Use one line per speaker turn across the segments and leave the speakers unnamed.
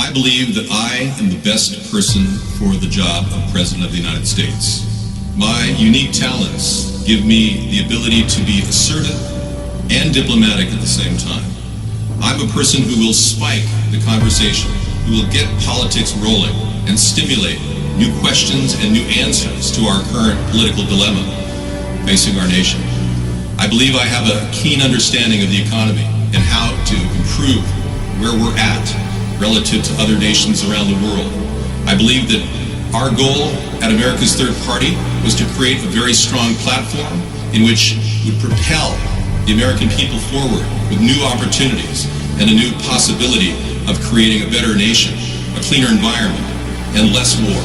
I believe that I am the best person for the job of President of the United States. My unique talents give me the ability to be assertive and diplomatic at the same time. I'm a person who will spike the conversation, who will get politics rolling and stimulate new questions and new answers to our current political dilemma facing our nation. I believe I have a keen understanding of the economy and how to improve where we're at relative to other nations around the world. I believe that our goal at America's Third Party was to create a very strong platform in which would propel the American people forward with new opportunities and a new possibility of creating a better nation, a cleaner environment, and less war.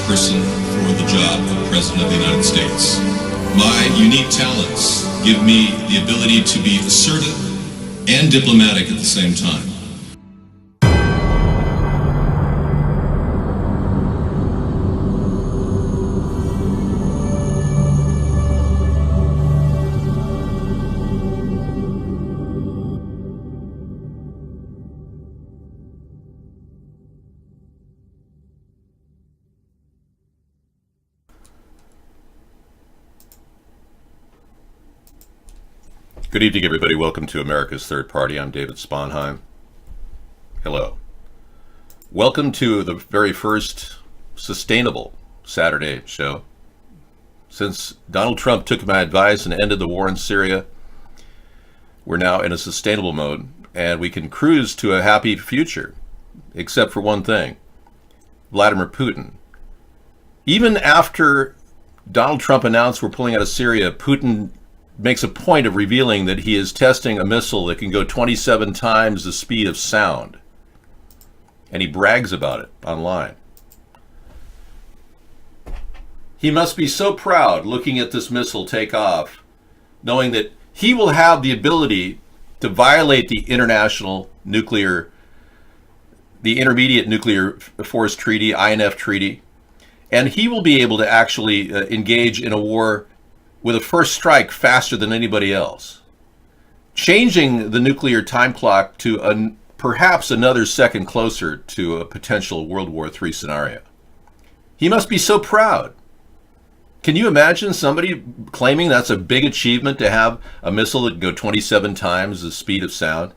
Person for the job of President of the United States. My unique talents give me the ability to be assertive and diplomatic at the same time.
Good evening, everybody. Welcome to America's Third Party. I'm David Sponheim. Hello. Welcome to the very first sustainable Saturday show. Since Donald Trump took my advice and ended the war in Syria, we're now in a sustainable mode, and we can cruise to a happy future, except for one thing: Vladimir Putin. Even after Donald Trump announced we're pulling out of Syria, Putin makes a point of revealing that he is testing a missile that can go 27 times the speed of sound. And he brags about it online. He must be so proud looking at this missile take off, knowing that he will have the ability to violate the Intermediate Nuclear Force Treaty, INF Treaty, and he will be able to actually engage in a war with a first strike faster than anybody else, changing the nuclear time clock to perhaps another second closer to a potential World War III scenario. He must be so proud. Can you imagine somebody claiming that's a big achievement to have a missile that can go 27 times the speed of sound?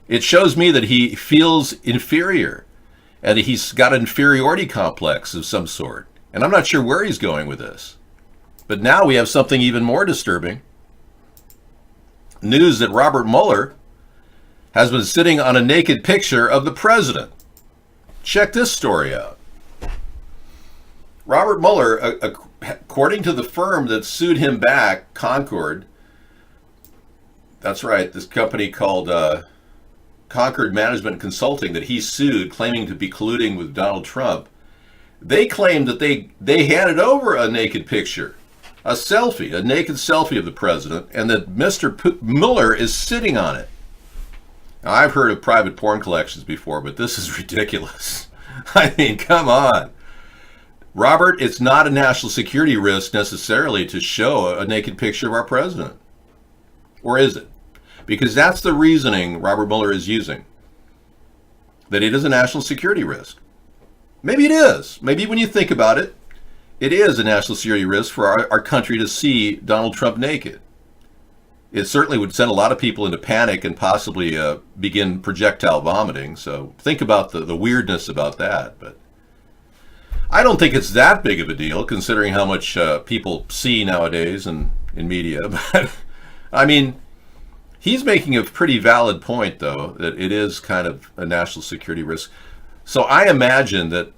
It shows me that he feels inferior and that he's got an inferiority complex of some sort. And I'm not sure where he's going with this. But now we have something even more disturbing. News that Robert Mueller has been sitting on a naked picture of the president. Check this story out. Robert Mueller, according to the firm that sued him back, Concord, that's right, this company called Concord Management Consulting that he sued, claiming to be colluding with Donald Trump, they claimed that they handed over a naked picture. A naked selfie of the president, and that Mr. Mueller is sitting on it. Now, I've heard of private porn collections before, but this is ridiculous. I mean, come on. Robert, it's not a national security risk necessarily to show a naked picture of our president. Or is it? Because that's the reasoning Robert Mueller is using. that it is a national security risk. Maybe it is. Maybe when you think about it, it is a national security risk for our country to see Donald Trump naked. It certainly would send a lot of people into panic and possibly begin projectile vomiting. So think about the weirdness about that. But I don't think it's that big of a deal, considering how much people see nowadays in media. But I mean, he's making a pretty valid point, though, that it is kind of a national security risk. So I imagine that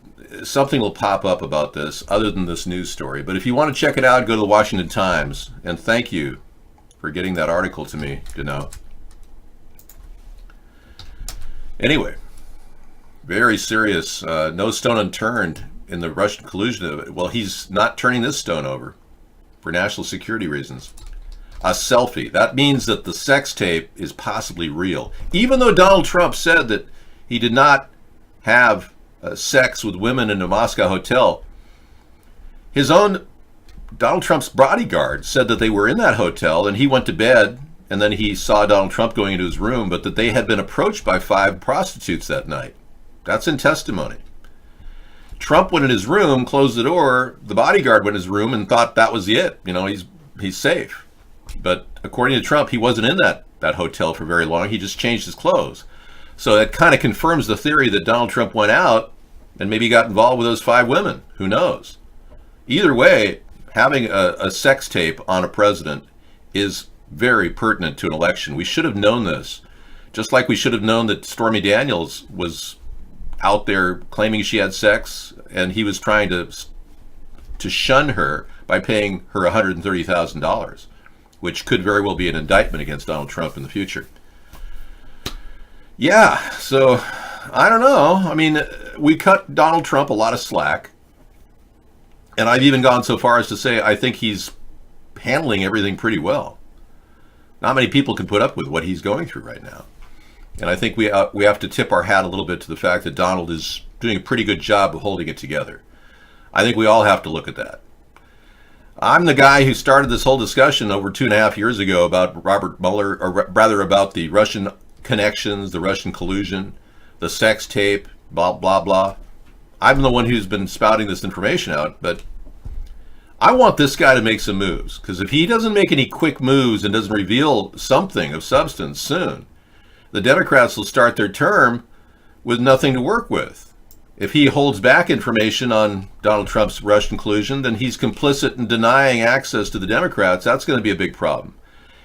something will pop up about this other than this news story. But if you want to check it out, go to the Washington Times. And thank you for getting that article to me, to know. Anyway, very serious. No stone unturned in the Russian collusion. Well, he's not turning this stone over for national security reasons. A selfie. That means that the sex tape is possibly real. Even though Donald Trump said that he did not have sex with women in a Moscow hotel, his own Donald Trump's bodyguard said that they were in that hotel and he went to bed and then he saw Donald Trump going into his room, but that they had been approached by 5 prostitutes that night. That's in testimony. Trump went in his room, closed the door, the bodyguard went in his room and thought that was it. You know, he's safe. But according to Trump, he wasn't in that hotel for very long. He just changed his clothes. So that kind of confirms the theory that Donald Trump went out and maybe got involved with those 5 women. Who knows? Either way, having a sex tape on a president is very pertinent to an election. We should have known this, just like we should have known that Stormy Daniels was out there claiming she had sex and he was trying to shun her by paying her $130,000, which could very well be an indictment against Donald Trump in the future. Yeah, so I don't know. I mean, we cut Donald Trump a lot of slack. And I've even gone so far as to say I think he's handling everything pretty well. Not many people can put up with what he's going through right now. And I think we have to tip our hat a little bit to the fact that Donald is doing a pretty good job of holding it together. I think we all have to look at that. I'm the guy who started this whole discussion over 2.5 years ago about Robert Mueller, or rather about the Russian connections, the Russian collusion, the sex tape, blah, blah, blah. I'm the one who's been spouting this information out, but I want this guy to make some moves, because if he doesn't make any quick moves and doesn't reveal something of substance soon, the Democrats will start their term with nothing to work with. If he holds back information on Donald Trump's Russian collusion, then he's complicit in denying access to the Democrats. That's going to be a big problem.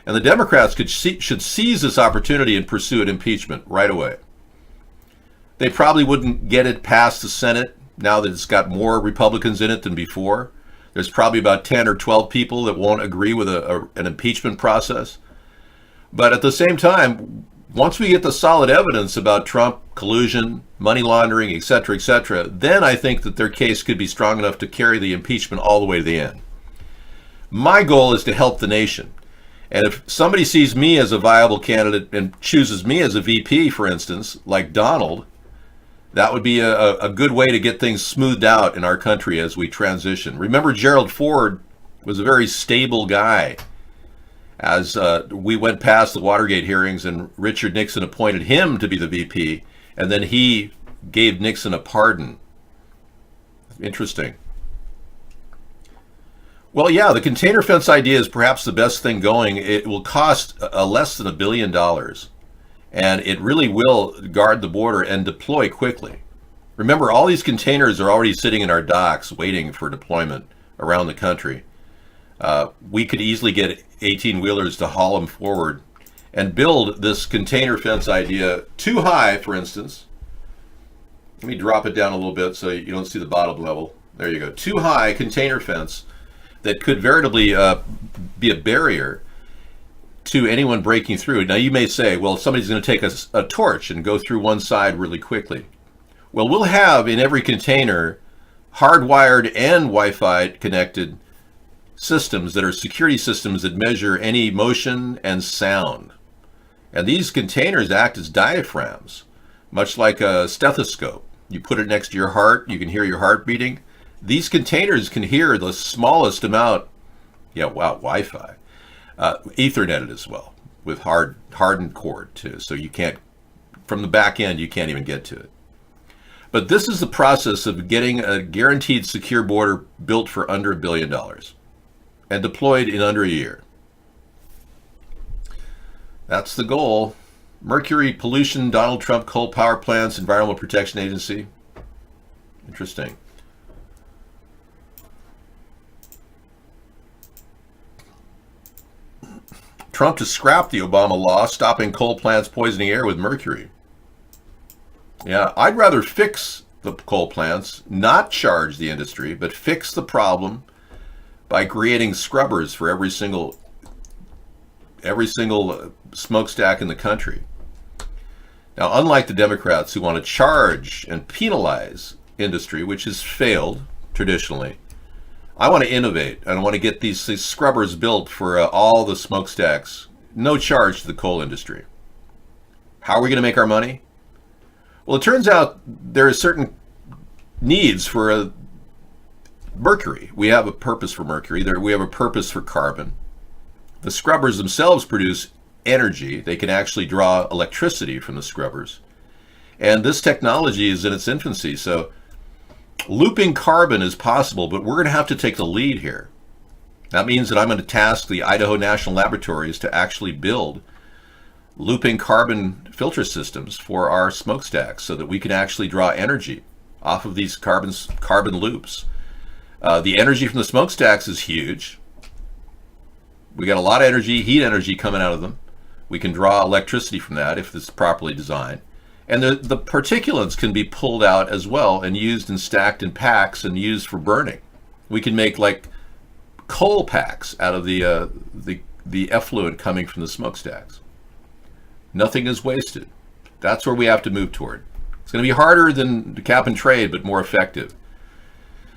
And the Democrats should seize this opportunity and pursue an impeachment right away. They probably wouldn't get it past the Senate now that it's got more Republicans in it than before. There's probably about 10 or 12 people that won't agree with an impeachment process. But at the same time, once we get the solid evidence about Trump, collusion, money laundering, etc., then I think that their case could be strong enough to carry the impeachment all the way to the end. My goal is to help the nation. And if somebody sees me as a viable candidate and chooses me as a VP, for instance, like Donald, that would be a good way to get things smoothed out in our country as we transition. Remember, Gerald Ford was a very stable guy as we went past the Watergate hearings and Richard Nixon appointed him to be the VP, and then he gave Nixon a pardon. Interesting. Well, yeah, the container fence idea is perhaps the best thing going. It will cost less than $1 billion. And it really will guard the border and deploy quickly. Remember, all these containers are already sitting in our docks waiting for deployment around the country. We could easily get 18-wheelers to haul them forward and build this container fence idea too high, for instance. Let me drop it down a little bit so you don't see the bottom level. There you go. Too high container fence that could veritably be a barrier to anyone breaking through. Now you may say, well, somebody's going to take a torch and go through one side really quickly. Well, we'll have in every container hardwired and Wi-Fi connected systems that are security systems that measure any motion and sound. And these containers act as diaphragms, much like a stethoscope. You put it next to your heart, you can hear your heart beating. These containers can hear the smallest amount, Wi-Fi. Ethernet as well, with hardened cord too, so you can't, from the back end, you can't even get to it. But this is the process of getting a guaranteed secure border built for under $1 billion and deployed in under a year. That's the goal. Mercury pollution, Donald Trump coal power plants, Environmental Protection Agency. Interesting. Trump to scrap the Obama law stopping coal plants poisoning air with mercury. Yeah, I'd rather fix the coal plants, not charge the industry, but fix the problem by creating scrubbers for every single smokestack in the country. Now, unlike the Democrats who want to charge and penalize industry, which has failed traditionally, I want to innovate, and I want to get these scrubbers built for all the smokestacks, no charge to the coal industry. How are we going to make our money? Well, it turns out there are certain needs for mercury. We have a purpose for mercury. We have a purpose for carbon. The scrubbers themselves produce energy. They can actually draw electricity from the scrubbers. And this technology is in its infancy, so looping carbon is possible, but we're going to have to take the lead here. That means that I'm going to task the Idaho National Laboratories to actually build looping carbon filter systems for our smokestacks so that we can actually draw energy off of these carbon loops. The energy from the smokestacks is huge. We got a lot of energy, heat energy coming out of them. We can draw electricity from that if it's properly designed. And the particulates can be pulled out as well and used and stacked in packs and used for burning. We can make like coal packs out of the effluent coming from the smokestacks. Nothing is wasted. That's where we have to move toward. It's going to be harder than the cap and trade, but more effective.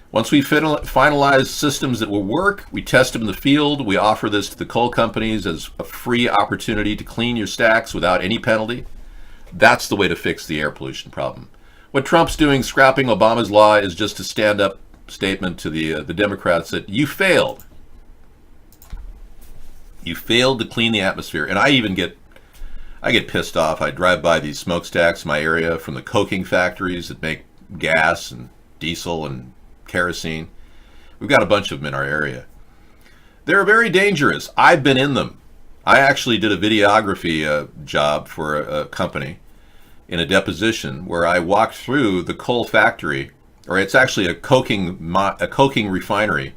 Once we finalize systems that will work, we test them in the field. We offer this to the coal companies as a free opportunity to clean your stacks without any penalty. That's the way to fix the air pollution problem. What Trump's doing, scrapping Obama's law, is just a stand-up statement to the Democrats that you failed. You failed to clean the atmosphere. And I get pissed off. I drive by these smokestacks in my area from the coking factories that make gas and diesel and kerosene. We've got a bunch of them in our area. They're very dangerous. I've been in them. I actually did a videography job for a company in a deposition where I walked through the coal factory, or it's actually a coking refinery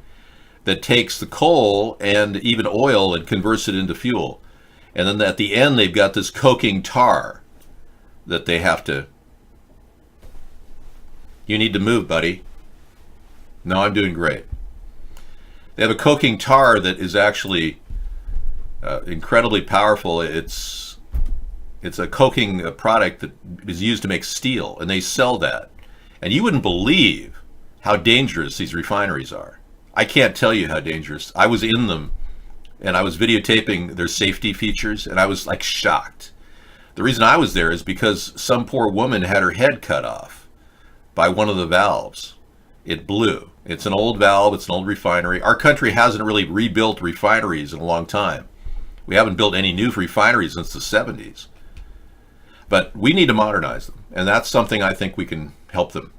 that takes the coal and even oil and converts it into fuel. And then at the end, they've got this coking tar that they have to. You need to move, buddy. No, I'm doing great. They have a coking tar that is actually incredibly powerful. It's a coking product that is used to make steel, and they sell that. And you wouldn't believe how dangerous these refineries are. I can't tell you how dangerous. I was in them, and I was videotaping their safety features, and I was like shocked. The reason I was there is because some poor woman had her head cut off by one of the valves. It blew. It's an old valve. It's an old refinery. Our country hasn't really rebuilt refineries in a long time. We haven't built any new refineries since the 70s. But we need to modernize them, and that's something I think we can help them.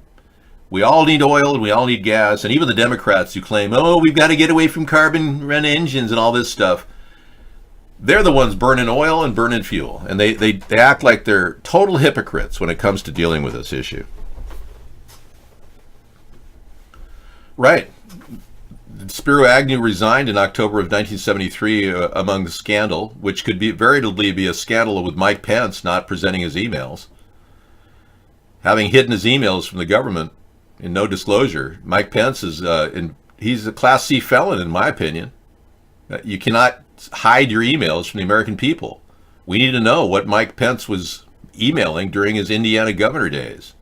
We all need oil and we all need gas, and even the Democrats who claim, oh, we've got to get away from carbon-run engines and all this stuff, they're the ones burning oil and burning fuel, and they act like they're total hypocrites when it comes to dealing with this issue. Right. Spiro Agnew resigned in October of 1973 among the scandal, which could veritably be a scandal with Mike Pence not presenting his emails. Having hidden his emails from the government in no disclosure, Mike Pence he's a Class C felon, in my opinion. You cannot hide your emails from the American people. We need to know what Mike Pence was emailing during his Indiana governor days.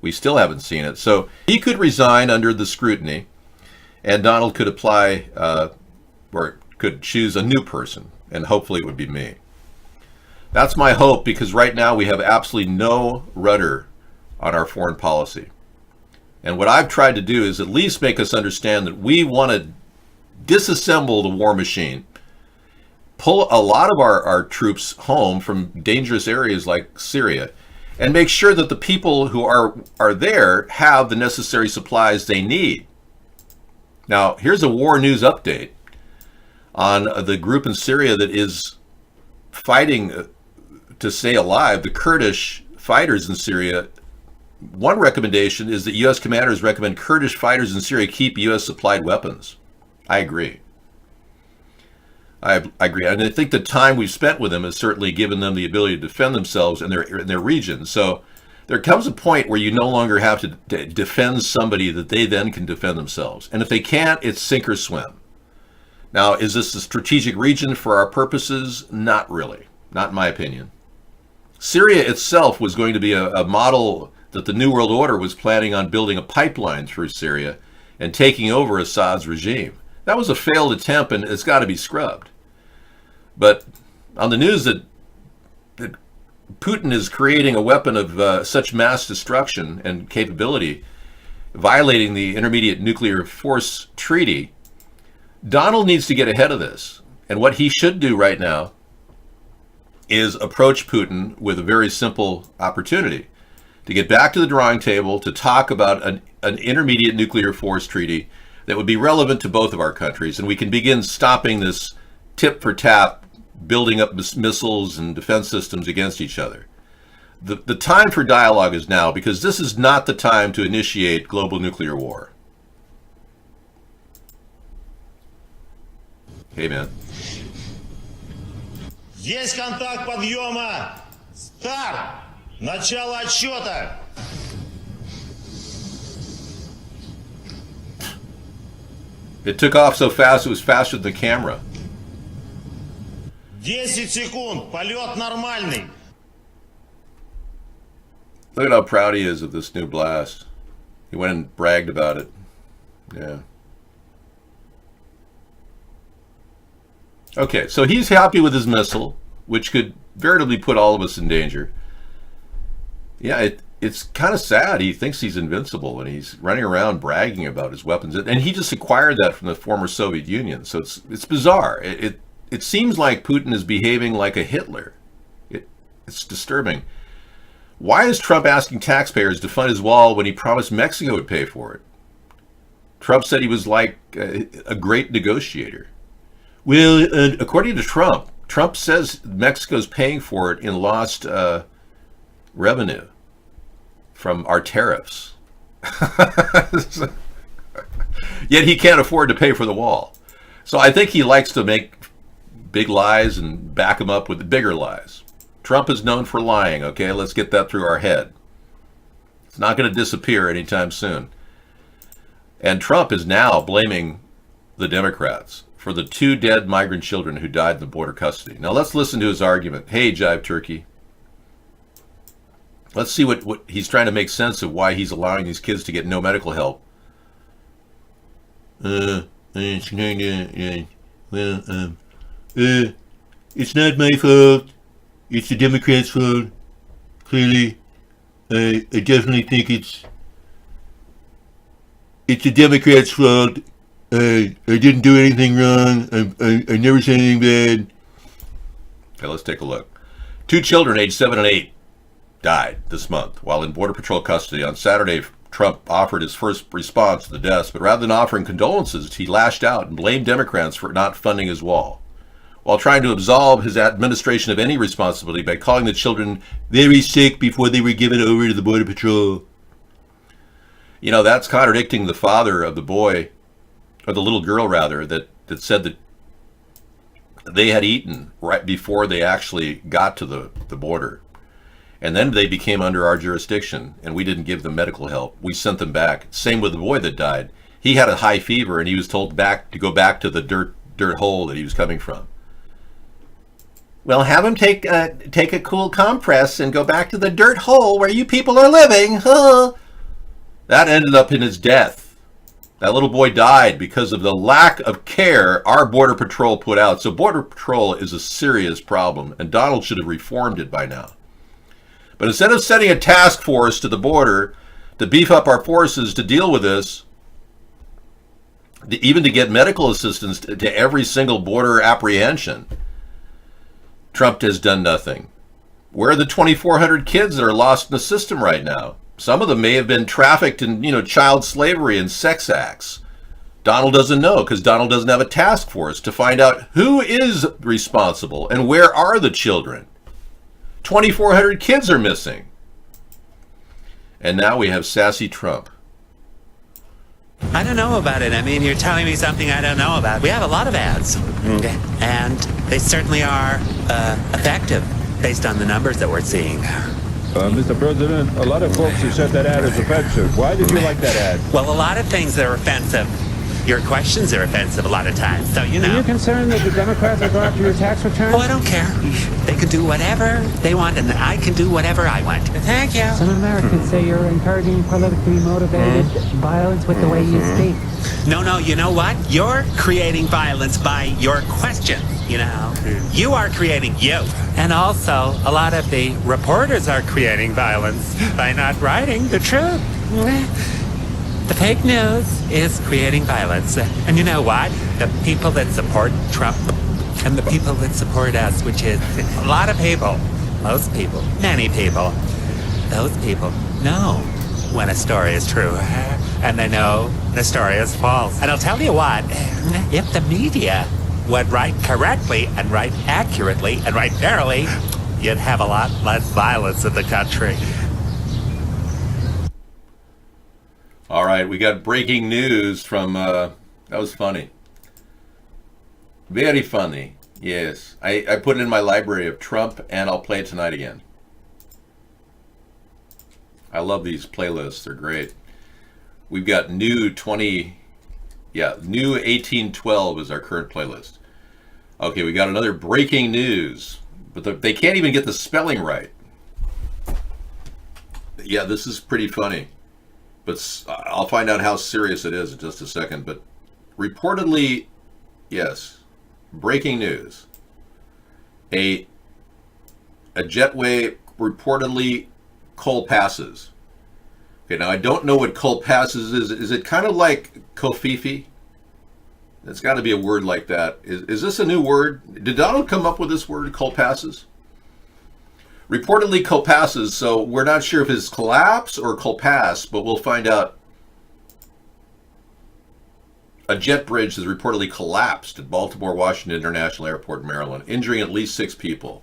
We still haven't seen it. So he could resign under the scrutiny, and Donald could apply or could choose a new person, and hopefully it would be me. That's my hope, because right now we have absolutely no rudder on our foreign policy. And what I've tried to do is at least make us understand that we want to disassemble the war machine, pull a lot of our troops home from dangerous areas like Syria, and make sure that the people who are there have the necessary supplies they need. Now, here's a war news update on the group in Syria that is fighting to stay alive, the Kurdish fighters in Syria. One recommendation is that U.S. commanders recommend Kurdish fighters in Syria keep U.S. supplied weapons. I agree. I agree. And I think the time we've spent with them has certainly given them the ability to defend themselves in their region. So there comes a point where you no longer have to defend somebody that they then can defend themselves. And if they can't, it's sink or swim. Now, is this a strategic region for our purposes? Not really. Not in my opinion. Syria itself was going to be a model that the New World Order was planning on building a pipeline through Syria and taking over Assad's regime. That was a failed attempt, and it's got to be scrubbed. But on the news that Putin is creating a weapon of such mass destruction and capability, violating the Intermediate Nuclear Force Treaty, Donald needs to get ahead of this. And what he should do right now is approach Putin with a very simple opportunity to get back to the drawing table to talk about an intermediate nuclear force treaty that would be relevant to both of our countries, and we can begin stopping this tit for tat building up missiles and defense systems against each other. The time for dialogue is now, because this is not the time to initiate global nuclear war. Hey, man.
Есть контакт подъема. Старт. Начало отсчета.
It took off so fast, it was faster than the camera.
10 секунд. Полет нормальный.
Look at how proud he is of this new blast. He went and bragged about it. Yeah. Okay, so he's happy with his missile, which could veritably put all of us in danger. Yeah, it's kind of sad. He thinks he's invincible, and he's running around bragging about his weapons. And he just acquired that from the former Soviet Union, so it's bizarre. It seems like Putin is behaving like a Hitler. It's disturbing. Why is Trump asking taxpayers to fund his wall when he promised Mexico would pay for it? Trump said he was like a great negotiator. Well, according to Trump says Mexico's paying for it in lost revenue from our tariffs. Yet he can't afford to pay for the wall. So I think he likes to make big lies and back them up with bigger lies. Trump is known for lying, okay? Let's get that through our head. It's not going to disappear anytime soon. And Trump is now blaming the Democrats for the 2 dead migrant children who died in the border custody. Now let's listen to his argument. Hey, Jive Turkey. Let's see what he's trying to make sense of why he's allowing these kids to get no medical help. It's not my fault. It's the Democrats' fault. Clearly, I definitely think it's the Democrats' fault. I didn't do anything wrong. I never said anything bad. Okay, let's take a look. 2 children aged 7 and 8 died this month while in Border Patrol custody. On Saturday, Trump offered his first response to the deaths, but rather than offering condolences, he lashed out and blamed Democrats for not funding his wall, while trying to absolve his administration of any responsibility by calling the children very sick before they were given over to the Border Patrol. You know, that's contradicting the father of the boy, or the little girl rather, that said that they had eaten right before they actually got to the border. And then they became under our jurisdiction, and we didn't give them medical help. We sent them back. Same with the boy that died. He had a high fever, and he was told to go back to the dirt hole that he was coming from. Well, have him take a cool compress and go back to the dirt hole where you people are living. That ended up in his death. That little boy died because of the lack of care our Border Patrol put out. So Border Patrol is a serious problem, and Donald should have reformed it by now. But instead of sending a task force to the border to beef up our forces to deal with this, even to get medical assistance to every single border apprehension, Trump has done nothing. Where are the 2,400 kids that are lost in the system right now? Some of them may have been trafficked in, child slavery and sex acts. Donald doesn't know because Donald doesn't have a task force to find out who is responsible and where are the children. 2,400 kids are missing. And now we have sassy Trump.
I don't know about it. I mean, you're telling me something I don't know about. We have a lot of ads, and they certainly are effective based on the numbers that we're seeing.
Mr. President, a lot of folks have said that ad is offensive. Why did you like that ad?
Well, a lot of things that are offensive. Your questions are offensive a lot of times, so you know.
Are you concerned that the Democrats are going after your tax return?
Oh, I don't care. They can do whatever they want, and I can do whatever I want. Thank you.
Some Americans say you're encouraging politically motivated violence with the way you speak.
No, you know what? You're creating violence by your questions, You are creating you. And also, a lot of the reporters are creating violence by not writing the truth. The fake news is creating violence. And you know what? The people that support Trump and the people that support us, which is a lot of people, most people, many people, those people know when a story is true and they know the story is false. And I'll tell you what, if the media would write correctly and write accurately and write fairly, you'd have a lot less violence in the country.
All right, we got breaking news from, that was funny. Very funny, yes. I put it in my library of Trump, and I'll play it tonight again. I love these playlists, they're great. We've got new 1812 is our current playlist. Okay, we got another breaking news, but they can't even get the spelling right. Yeah, this is pretty funny. But I'll find out how serious it is in just a second. But reportedly, yes, breaking news. A jetway reportedly coal passes. Okay, now I don't know what coal passes is. Is it kind of like Kofifi? It's got to be a word like that. Is this a new word? Did Donald come up with this word, coal passes? Reportedly colpasses, so we're not sure if it's collapse or colpass, but we'll find out. A jet bridge has reportedly collapsed at Baltimore-Washington International Airport in Maryland, injuring at least 6 people.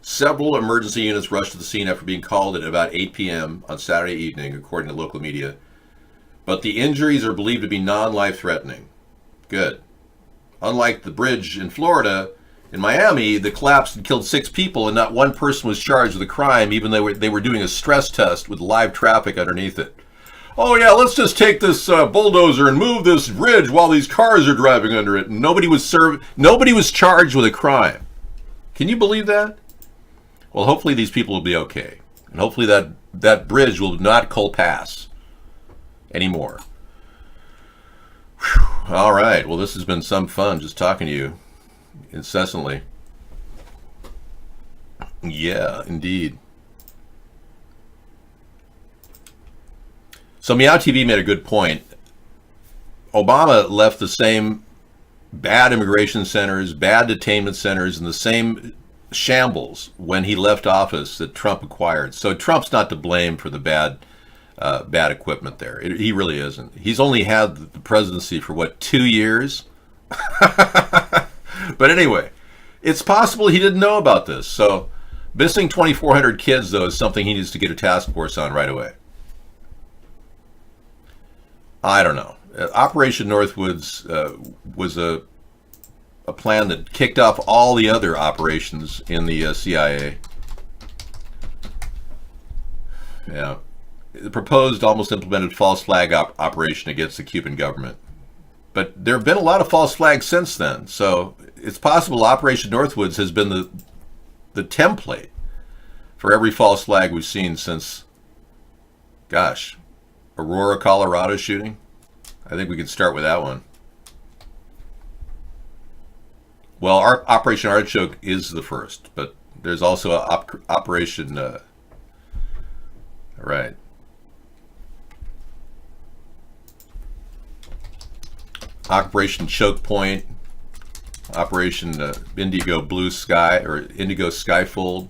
Several emergency units rushed to the scene after being called at about 8 p.m. on Saturday evening, according to local media. But the injuries are believed to be non-life-threatening. Good. Unlike the bridge in Florida, in Miami, the collapse had killed 6 people and not one person was charged with a crime, even though they were doing a stress test with live traffic underneath it. Oh yeah, let's just take this bulldozer and move this bridge while these cars are driving under it. And nobody was charged with a crime. Can you believe that? Well, hopefully these people will be okay. And hopefully that bridge will not colpass anymore. Whew. All right, well this has been some fun just talking to you incessantly. Yeah, indeed. So Meow TV made a good point. Obama left the same bad immigration centers, bad detainment centers, and the same shambles when he left office that Trump acquired. So Trump's not to blame for the bad equipment there. He really isn't. He's only had the presidency for 2 years? But anyway, it's possible he didn't know about this. So missing 2,400 kids, though, is something he needs to get a task force on right away. I don't know. Operation Northwoods was a plan that kicked off all the other operations in the CIA. Yeah. The proposed, almost implemented false flag operation against the Cuban government. But there have been a lot of false flags since then. So it's possible Operation Northwoods has been the template for every false flag we've seen since, gosh, Aurora, Colorado shooting. I think we can start with that one. Well, our Operation Artichoke is the first, but there's also Operation, right. Operation Choke Point, Operation Indigo Blue Sky, or Indigo Skyfold.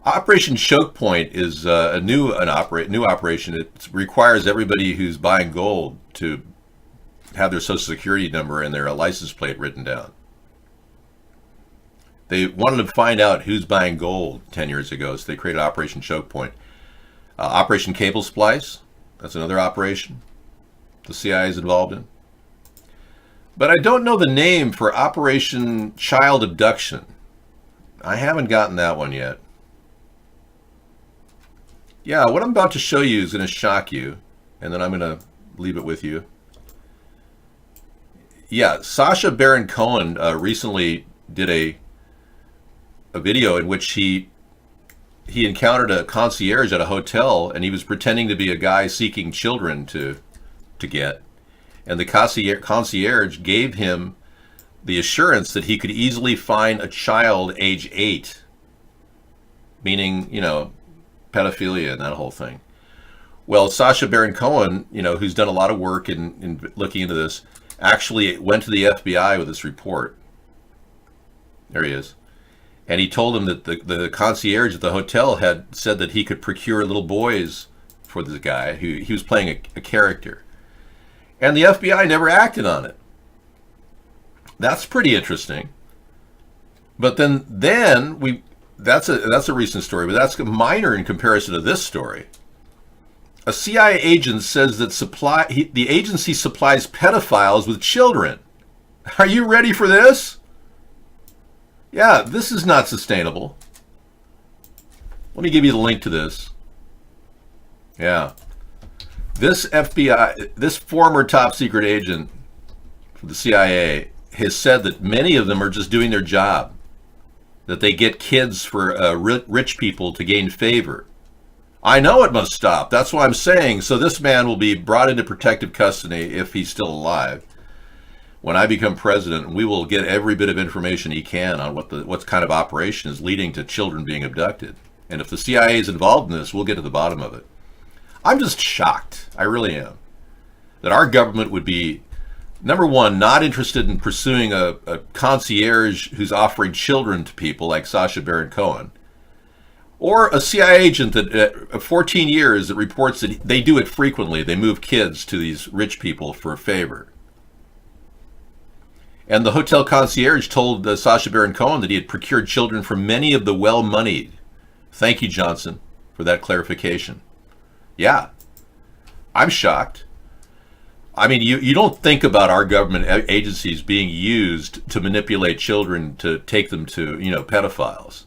Operation Choke Point is a new operation. It requires everybody who's buying gold to have their social security number and their license plate written down. They wanted to find out who's buying gold 10 years ago, so they created Operation Choke Point. Operation Cable Splice, that's another operation the CIA is involved in. But I don't know the name for Operation Child Abduction. I haven't gotten that one yet. Yeah, what I'm about to show you is going to shock you, and then I'm going to leave it with you. Yeah, Sacha Baron Cohen recently did a video in which he encountered a concierge at a hotel, and he was pretending to be a guy seeking children to get. And the concierge gave him the assurance that he could easily find a child age 8, meaning, you know, pedophilia and that whole thing. Well, Sacha Baron Cohen, you know, who's done a lot of work in looking into this, actually went to the FBI with this report. There he is. And he told him that the concierge at the hotel had said that he could procure little boys for this guy who he was playing a character. And the FBI never acted on it. That's pretty interesting. But then that's a recent story, but that's minor in comparison to this story. A CIA agent says that the agency supplies pedophiles with children. Are you ready for this? Yeah, this is not sustainable. Let me give you the link to this. Yeah. This former top secret agent for the CIA has said that many of them are just doing their job, that they get kids for rich people to gain favor. I know it must stop. That's what I'm saying. So this man will be brought into protective custody if he's still alive. When I become president, we will get every bit of information he can on what kind of operation is leading to children being abducted. And if the CIA is involved in this, we'll get to the bottom of it. I'm just shocked. I really am. That our government would be, number one, not interested in pursuing a concierge who's offering children to people like Sacha Baron Cohen, or a CIA agent that 14 years that reports that they do it frequently. They move kids to these rich people for a favor. And the hotel concierge told Sacha Baron Cohen that he had procured children from many of the well-moneyed. Thank you, Johnson, for that clarification. Yeah, I'm shocked. I mean, you don't think about our government agencies being used to manipulate children to take them to, you know, pedophiles.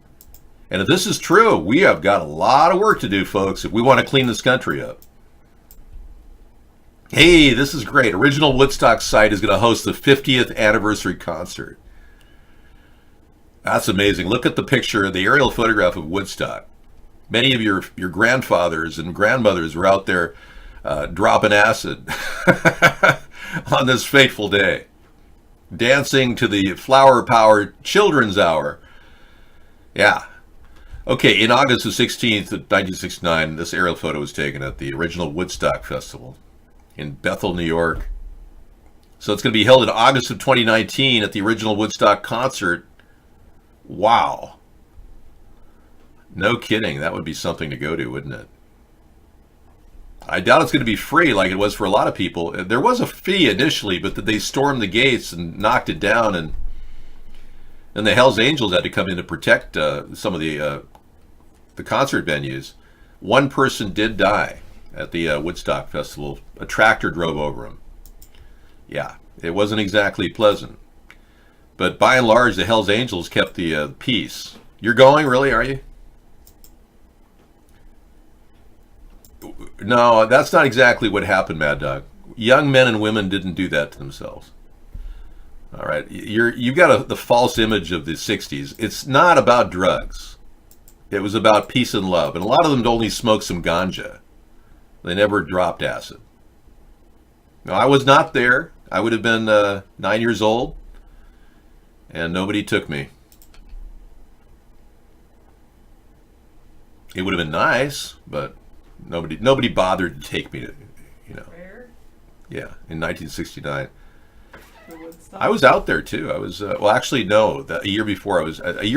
And if this is true, we have got a lot of work to do, folks, if we want to clean this country up. Hey, this is great. Original Woodstock site is going to host the 50th anniversary concert. That's amazing. Look at the picture, the aerial photograph of Woodstock. Many of your grandfathers and grandmothers were out there dropping acid on this fateful day, dancing to the Flower Power Children's Hour. Yeah. Okay, in August the 16th of 1969, this aerial photo was taken at the original Woodstock Festival in Bethel, New York. So it's going to be held in August of 2019 at the original Woodstock concert. Wow. No kidding. That would be something to go to, wouldn't it? I doubt it's going to be free like it was for a lot of people. There was a fee initially, but they stormed the gates and knocked it down, and the Hells Angels had to come in to protect some of the concert venues. One person did die at the Woodstock Festival. A tractor drove over him. Yeah, it wasn't exactly pleasant. But by and large, the Hells Angels kept the peace. You're going, really, are you? No, that's not exactly what happened, Mad Dog. Young men and women didn't do that to themselves. All right, you've got the false image of the 60s. It's not about drugs. It was about peace and love. And a lot of them only smoked some ganja. They never dropped acid. No, I was not there. I would have been 9 years old, and nobody took me. It would have been nice, but nobody bothered to take me to, you know.
Where?
Yeah, in 1969. I was out there too. I was well, actually no. A year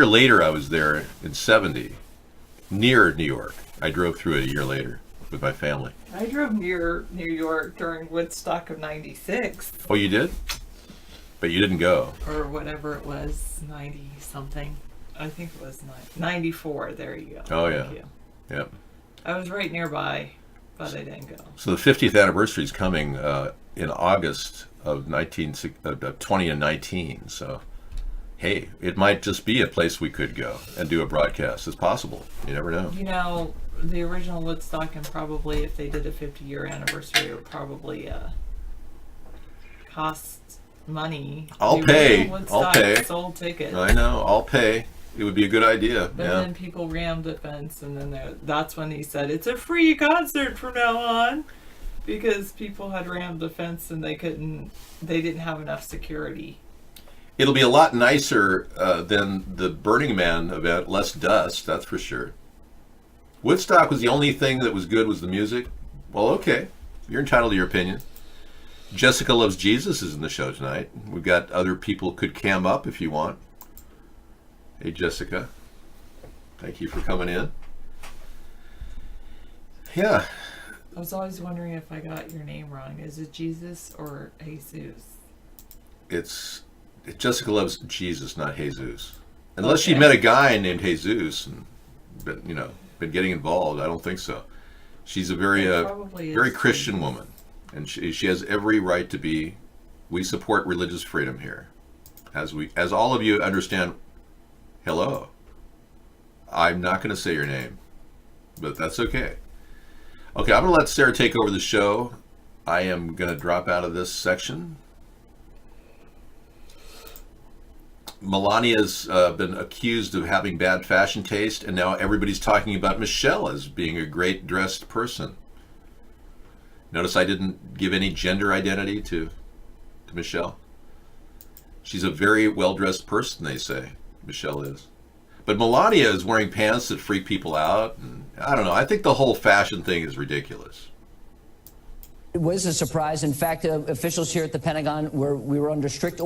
later I was there in 70. near New York. I drove through it a year later with my family.
I drove near New York during Woodstock of '96
Oh, you did? But you didn't go.
or whatever it was, 90 something. I think it was 94. There you go.
Oh,
Thank
yeah.
you.
Yep.
I was right nearby, but I didn't go.
So the 50th anniversary is coming in August of 2019. So, hey, it might just be a place we could go and do a broadcast. It's possible. You never know.
You know, the original Woodstock, and probably if they did a 50-year anniversary, it would probably cost money.
I'll
The
pay.
original Woodstock
I'll pay.
Sold tickets.
I know. I'll pay. It would be a good idea.
But
Yeah.
then people rammed the fence, and then that's when he said it's a free concert from now on, because people had rammed the fence and they didn't have enough security.
It'll be a lot nicer than the Burning Man event. Less dust, that's for sure. Woodstock was the only thing that was good was the music. Well, okay. You're entitled to your opinion. Jessica Loves Jesus is in the show tonight. We've got other people could cam up if you want. Hey, Jessica. Thank you for coming in. Yeah.
I was always wondering if I got your name wrong. Is it Jesus or Jesus?
It's Jessica Loves Jesus, not Jesus. Unless she
Okay.
met a guy named Jesus and been getting involved. I don't think so. She's a very
It probably is
very Christian
Jesus.
woman, and she has every right to be. We support religious freedom here, as all of you understand. Hello. I'm not going to say your name, but that's okay. Okay, I'm going to let Sarah take over the show. I am going to drop out of this section. Melania's been accused of having bad fashion taste, and now everybody's talking about Michelle as being a great dressed person. Notice I didn't give any gender identity to Michelle. She's a very well-dressed person, they say. Michelle is. But Melania is wearing pants that freak people out, and I don't know. I think the whole fashion thing is ridiculous.
It was a surprise. In fact, officials here at the Pentagon we were under strict.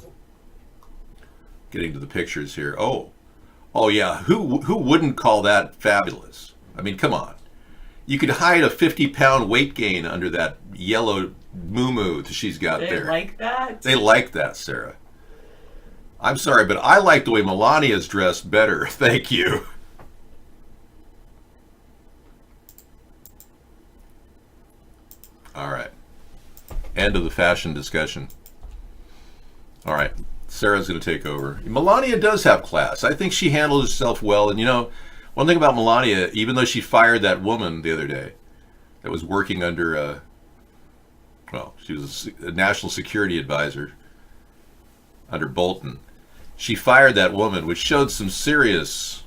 Getting to the pictures here. Oh yeah. Who wouldn't call that fabulous? I mean, come on. You could hide a 50-pound weight gain under that yellow muumuu that she's got
They
there.
like that?
They like that, Sarah. I'm sorry, but I like the way Melania's dressed better. Thank you. All right. End of the fashion discussion. All right. Sarah's going to take over. Melania does have class. I think she handles herself well. And one thing about Melania, even though she fired that woman the other day that was working under, she was a national security advisor under Bolton. She fired that woman, which showed some serious,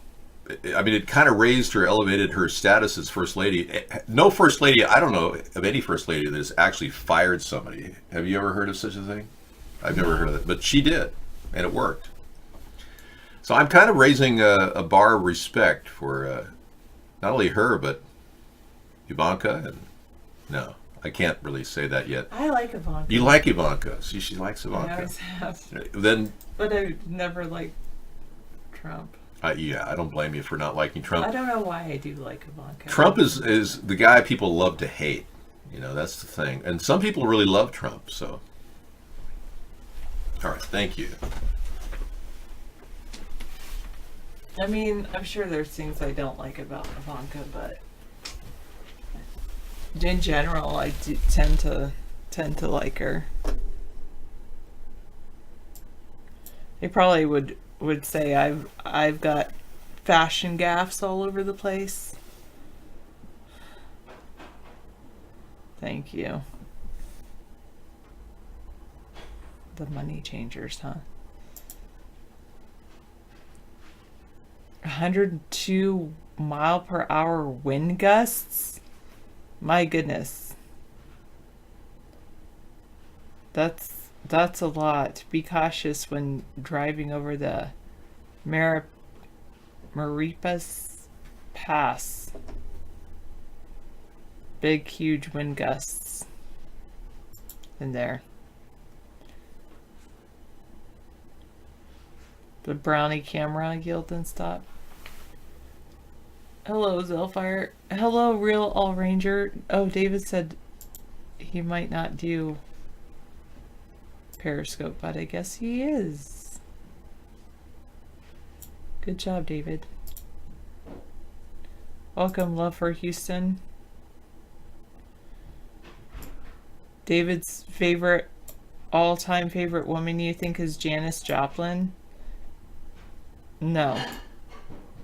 it kind of elevated her status as first lady. No first lady, I don't know of any first lady that has actually fired somebody. Have you ever heard of such a thing? I've never heard of it, but she did, and it worked. So I'm kind of raising a bar of respect for not only her, but Ivanka. And no, I can't really say that yet.
I like Ivanka.
You like Ivanka. See, she likes
I
Ivanka.
always have.
Then,
But I never liked Trump.
yeah, I don't blame you for not liking Trump.
I don't know why I do like Ivanka.
Trump is the guy people love to hate. That's the thing. And some people really love Trump, so. All right, thank you.
I mean, I'm sure there's things I don't like about Ivanka, but in general, I do tend to like her. They probably would say I've got fashion gaffes all over the place. Thank you. The money changers, huh? 102 mile per hour wind gusts? My goodness. That's a lot. Be cautious when driving over the Maripas Pass. Big, huge wind gusts in there. The brownie camera yield and stop. Hello, Zellfire. Hello, Real All Ranger. Oh, David said he might not do Periscope, but I guess he is. Good job, David. Welcome, Love for Houston. David's favorite, all-time favorite woman you think is Janis Joplin? No.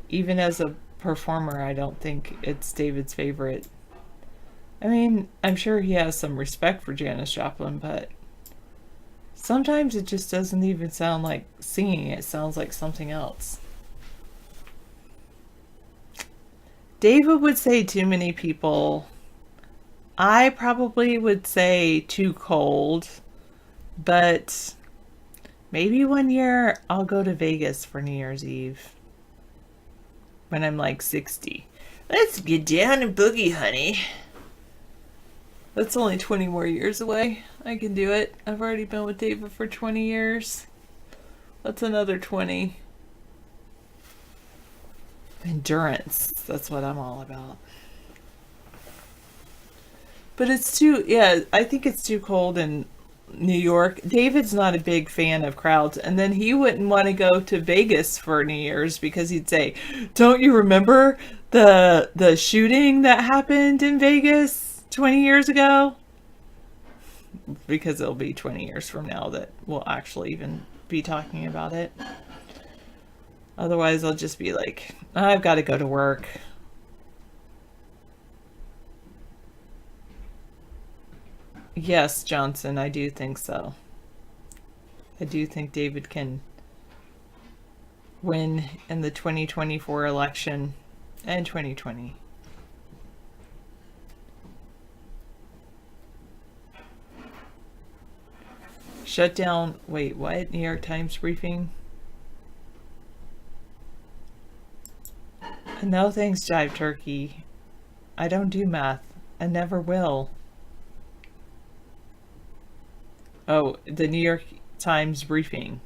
Even as a performer, I don't think it's David's favorite. I mean, I'm sure he has some respect for Janis Joplin, but sometimes it just doesn't even sound like singing. It sounds like something else. David would say too many people. I probably would say too cold, but maybe one year I'll go to Vegas for New Year's Eve when I'm like 60. Let's get down and boogie, honey. That's only 20 more years away. I can do it. I've already been with David for 20 years. That's another 20. Endurance. That's what I'm all about. But it's too, yeah, I think it's too cold in New York. David's not a big fan of crowds. And then he wouldn't want to go to Vegas for New Year's because he'd say, don't you remember the shooting that happened in Vegas 20 years ago? Because it'll be 20 years from now that we'll actually even be talking about it. Otherwise, I'll just be like, I've got to go to work. Yes, Johnson, I do think so. I do think David can win in the 2024 election and 2020. Shut down. Wait, what? New York Times briefing? No thanks, Jive Turkey. I don't do math. I never will. Oh, the New York Times briefing.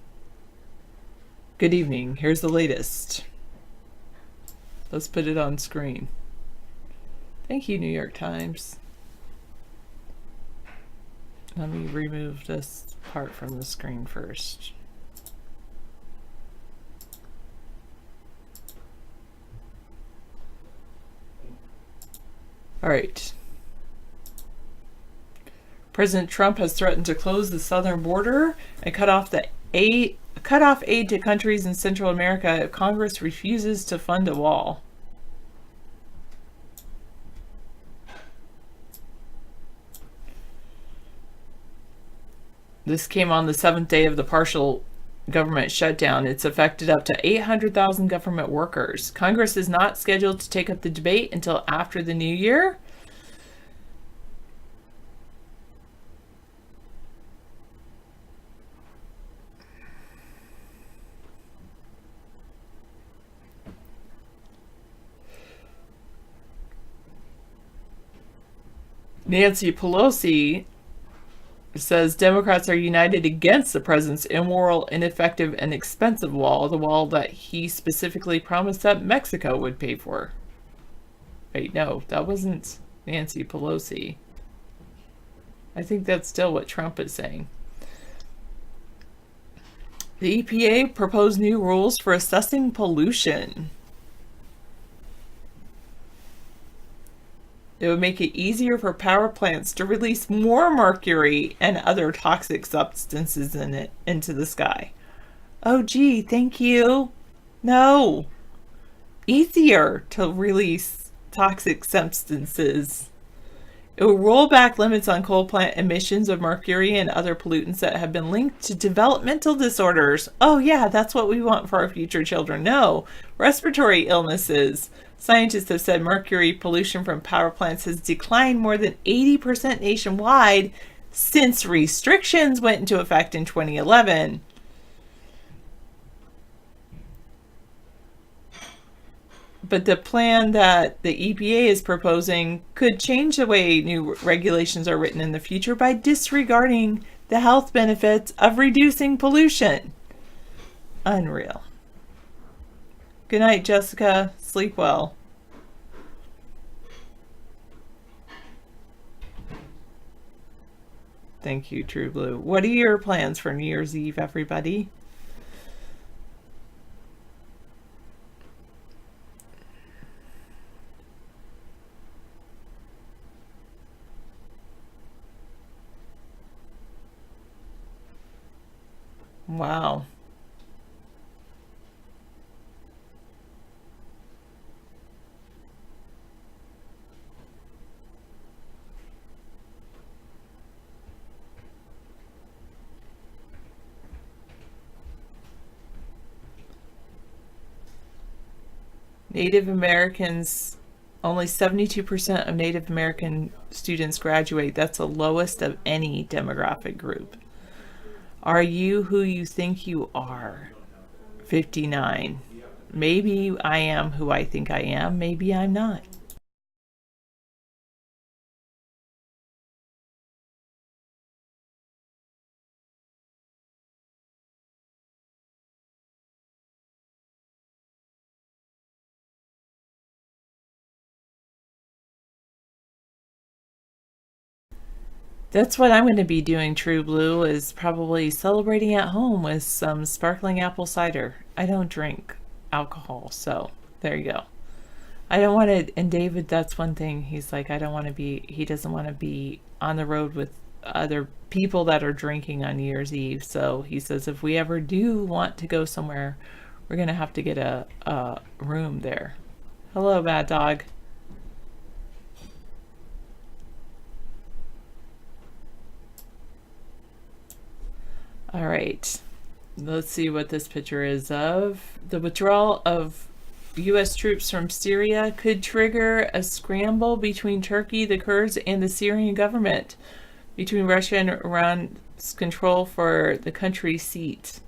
Good evening. Here's the latest. Let's put it on screen. Thank you, New York Times. Let me remove this part from the screen first. All right. President Trump has threatened to close the southern border and cut off aid to countries in Central America if Congress refuses to fund a wall. This came on the 7th day of the partial government shutdown. It's affected up to 800,000 government workers. Congress is not scheduled to take up the debate until after the new year. Nancy Pelosi says Democrats are united against the president's immoral, ineffective, and expensive wall, the wall that he specifically promised that Mexico would pay for. Wait, no, that wasn't Nancy Pelosi. I think that's still what Trump is saying. The EPA proposed new rules for assessing pollution. It would make it easier for power plants to release more mercury and other toxic substances into the sky. Oh, gee, thank you. No. Easier to release toxic substances. It will roll back limits on coal plant emissions of mercury and other pollutants that have been linked to developmental disorders. Oh, yeah, that's what we want for our future children. No. Respiratory illnesses. Scientists have said mercury pollution from power plants has declined more than 80% nationwide since restrictions went into effect in 2011. But the plan that the EPA is proposing could change the way new regulations are written in the future by disregarding the health benefits of reducing pollution. Unreal. Good night, Jessica. Sleep well. Thank you, True Blue. What are your plans for New Year's Eve, everybody? Wow. Native Americans, only 72% of Native American students graduate. That's the lowest of any demographic group. Are you who you think you are? 59. Maybe I am who I think I am. Maybe I'm not. That's what I'm going to be doing, True Blue, is probably celebrating at home with some sparkling apple cider. I don't drink alcohol, so there you go. I don't want to, and David, that's one thing. He's like, I don't want to be, he doesn't want to be on the road with other people that are drinking on New Year's Eve. So he says, if we ever do want to go somewhere, we're going to have to get a room there. Hello, Bad Dog. All right, let's see what this picture is of. The withdrawal of U.S. troops from Syria could trigger a scramble between Turkey, the Kurds, and the Syrian government, between Russia and Iran's control for the country's seat.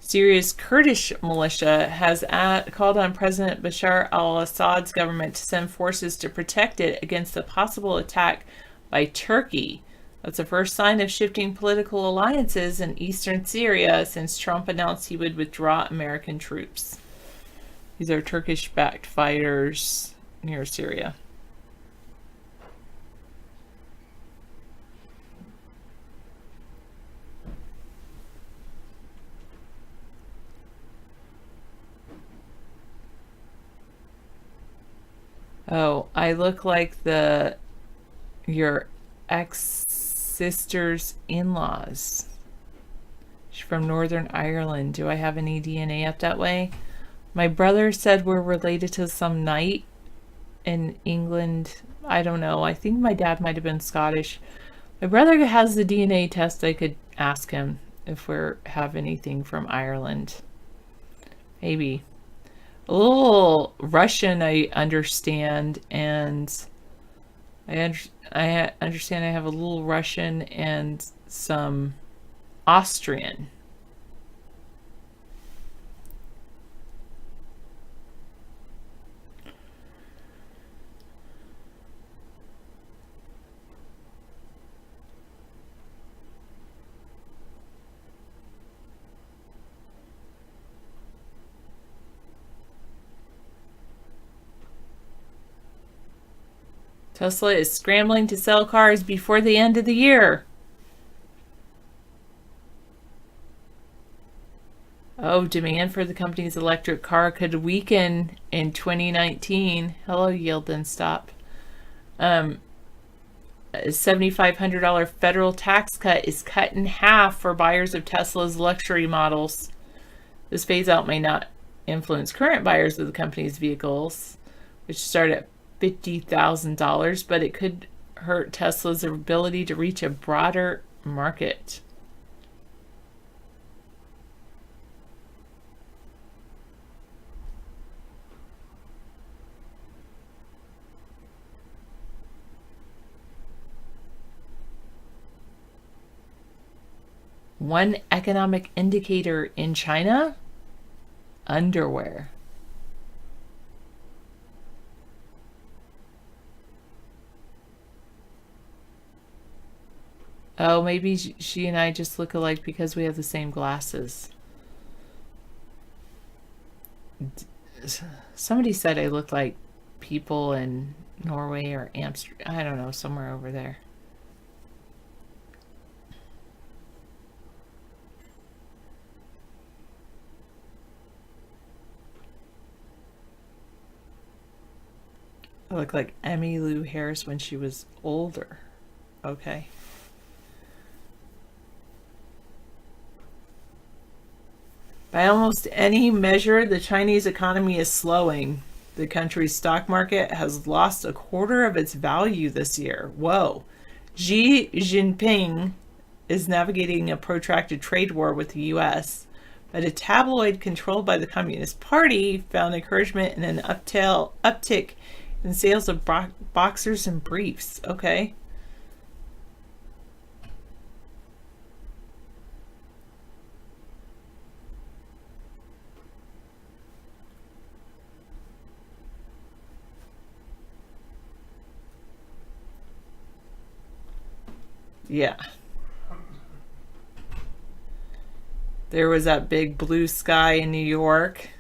Syria's Kurdish militia has called on President Bashar al-Assad's government to send forces to protect it against a possible attack by Turkey. That's the first sign of shifting political alliances in eastern Syria since Trump announced he would withdraw American troops. These are Turkish-backed fighters near Syria. Oh, I look like your ex-sister's in-laws. She's from Northern Ireland. Do I have any DNA up that way? My brother said we're related to some knight in England. I don't know. I think my dad might have been Scottish. My brother has the DNA test. I could ask him if we have anything from Ireland. Maybe. A little Russian I understand, and I understand I have a little Russian and some Austrian. Tesla is scrambling to sell cars before the end of the year. Oh, demand for the company's electric car could weaken in 2019. Hello, Yield and Stop. A $7,500 federal tax cut is cut in half for buyers of Tesla's luxury models. This phase out may not influence current buyers of the company's vehicles, which start at $50,000, but it could hurt Tesla's ability to reach a broader market. One economic indicator in China? Underwear. Oh, maybe she and I just look alike because we have the same glasses. Somebody said I look like people in Norway or Amsterdam. I don't know, somewhere over there. I look like Emmylou Harris when she was older. Okay. By almost any measure, the Chinese economy is slowing. The country's stock market has lost a quarter of its value this year. Whoa. Xi Jinping is navigating a protracted trade war with the U.S., but a tabloid controlled by the Communist Party found encouragement in an uptick in sales of boxers and briefs. Okay. Yeah. There was that big blue sky in New York.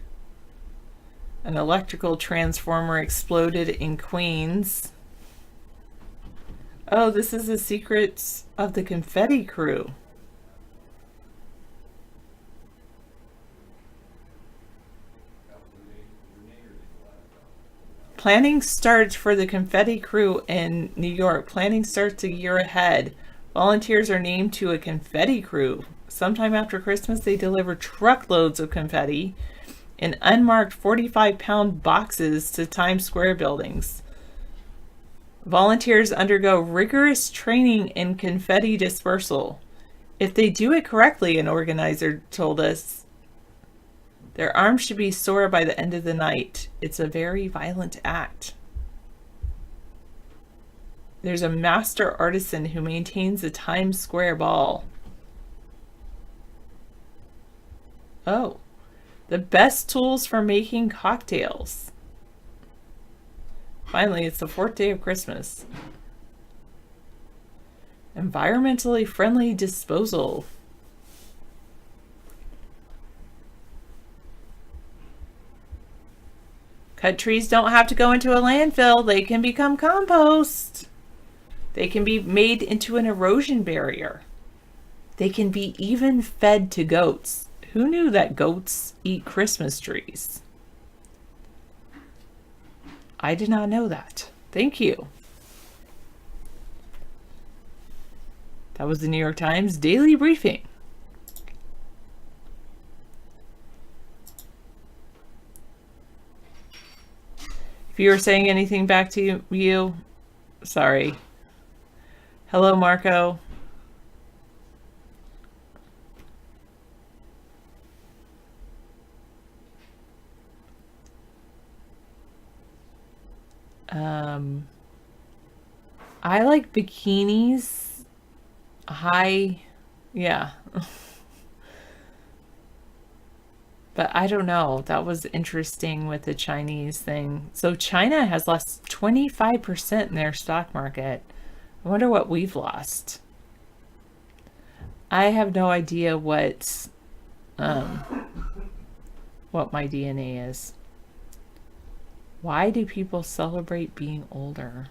An electrical transformer exploded in Queens. Oh, this is the secrets of the confetti crew. Planning starts for the confetti crew in New York. Planning starts a year ahead. Volunteers are named to a confetti crew. Sometime after Christmas, they deliver truckloads of confetti in unmarked 45-pound boxes to Times Square buildings. Volunteers undergo rigorous training in confetti dispersal. If they do it correctly, an organizer told us, their arms should be sore by the end of the night. It's a very violent act. There's a master artisan who maintains the Times Square ball. Oh, the best tools for making cocktails. Finally, it's the 4th day of Christmas. Environmentally friendly disposal. Cut trees don't have to go into a landfill. They can become compost. They can be made into an erosion barrier. They can be even fed to goats. Who knew that goats eat Christmas trees? I did not know that. Thank you. That was the New York Times Daily Briefing. If you were saying anything back to you, sorry. Hello, Marco. I like bikinis. High, yeah. But I don't know. That was interesting with the Chinese thing. So China has lost 25% in their stock market. I wonder what we've lost. I have no idea what my DNA is. Why do people celebrate being older?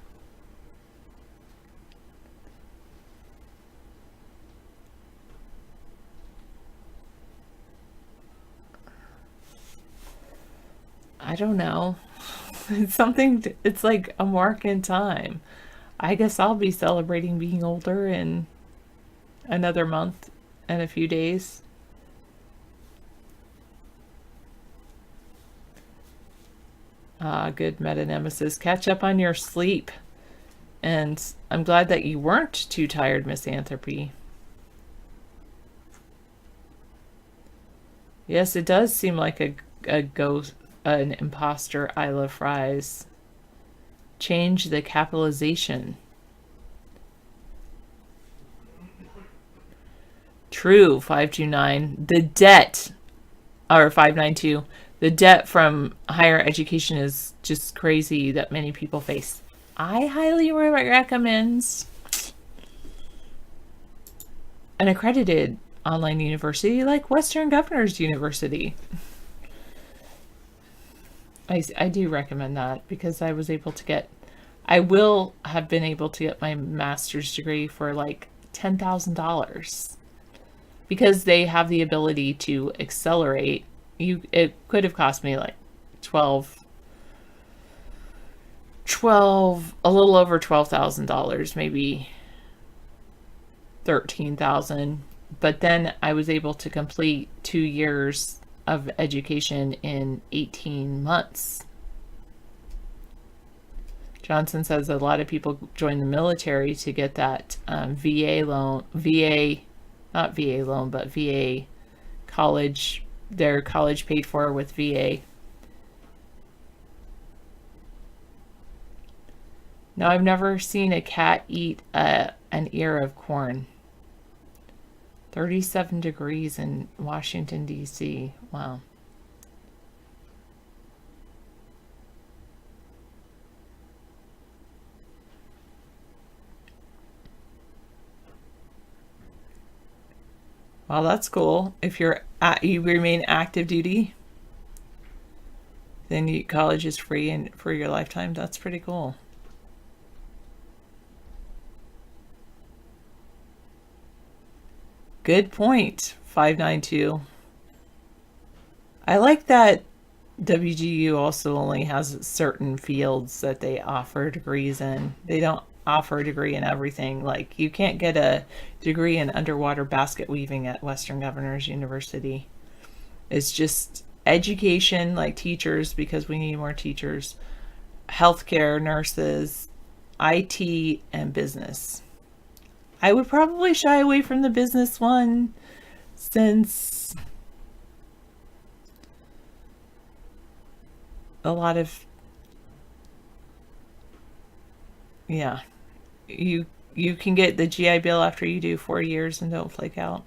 I don't know. It's something, it's like a mark in time. I guess I'll be celebrating being older in another month and a few days. Good meta-nemesis. Catch up on your sleep. And I'm glad that you weren't too tired, Misanthropy. Yes, it does seem like a ghost, an imposter. I love fries. Change the capitalization. True, 529. The debt, or 592. The debt from higher education is just crazy that many people face. I highly recommend an accredited online university like Western Governors University. I do recommend that because I will have been able to get my master's degree for like $10,000 because they have the ability to accelerate. It could have cost me like 12, a little over $12,000, maybe 13,000. But then I was able to complete 2 years of education in 18 months. Johnson says a lot of people join the military to get that VA loan, not VA loan, but VA college, their college paid for with VA. Now, I've never seen a cat eat an ear of corn. 37 degrees in Washington, D.C. Wow. Well, that's cool. If you remain active duty, then college is free and for your lifetime. That's pretty cool. Good point, 592. I like that WGU also only has certain fields that they offer degrees in. They don't offer a degree in everything. Like, you can't get a degree in underwater basket weaving at Western Governors University. It's just education, like teachers, because we need more teachers, healthcare, nurses, IT, and business. I would probably shy away from the business one since a lot of, yeah, you can get the GI Bill after you do 4 years and don't flake out.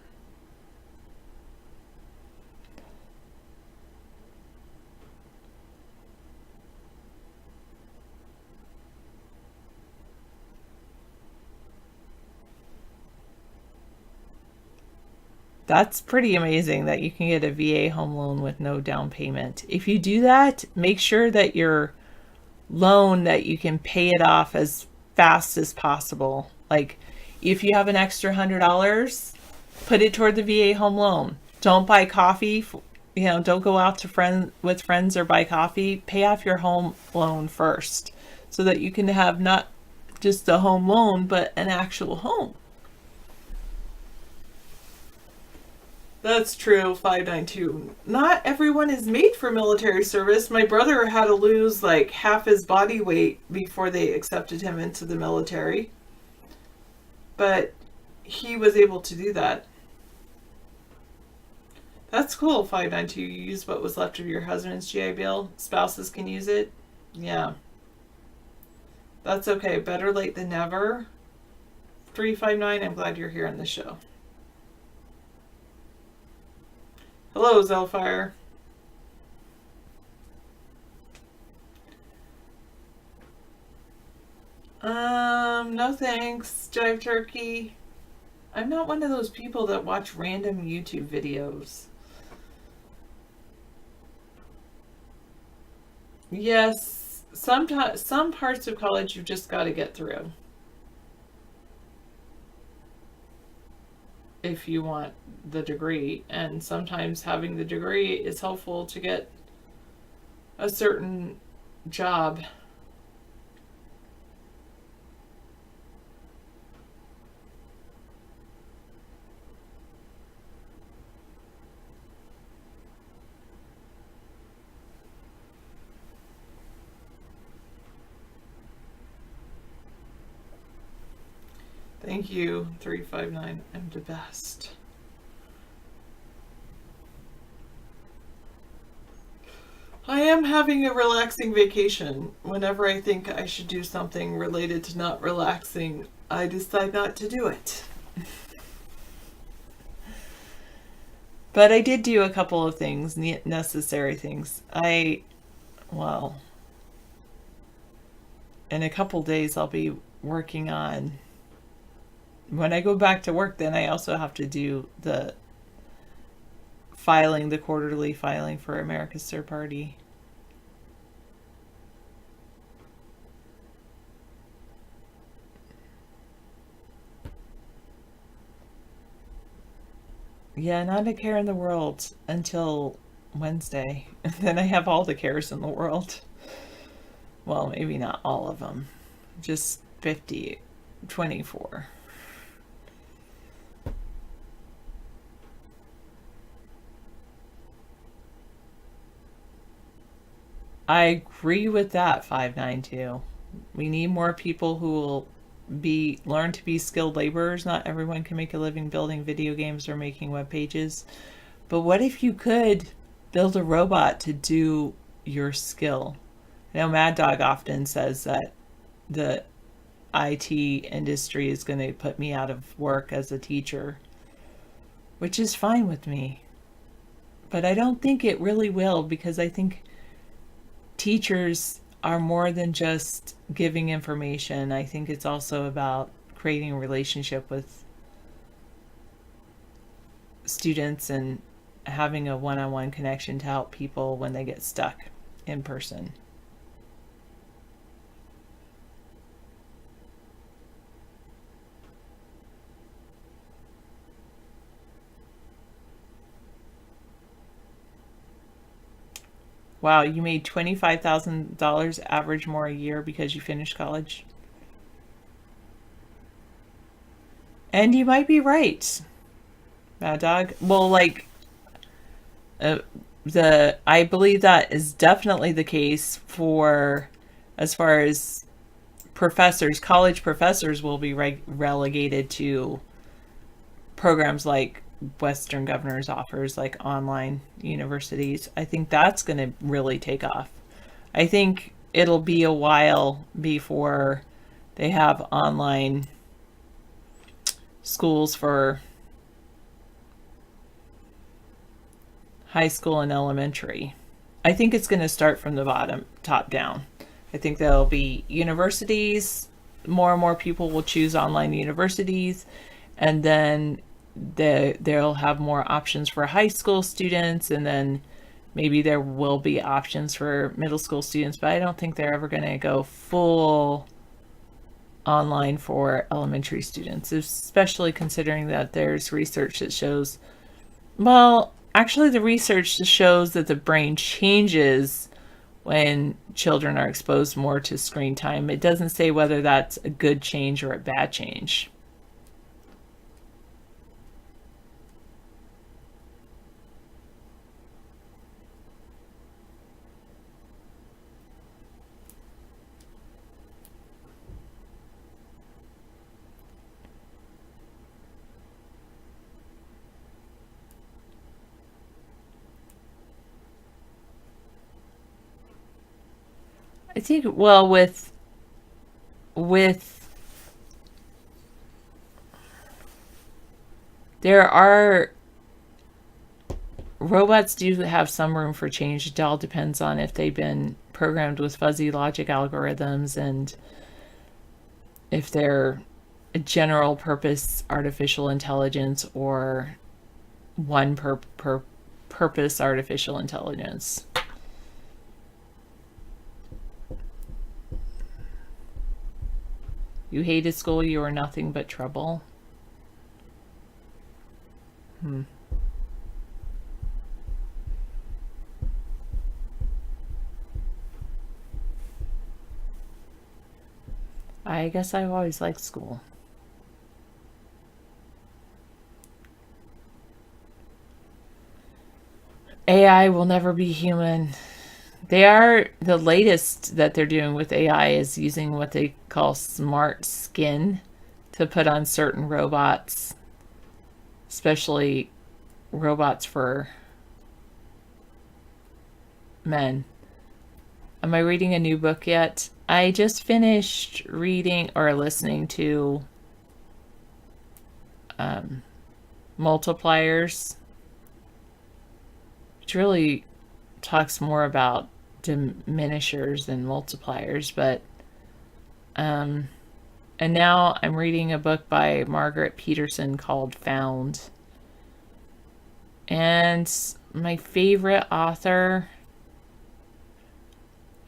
That's pretty amazing that you can get a VA home loan with no down payment. If you do that, make sure that your loan, that you can pay it off as fast as possible. Like, if you have an extra $100, put it toward the VA home loan. Don't buy coffee, don't go out to with friends or buy coffee. Pay off your home loan first so that you can have not just a home loan, but an actual home. That's true, 592. Not everyone is made for military service. My brother had to lose like half his body weight before they accepted him into the military. But he was able to do that. That's cool, 592. You use what was left of your husband's GI Bill. Spouses can use it. Yeah. That's okay. Better late than never. 359, I'm glad you're here on the show. Hello, Zellfire. No thanks, Jive Turkey. I'm not one of those people that watch random YouTube videos. Yes, sometimes some parts of college you've just got to get through if you want the degree, and sometimes having the degree is helpful to get a certain job. Thank you, 359. I'm the best. I am having a relaxing vacation. Whenever I think I should do something related to not relaxing, I decide not to do it. But I did do a couple of things, necessary things. Well, in a couple days I'll be working on, when I go back to work, then I also have to do the quarterly filing for America's Third Party. Yeah, not a care in the world until Wednesday. And then I have all the cares in the world. Well, maybe not all of them. Just 24. I agree with that, 592. We need more people who will learn to be skilled laborers. Not everyone can make a living building video games or making web pages. But what if you could build a robot to do your skill? I know Mad Dog often says that the IT industry is going to put me out of work as a teacher, which is fine with me. But I don't think it really will, because I think teachers are more than just giving information. I think it's also about creating a relationship with students and having a one-on-one connection to help people when they get stuck in person. Wow, you made $25,000 average more a year because you finished college. And you might be right, Mad Dog. Well, like, I believe that is definitely the case for, as far as professors. College professors will be relegated to programs like Western Governors offers, like online universities. I think that's going to really take off. I think it'll be a while before they have online schools for high school and elementary. I think it's going to start from the top down. I think there'll be universities, more and more people will choose online universities, and then they'll have more options for high school students, and then maybe there will be options for middle school students, but I don't think they're ever going to go full online for elementary students, especially considering that there's research that shows, well, actually the research shows that the brain changes when children are exposed more to screen time. It doesn't say whether that's a good change or a bad change. I think, well, with there are robots do have some room for change. It all depends on if they've been programmed with fuzzy logic algorithms and if they're a general purpose artificial intelligence or one purpose artificial intelligence. You hated school, you were nothing but trouble. I guess I've always liked school. AI will never be human. The latest that they're doing with AI is using what they call smart skin to put on certain robots, especially robots for men. Am I reading a new book yet? I just finished reading or listening to Multipliers, which really talks more about diminishers than multipliers, but and now I'm reading a book by Margaret Peterson called Found. And my favorite author,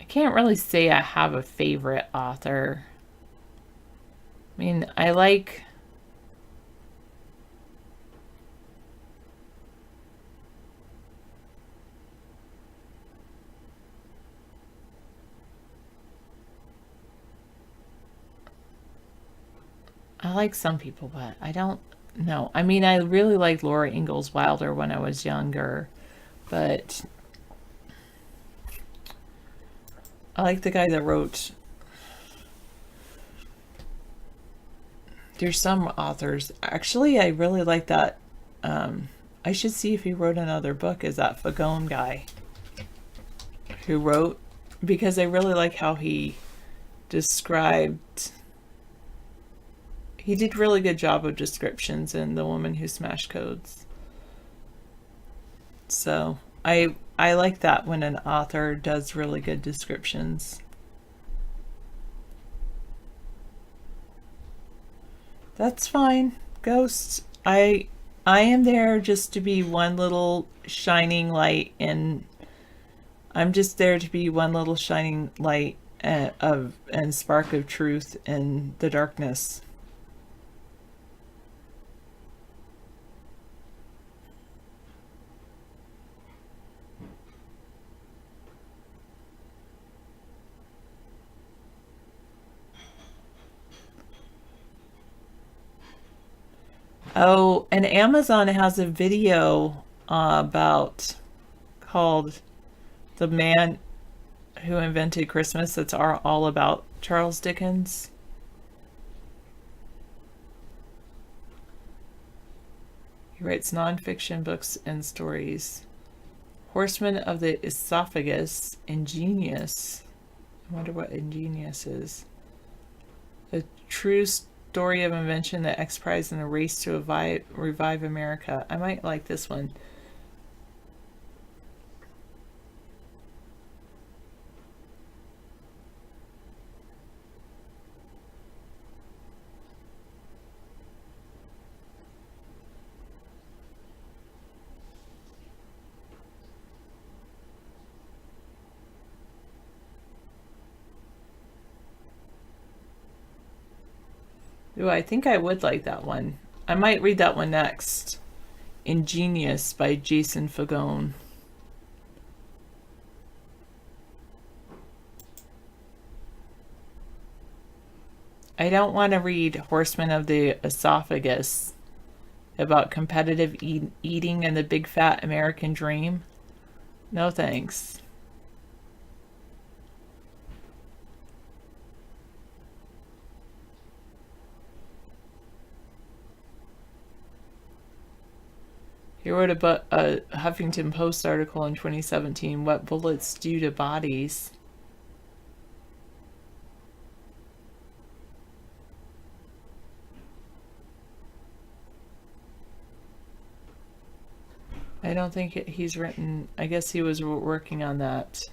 I can't really say I have a favorite author. I mean, I like I like some people, but I don't know. I mean, I really liked Laura Ingalls Wilder when I was younger, but I like the guy that wrote. There's some authors. Actually, I really like that. I should see if he wrote another book. Is that Fagone guy who wrote? Because I really like how he described. He did a really good job of descriptions in The Woman Who Smashed Codes. So I like that when an author does really good descriptions. That's fine, Ghost. I am there just to be one little shining light, and I'm just there to be one little shining light and spark of truth in the darkness. Oh, and Amazon has a video about called "The Man Who Invented Christmas." That's all about Charles Dickens. He writes nonfiction books and stories. Horseman of the Esophagus, Ingenious. I wonder what Ingenious is. A true story of invention, the X Prize, and the race to revive America. I might like this one. Ooh, I think I would like that one. I might read that one next. Ingenious by Jason Fagone. I don't want to read Horseman of the Esophagus about competitive eating and the big fat American dream. No thanks. He wrote a Huffington Post article in 2017, What Bullets Do to Bodies. I don't think he's written, I guess he was working on that.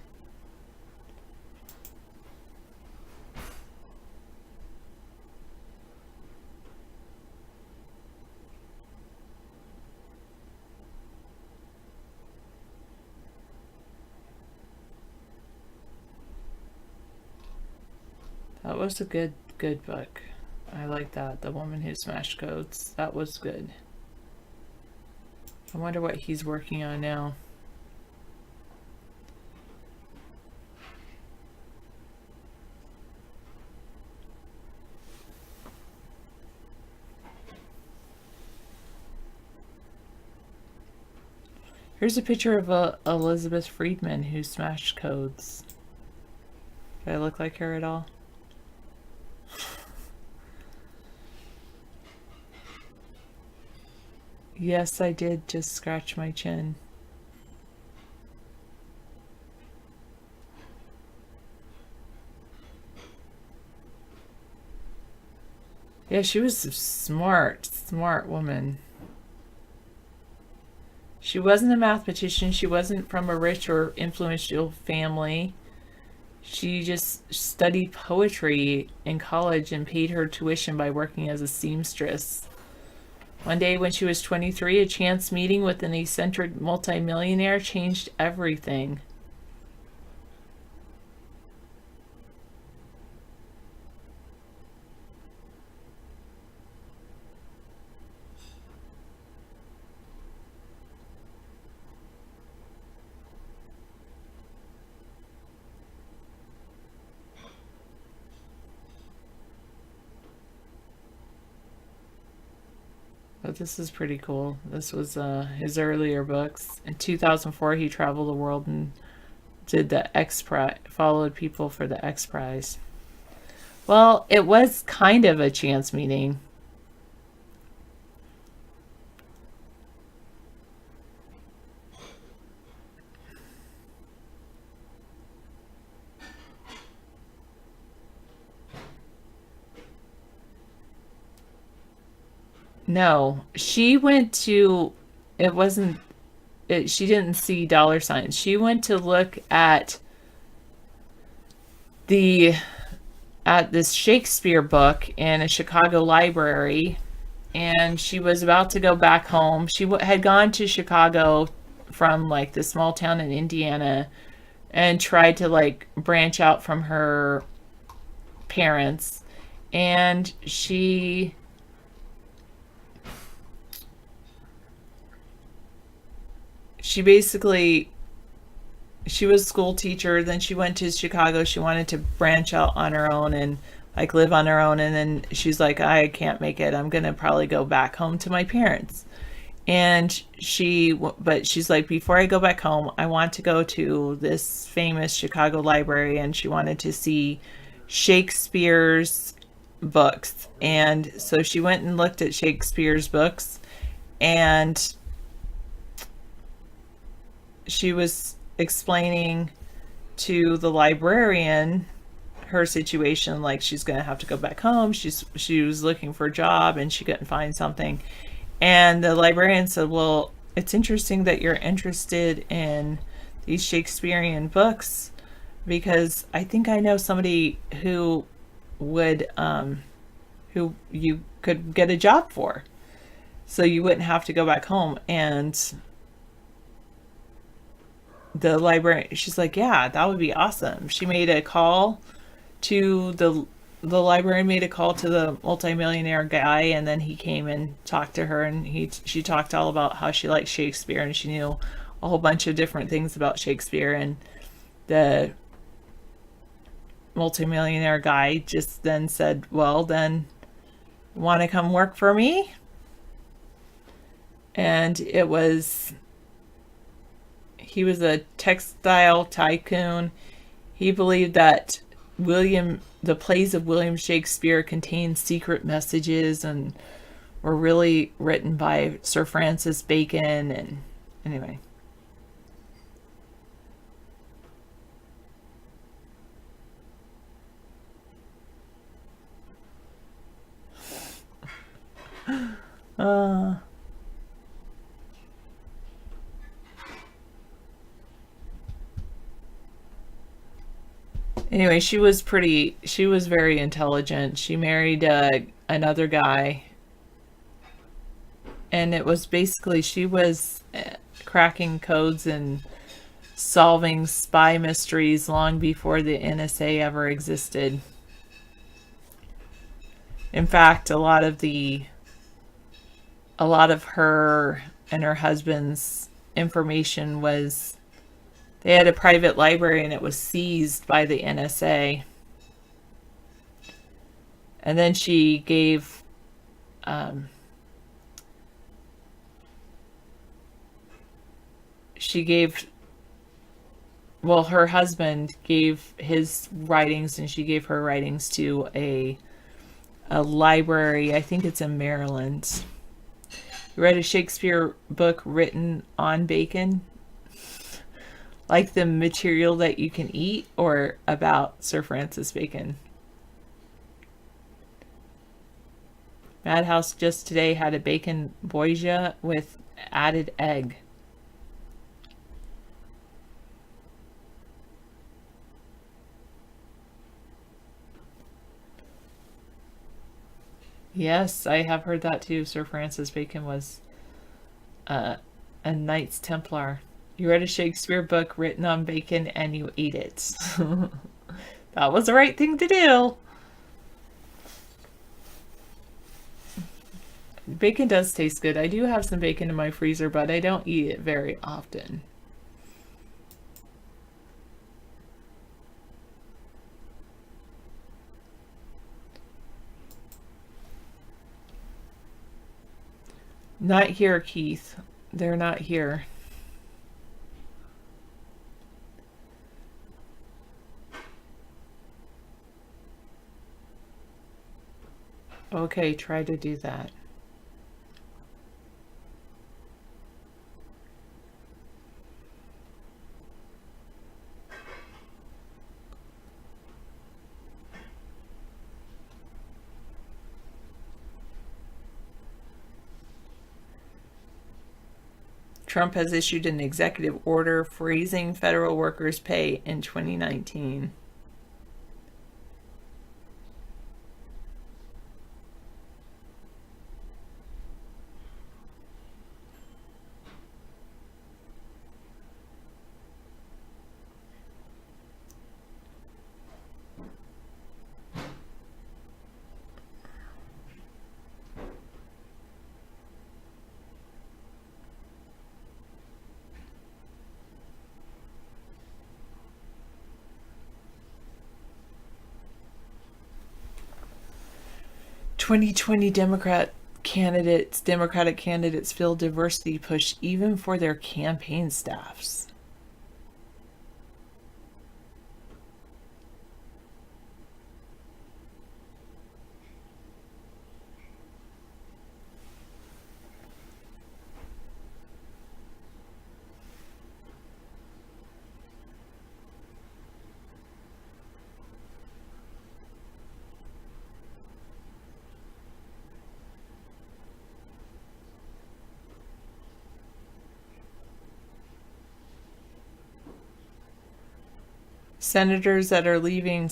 That was a good book. I like that. The Woman Who Smashed Codes. That was good. I wonder what he's working on now. Here's a picture of Elizabeth Friedman who smashed codes. Do I look like her at all? Yes, I did just scratch my chin. Yeah, she was a smart woman. She wasn't a mathematician. She wasn't from a rich or influential family. She just studied poetry in college and paid her tuition by working as a seamstress. One day when she was 23, a chance meeting with an eccentric multimillionaire changed everything. but this is pretty cool. This was his earlier books. In 2004, he traveled the world and did the X Prize, followed people for the X Prize. Well, it was kind of a chance meeting. No, she went to, it wasn't, she didn't see dollar signs. She went to look at this Shakespeare book in a Chicago library, and she was about to go back home. She had gone to Chicago from like the small town in Indiana and tried to like branch out from her parents, and she basically, she was a school teacher, then she went to Chicago. She wanted to branch out on her own and like live on her own, and then she's like, I can't make it. I'm gonna probably go back home to my parents. And but she's like, before I go back home, I want to go to this famous Chicago library, and she wanted to see Shakespeare's books. And so she went and looked at Shakespeare's books, and she was explaining to the librarian her situation, like she's going to have to go back home. She was looking for a job and she couldn't find something. And the librarian said, well, it's interesting that you're interested in these Shakespearean books, because I think I know somebody who would, who you could get a job for, so you wouldn't have to go back home. And the librarian, she's like, yeah, that would be awesome. She made a call to the librarian made a call to the multimillionaire guy, and then he came and talked to her, and she talked all about how she liked Shakespeare, and she knew a whole bunch of different things about Shakespeare. And the multimillionaire guy just then said, well, then want to come work for me? And he was a textile tycoon. He believed that the plays of William Shakespeare contained secret messages and were really written by Sir Francis Bacon. And anyway. Anyway, she was very intelligent. She married another guy, and it was basically, she was cracking codes and solving spy mysteries long before the NSA ever existed. In fact, a lot of her and her husband's information was, they had a private library and it was seized by the NSA. And then she gave her husband gave his writings, and she gave her writings to a library, I think it's in Maryland. You read a Shakespeare book written on bacon? Like the material that you can eat, or about Sir Francis Bacon? Madhouse just today had a bacon bourgeois with added egg. Yes, I have heard that too. Sir Francis Bacon was a Knights Templar. You read a Shakespeare book written on bacon and you ate it. That was the right thing to do. Bacon does taste good. I do have some bacon in my freezer, but I don't eat it very often. Not here, Keith. They're not here. Okay, try to do that. Trump has issued an executive order freezing federal workers' pay in 2019. Democratic candidates feel diversity push even for their campaign staffs. Senators that are leaving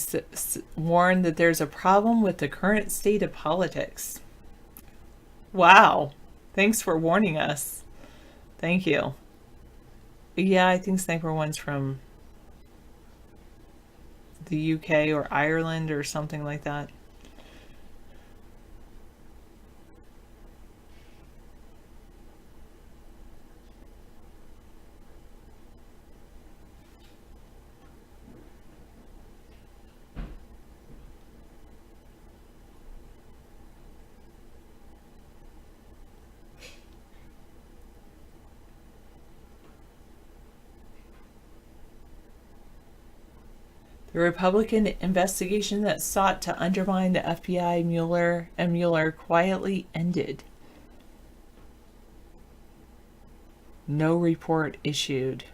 warn that there's a problem with the current state of politics. Wow. Thanks for warning us. Thank you. Yeah, I think Sniper One's from the UK or Ireland or something like that. The Republican investigation that sought to undermine the FBI Mueller quietly ended. No report issued.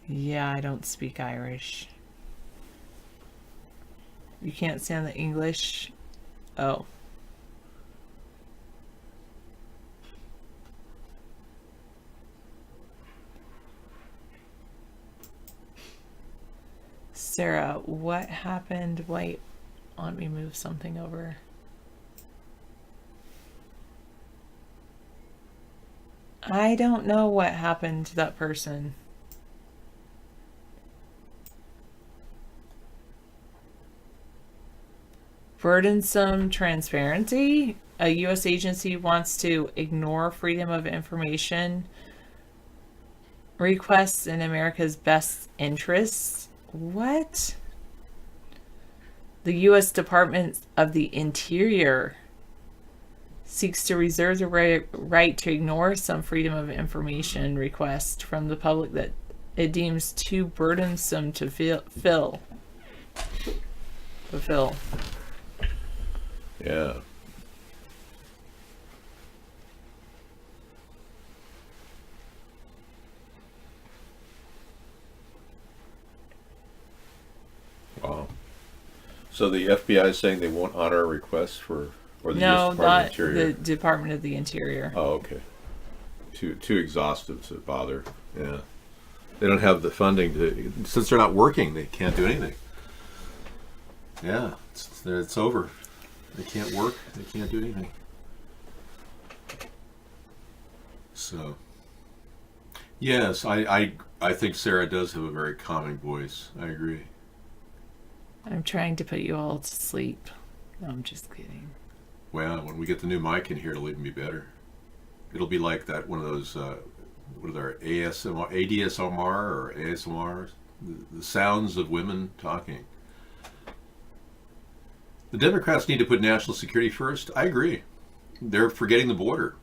Yeah, I don't speak Irish. You can't stand the English? Oh. Sarah, what happened? Wait, let me move something over. I don't know what happened to that person. Burdensome transparency? A U.S. agency wants to ignore freedom of information requests in America's best interests. What? The U.S. Department of the Interior seeks to reserve the right to ignore some freedom of information requests from the public that it deems too burdensome to fulfill.
Yeah. Wow. So the FBI is saying they won't honor a request for, or the
No,
US Department of
not
Interior?
the Department of the Interior.
Oh, okay. Too exhaustive to bother. Yeah. They don't have the funding to, since they're not working, they can't do anything. Yeah, it's over. They can't work. They can't do anything. So, yes, I think Sarah does have a very calming voice. I agree.
I'm trying to put you all to sleep. No, I'm just kidding.
Well, when we get the new mic in here, it'll even be better. It'll be like that one of those, what are there, ADSMR or ASMR, the sounds of women talking. The Democrats need to put national security first. I agree. They're forgetting the border.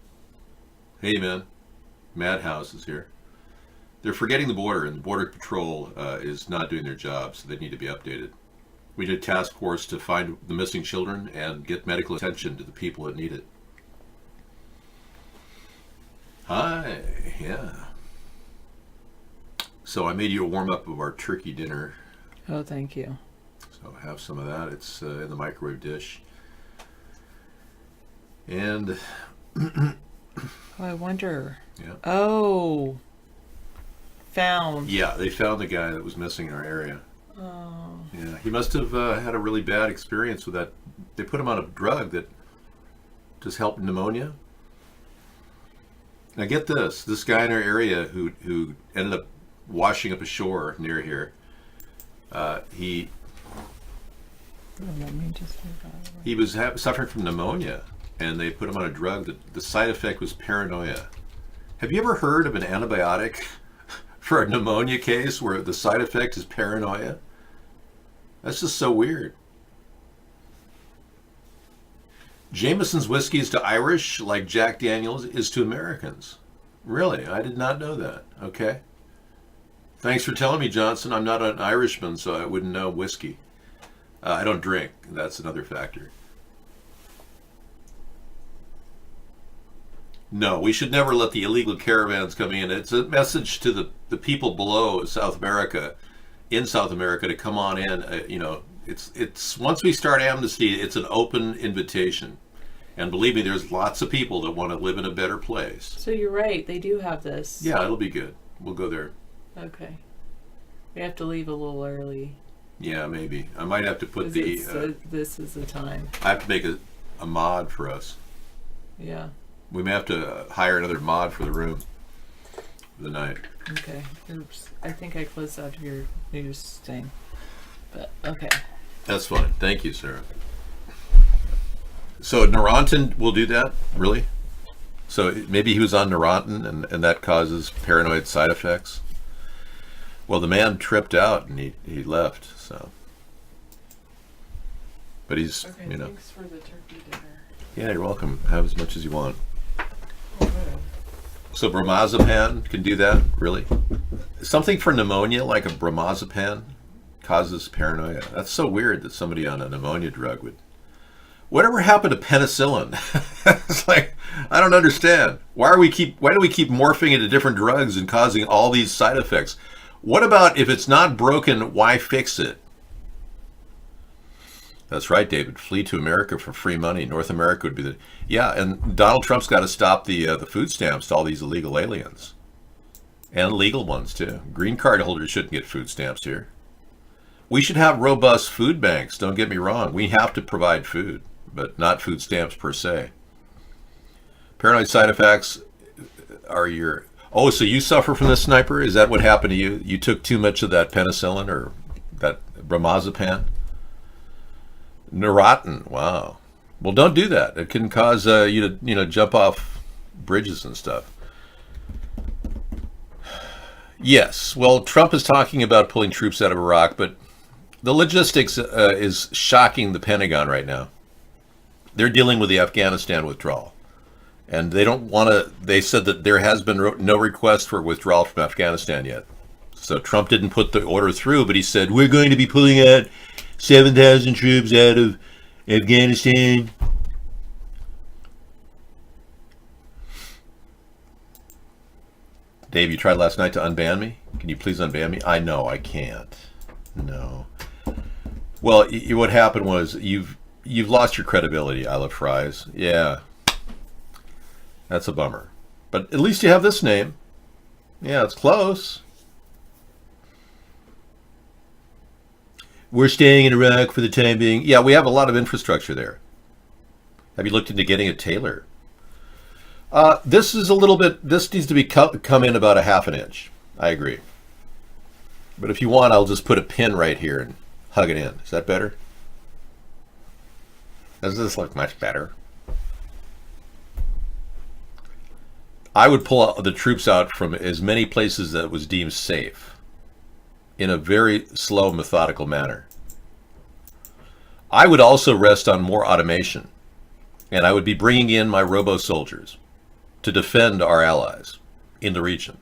Hey, man. Madhouse is here. They're forgetting the border, and the Border Patrol is not doing their job, so they need to be updated. We need a task force to find the missing children and get medical attention to the people that need it. Hi, yeah. So I made you a warm-up of our turkey dinner.
Oh, thank you.
So have some of that. It's in the microwave dish. And
Oh, I wonder.
yeah.
Oh. Found.
Yeah, they found the guy that was missing in our area.
Oh.
Yeah, he must have had a really bad experience with that. They put him on a drug that just helped pneumonia. Now get this: this guy in our area who ended up washing up ashore near here. He
Let me just move out of the way.
he was suffering from pneumonia, and they put him on a drug that the side effect was paranoia. Have you ever heard of an antibiotic for a pneumonia case where the side effect is paranoia? That's just so weird. Jameson's whiskey is to Irish like Jack Daniels is to Americans. Really? I did not know that. Okay. Thanks for telling me, Johnson. I'm not an Irishman, so I wouldn't know whiskey. I don't drink. That's another factor. No, we should never let the illegal caravans come in. It's a message to the people below South America, in South America, to come on in. It's once we start amnesty, it's an open invitation. And believe me, there's lots of people that want to live in a better place.
So you're right. They do have this.
Yeah, it'll be good. We'll go there.
Okay. We have to leave a little early.
Yeah, maybe. I might have to put
'Cause
the.
this is the time.
I have to make a mod for us.
Yeah.
We may have to hire another mod for the room for the night.
Okay. Oops. I think I closed out your news thing. But okay.
That's fine. Thank you, Sarah. So Neurontin will do that? Really? So maybe he was on Neurontin and that causes paranoid side effects? Well, the man tripped out and he left, so. But he's,
Okay, thanks for the turkey dinner.
Yeah, you're welcome. Have as much as you want. So bromazepam can do that? Really? Something for pneumonia like a bromazepam causes paranoia. That's so weird that somebody on a pneumonia drug would. Whatever happened to penicillin? It's like, I don't understand. Why do we keep morphing into different drugs and causing all these side effects? What about if it's not broken, why fix it? That's right, David. Flee to America for free money. North America would be the... Yeah, and Donald Trump's got to stop the food stamps to all these illegal aliens. And legal ones, too. Green card holders shouldn't get food stamps here. We should have robust food banks, don't get me wrong. We have to provide food, but not food stamps per se. Paranoid side effects are your... Oh, so you suffer from this, Sniper? Is that what happened to you? You took too much of that penicillin or that bromazepam? Neurontin, wow. Well, don't do that. It can cause you to jump off bridges and stuff. Yes, well, Trump is talking about pulling troops out of Iraq, but the logistics is shocking the Pentagon right now. They're dealing with the Afghanistan withdrawal. And they don't want to, they said that there has been no request for withdrawal from Afghanistan yet. So Trump didn't put the order through, but he said, we're going to be pulling out 7,000 troops out of Afghanistan. Dave, you tried last night to unban me? Can you please unban me? I know, I can't. No. Well, what happened was you've lost your credibility, Isla Fries. Yeah. That's a bummer. But at least you have this name. Yeah, it's close. We're staying in Iraq for the time being. Yeah, we have a lot of infrastructure there. Have you looked into getting a tailor? This is a little bit, this needs to be come in about a half an inch. I agree. But if you want, I'll just put a pin right here and hug it in. Is that better? Does this look much better? I would pull the troops out from as many places that was deemed safe in a very slow, methodical manner. I would also rest on more automation, and I would be bringing in my robo-soldiers to defend our allies in the region.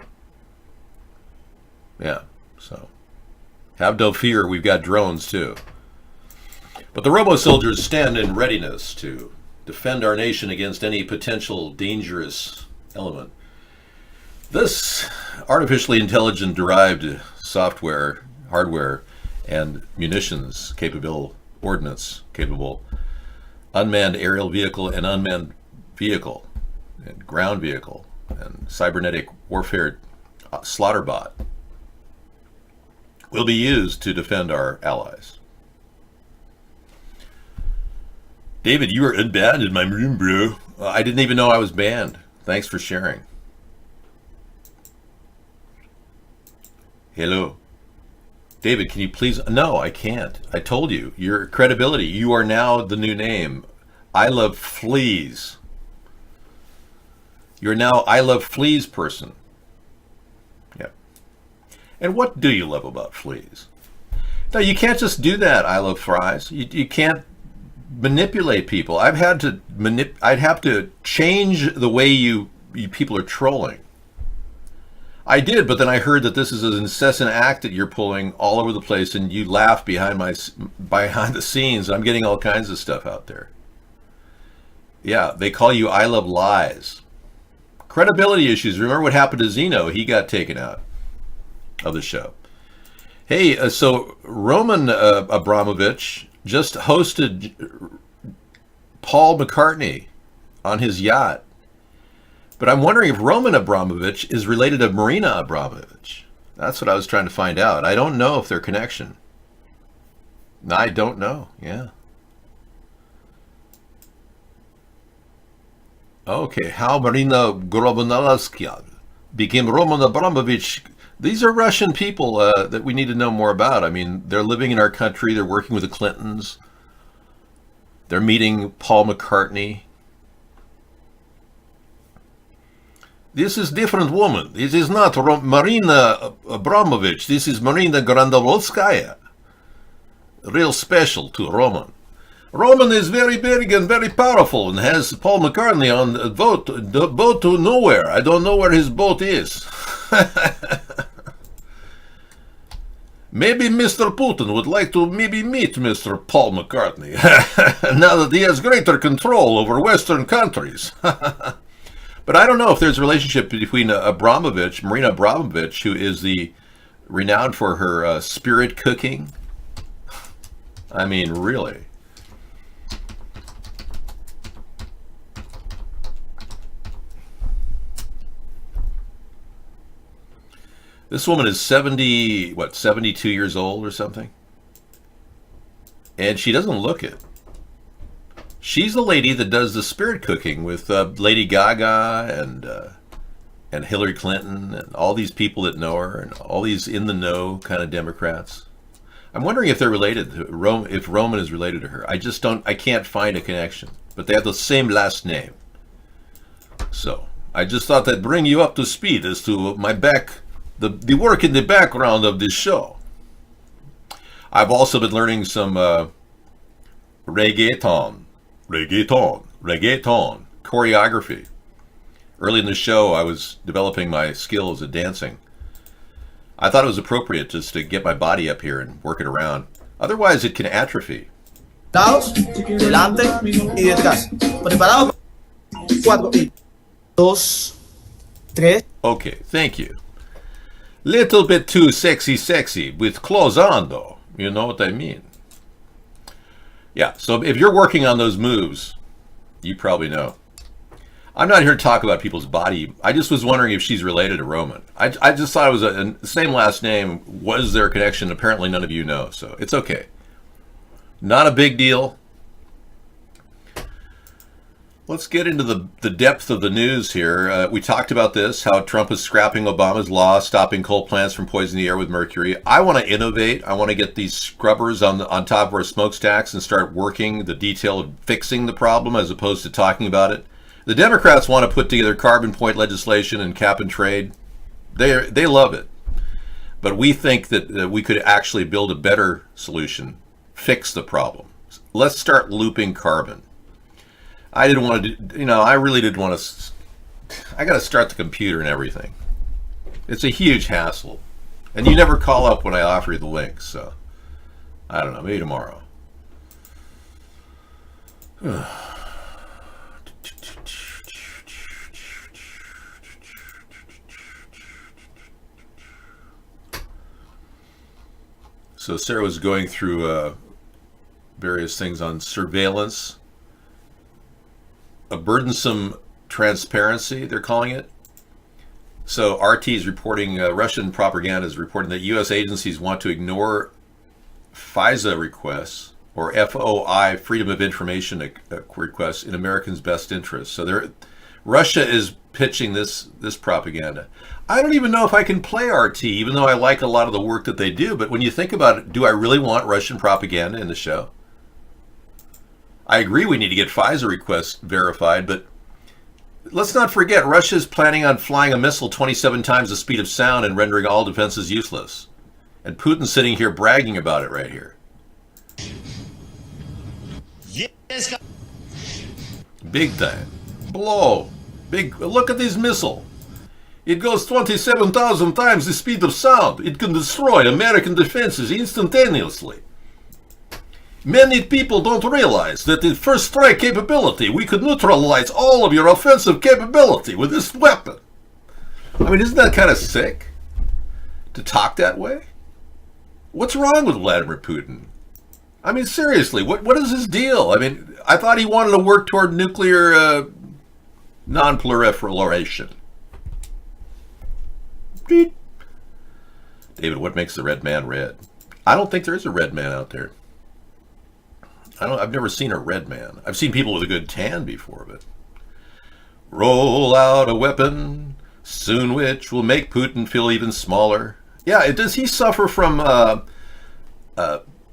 Yeah, so have no fear, we've got drones too. But the robo-soldiers stand in readiness to defend our nation against any potential dangerous element. This artificially intelligent derived software, hardware, and munitions capable, ordnance capable, unmanned aerial vehicle and unmanned vehicle, and ground vehicle, and cybernetic warfare slaughter bot will be used to defend our allies. David, you were unbanned in my room, bro. I didn't even know I was banned. Thanks for sharing. Hello. David, can you please? No, I can't. I told you. Your credibility. You are now the new name. I love fleas. You're now I love fleas person. Yeah. And what do you love about fleas? No, you can't just do that, I love fries. You can't manipulate people. I'd have to change the way you people are trolling. I did, but then I heard that this is an incessant act that you're pulling all over the place, and you laugh behind the scenes. I'm getting all kinds of stuff out there. Yeah, they call you I love lies. Credibility issues. Remember what happened to Zeno? He got taken out of the show. Hey, so Roman Abramovich just hosted Paul McCartney on his yacht. But I'm wondering if Roman Abramovich is related to Marina Abramovich. That's what I was trying to find out. I don't know if their connection. I don't know. Yeah. Okay. How Marina Gorbanovskaya became Roman Abramovich. These are Russian people that we need to know more about. I mean, they're living in our country. They're working with the Clintons. They're meeting Paul McCartney. This is different woman. This is not Marina Abramovich. This is Marina Gorbanovskaya. Real special to Roman. Roman is very big and very powerful and has Paul McCartney on a boat to nowhere. I don't know where his boat is. Maybe Mr. Putin would like to maybe meet Mr. Paul McCartney now that he has greater control over Western countries. But I don't know if there's a relationship between Marina Abramovich, who is renowned for her spirit cooking. I mean, really. This woman is 72 years old or something? And she doesn't look it. She's the lady that does the spirit cooking with Lady Gaga and Hillary Clinton and all these people that know her and all these in the know kind of Democrats. I'm wondering if they're related to if Roman is related to her. I can't find a connection, but they have the same last name. So I just thought I'd bring you up to speed as to the work in the background of this show. I've also been learning some reggaeton choreography. Early in the show, I was developing my skills at dancing. I thought it was appropriate just to get my body up here and work it around. Otherwise, it can atrophy.
Lados, delante y detrás. Preparado. 4 y 2, 3.
Okay, thank you. Little bit too sexy with clothes on, though. You know what I mean? Yeah, so if you're working on those moves, you probably know. I'm not here to talk about people's body. I just was wondering if she's related to Roman. I just thought it was the same last name. Was there a connection? Apparently none of you know, so it's okay. Not a big deal. Let's get into the depth of the news here. We talked about this, how Trump is scrapping Obama's law, stopping coal plants from poisoning the air with mercury. I want to innovate. I want to get these scrubbers on top of our smokestacks and start working the detail of fixing the problem as opposed to talking about it. The Democrats want to put together carbon point legislation and cap and trade. They love it. But we think that we could actually build a better solution, fix the problem, let's start looping carbon. I didn't want to do, I really didn't want to. I got to start the computer and everything. It's a huge hassle. And you never call up when I offer you the link, so I don't know, maybe tomorrow. So Sarah was going through various things on surveillance, a burdensome transparency, they're calling it. So RT is reporting, Russian propaganda is reporting that U.S. agencies want to ignore FISA requests, or FOI, Freedom of Information requests, in Americans' best interest. So Russia is pitching this propaganda. I don't even know if I can play RT, even though I like a lot of the work that they do. But when you think about it, do I really want Russian propaganda in the show? I agree we need to get FISA requests verified, but let's not forget, Russia is planning on flying a missile 27 times the speed of sound and rendering all defenses useless. And Putin's sitting here bragging about it right here.
Есть
Big time. Blow. Big. Look at this missile. It goes 27,000 times the speed of sound. It can destroy American defenses instantaneously. Many people don't realize that in first strike capability, we could neutralize all of your offensive capability with this weapon. I mean, isn't that kind of sick to talk that way? What's wrong with Vladimir Putin? I mean, seriously, what is his deal? I mean, I thought he wanted to work toward nuclear non-proliferation. David, what makes the red man red? I don't think there is a red man out there. I've never seen a red man. I've seen people with a good tan before, but roll out a weapon soon which will make Putin feel even smaller. Yeah, does he suffer from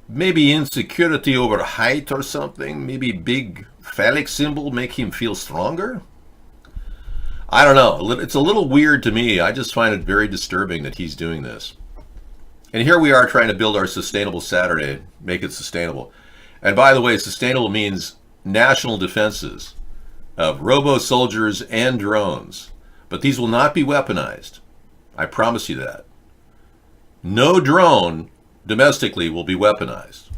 maybe insecurity over height or something? Maybe big phallic symbol make him feel stronger? I don't know. It's a little weird to me. I just find it very disturbing that he's doing this. And here we are trying to build our sustainable Saturday, make it sustainable. And by the way, sustainable means national defenses of robo-soldiers and drones. But these will not be weaponized. I promise you that. No drone domestically will be weaponized.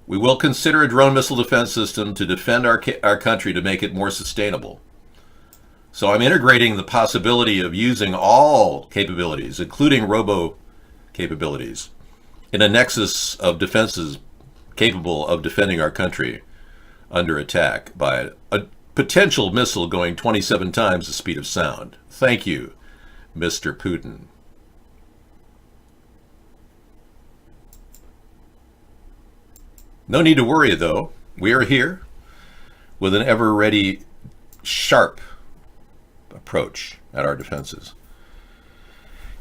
We will consider a drone missile defense system to defend our country to make it more sustainable. So I'm integrating the possibility of using all capabilities, including robo capabilities, in a nexus of defenses capable of defending our country under attack by a potential missile going 27 times the speed of sound. Thank you, Mr. Putin. No need to worry, though. We are here with an ever-ready, sharp approach at our defenses.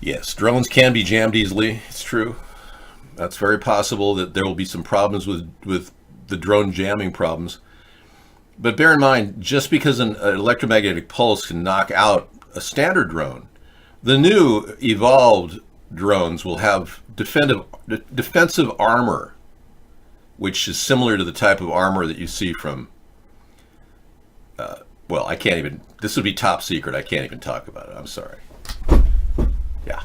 Yes, drones can be jammed easily. It's true. That's very possible that there will be some problems with the drone jamming problems. But bear in mind, just because an electromagnetic pulse can knock out a standard drone, the new evolved drones will have defensive armor, which is similar to the type of armor that you see from, well, I can't even, this would be top secret. I can't even talk about it. I'm sorry. Yeah.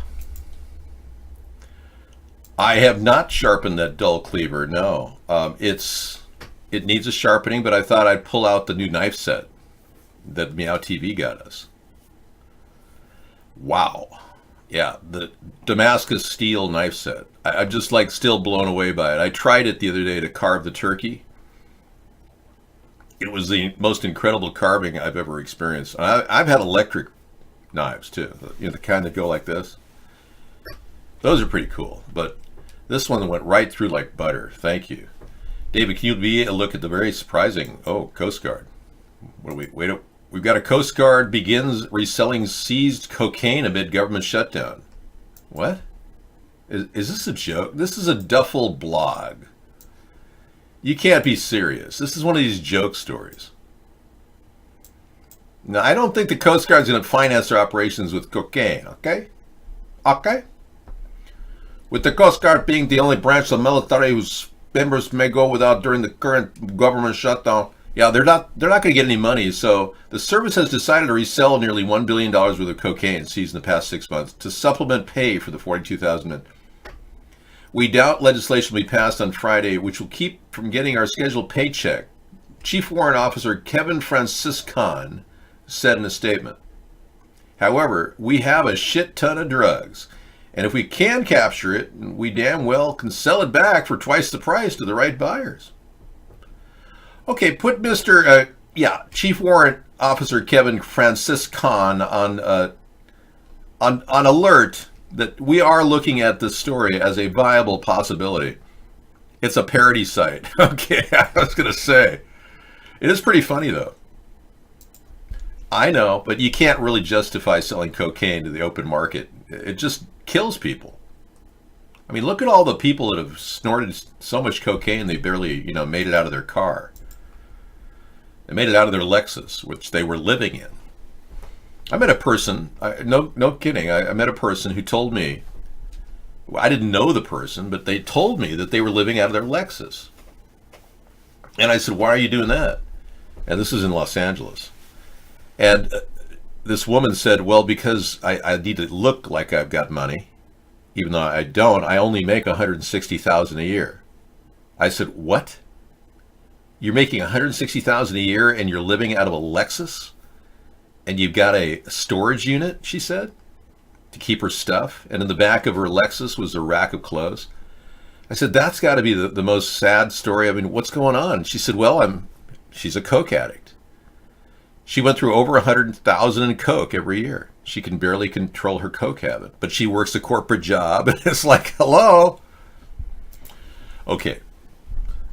I have not sharpened that dull cleaver, no. It needs a sharpening, but I thought I'd pull out the new knife set that Meow TV got us. Wow. Yeah, the Damascus steel knife set. I'm just like still blown away by it. I tried it the other day to carve the turkey. It was the most incredible carving I've ever experienced. I've had electric knives too, you know, the kind that go like this. Those are pretty cool, but this one went right through like butter. Thank you. David, can you be a look at the very surprising, Coast Guard. What do we've got a Coast Guard begins reselling seized cocaine amid government shutdown. What? Is this a joke? This is a duffel blog. You can't be serious. This is one of these joke stories. Now, I don't think the Coast Guard's going to finance their operations with cocaine, okay? Okay? With the Coast Guard being the only branch of the military whose members may go without during the current government shutdown. Yeah, they're not going to get any money. So the service has decided to resell nearly $1 billion worth of cocaine seized in the past 6 months to supplement pay for the 42,000 men. We doubt legislation will be passed on Friday, which will keep from getting our scheduled paycheck, Chief Warrant Officer Kevin Franciscan said in a statement. However, we have a shit ton of drugs, and if we can capture it, we damn well can sell it back for twice the price to the right buyers. Okay, put Mr. Chief Warrant Officer Kevin Franciscan on alert that we are looking at this story as a viable possibility. It's a parody site. Okay, I was going to say. It is pretty funny, though. I know, but you can't really justify selling cocaine to the open market. It just kills people. I mean, look at all the people that have snorted so much cocaine they barely, made it out of their car. They made it out of their Lexus, which they were living in. I met a person, no kidding, I met a person who told me, I didn't know the person, but they told me that they were living out of their Lexus. And I said, why are you doing that? And this is in Los Angeles. And this woman said, well, because I need to look like I've got money, even though I don't. I only make $160,000 a year. I said, what? You're making $160,000 a year and you're living out of a Lexus? And you've got a storage unit, she said, to keep her stuff. And in the back of her Lexus was a rack of clothes. I said, that's got to be the most sad story. I mean, what's going on? She said, well, she's a coke addict. She went through over $100,000 in coke every year. She can barely control her coke habit, but she works a corporate job. And it's like, hello. Okay.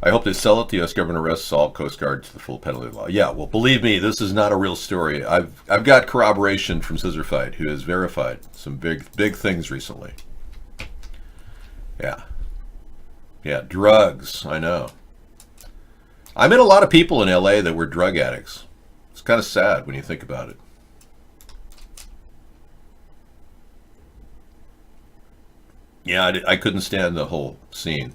I hope they sell it. The U.S. government arrests all Coast Guard to the full penalty law. Yeah, well, believe me, this is not a real story. I've got corroboration from Scissorfight, who has verified some big things recently. Yeah, drugs. I know. I met a lot of people in L.A. that were drug addicts. It's kind of sad when you think about it. Yeah, I couldn't stand the whole scene.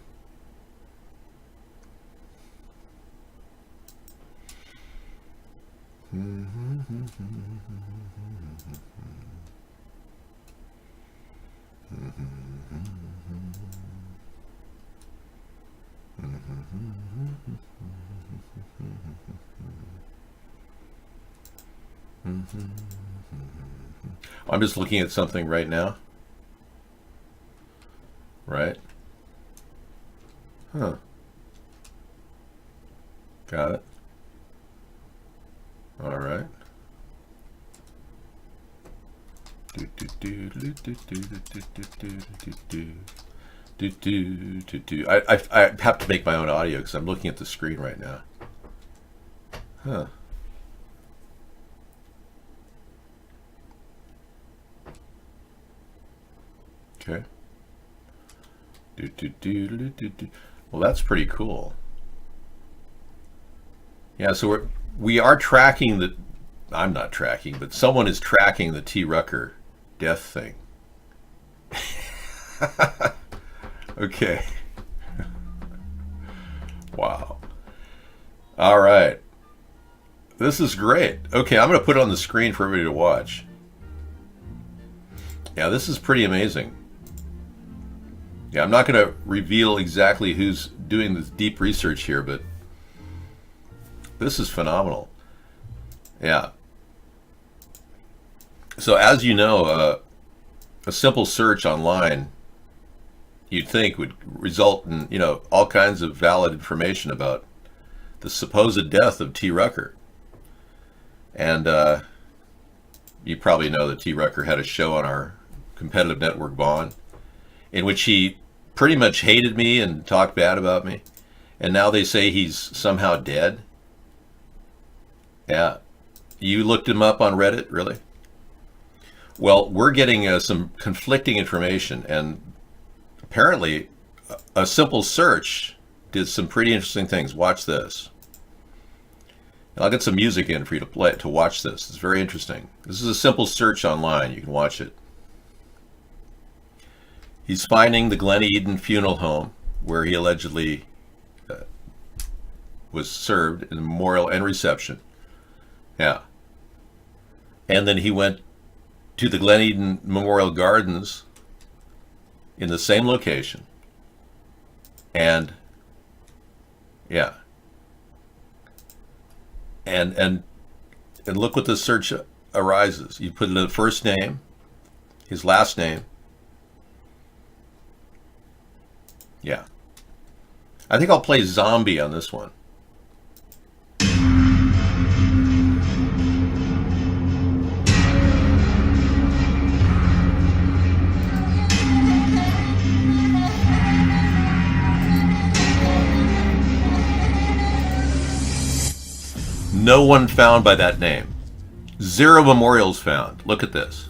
I'm just looking at something right now. Right? Huh. Got it. All right. I have to make my own audio because I'm looking at the screen right now. Huh. Okay. Well, that's pretty cool. Yeah, so we are tracking the. I'm not tracking, but someone is tracking the T. Rucker death thing. Okay. Wow. All right. This is great. Okay, I'm going to put it on the screen for everybody to watch. Yeah, this is pretty amazing. Yeah, I'm not going to reveal exactly who's doing this deep research here, but this is phenomenal. Yeah. So as you know, a simple search online, you'd think would result in, all kinds of valid information about the supposed death of T. Rucker. And you probably know that T. Rucker had a show on our competitive network, Vaughn, in which he pretty much hated me and talked bad about me. And now they say he's somehow dead. Yeah. You looked him up on Reddit, really? Well, we're getting some conflicting information, and apparently a simple search did some pretty interesting things. Watch this. And I'll get some music in for you to watch this. It's very interesting. This is a simple search online. You can watch it. He's finding the Glen Eden funeral home where he allegedly was served in the memorial and reception. Yeah. And then he went to the Glen Eden Memorial Gardens in the same location. And yeah. And look what the search arises. You put in the first name, his last name. Yeah. I think I'll play Zombie on this one. No one found by that name. 0 memorials found. Look at this.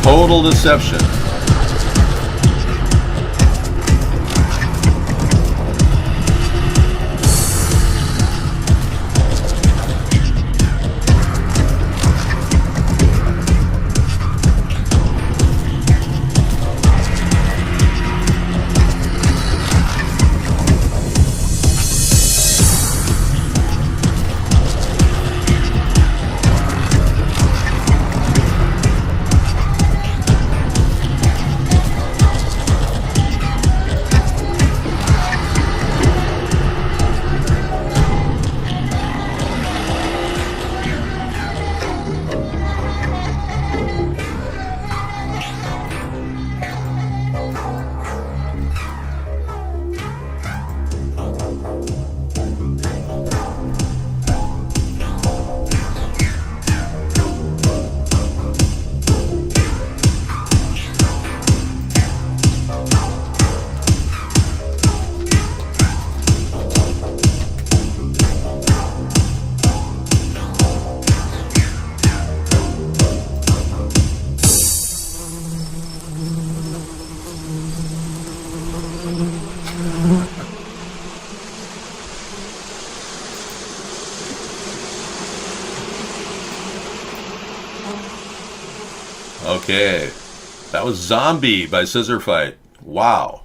Total deception. Okay, that was Zombie by Scissorfight. Wow.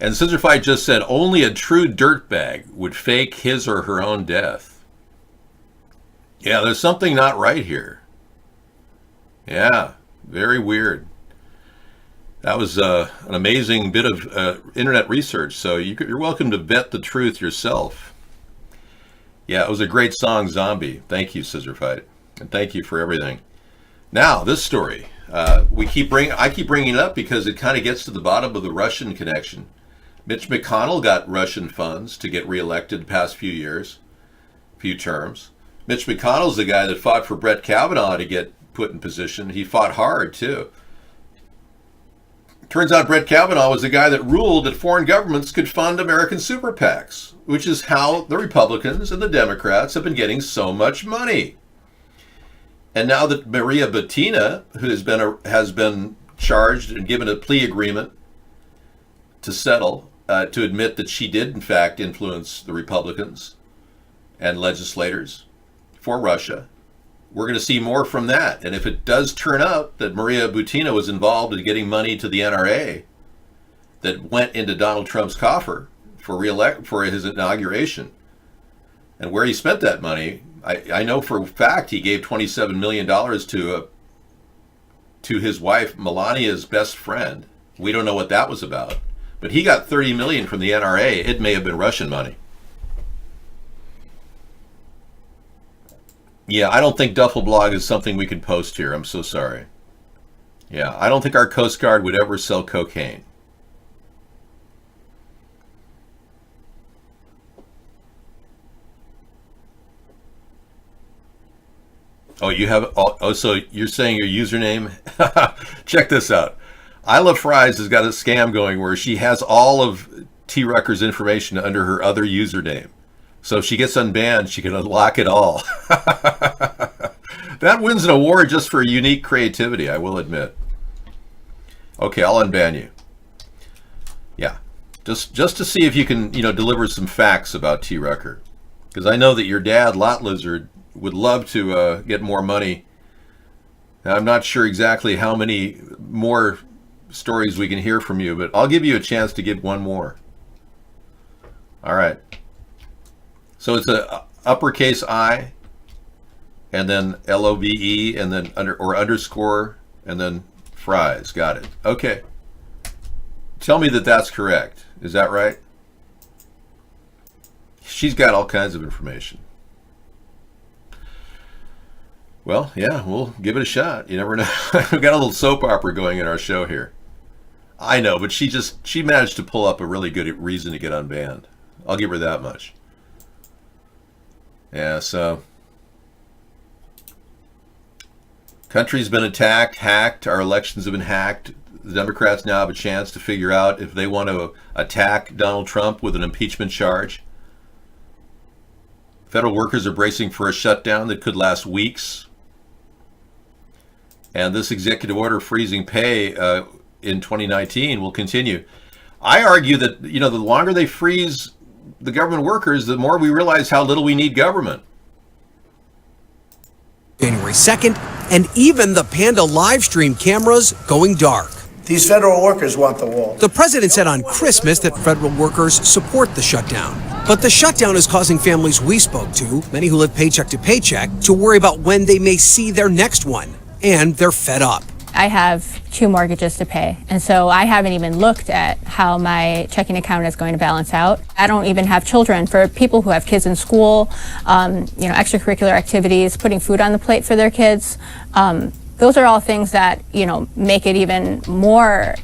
And Scissorfight just said only a true dirtbag would fake his or her own death. Yeah, there's something not right here. Yeah, very weird. That was an amazing bit of internet research, so you're welcome to vet the truth yourself. Yeah, it was a great song, Zombie. Thank you, Scissorfight. And thank you for everything. Now, this story. I keep bringing it up because it kind of gets to the bottom of the Russian connection. Mitch McConnell got Russian funds to get reelected the past few terms. Mitch McConnell's the guy that fought for Brett Kavanaugh to get put in position. He fought hard, too. Turns out Brett Kavanaugh was the guy that ruled that foreign governments could fund American super PACs, which is how the Republicans and the Democrats have been getting so much money. And now that Maria Butina, who has been charged and given a plea agreement to settle, to admit that she did in fact influence the Republicans and legislators for Russia, we're going to see more from that. And if it does turn up that Maria Butina was involved in getting money to the NRA that went into Donald Trump's coffer for his inauguration, and where he spent that money, I know for a fact he gave $27 million to his wife Melania's best friend. We don't know what that was about, but he got $30 million from the NRA. It may have been Russian money. Yeah, I don't think Duffel Blog is something we can post here. I'm so sorry. Yeah, I don't think our Coast Guard would ever sell cocaine. Oh, you have. Oh, so you're saying your username? Check this out. I Love Fries has got a scam going where she has all of T. Rucker's information under her other username. So if she gets unbanned, she can unlock it all. That wins an award just for unique creativity, I will admit. Okay, I'll unban you. Yeah, just to see if you can, deliver some facts about T. Rucker, because I know that your dad, Lot Lizard, would love to get more money. Now, I'm not sure exactly how many more stories we can hear from you, but I'll give you a chance to give one more. All right. So it's a uppercase I, and then LOVE, and then underscore, and then Fries. Got it. Okay. Tell me that that's correct. Is that right? She's got all kinds of information. Well, yeah, we'll give it a shot. You never know. We've got a little soap opera going in our show here. I know, but she managed to pull up a really good reason to get unbanned. I'll give her that much. Yeah, so country's been attacked, hacked. Our elections have been hacked. The Democrats now have a chance to figure out if they want to attack Donald Trump with an impeachment charge. Federal workers are bracing for a shutdown that could last weeks. And this executive order freezing pay in 2019 will continue. I argue that, the longer they freeze the government workers, the more we realize how little we need government.
January 2nd, and even the Panda live stream cameras going dark.
These federal workers want the wall.
The president said on Christmas that federal workers support the shutdown. But the shutdown is causing families we spoke to, many who live paycheck to paycheck, to worry about when they may see their next one. And they're fed up.
I have 2 mortgages to pay, and so I haven't even looked at how my checking account is going to balance out. I don't even have children. For people who have kids in school, extracurricular activities, putting food on the plate for their kids, those are all things that, make it even more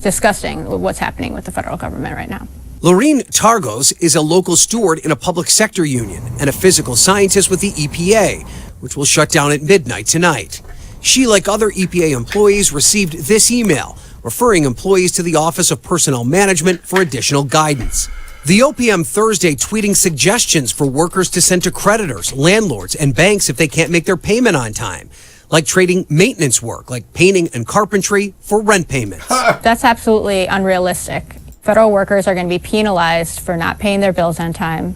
disgusting what's happening with the federal government right now.
Lorene Targos is a local steward in a public sector union and a physical scientist with the EPA, which will shut down at midnight tonight. She, like other EPA employees, received this email referring employees to the Office of Personnel Management for additional guidance. The OPM Thursday tweeting suggestions for workers to send to creditors, landlords, and banks if they can't make their payment on time, like trading maintenance work, like painting and carpentry, for rent payments.
That's absolutely unrealistic. Federal workers are going to be penalized for not paying their bills on time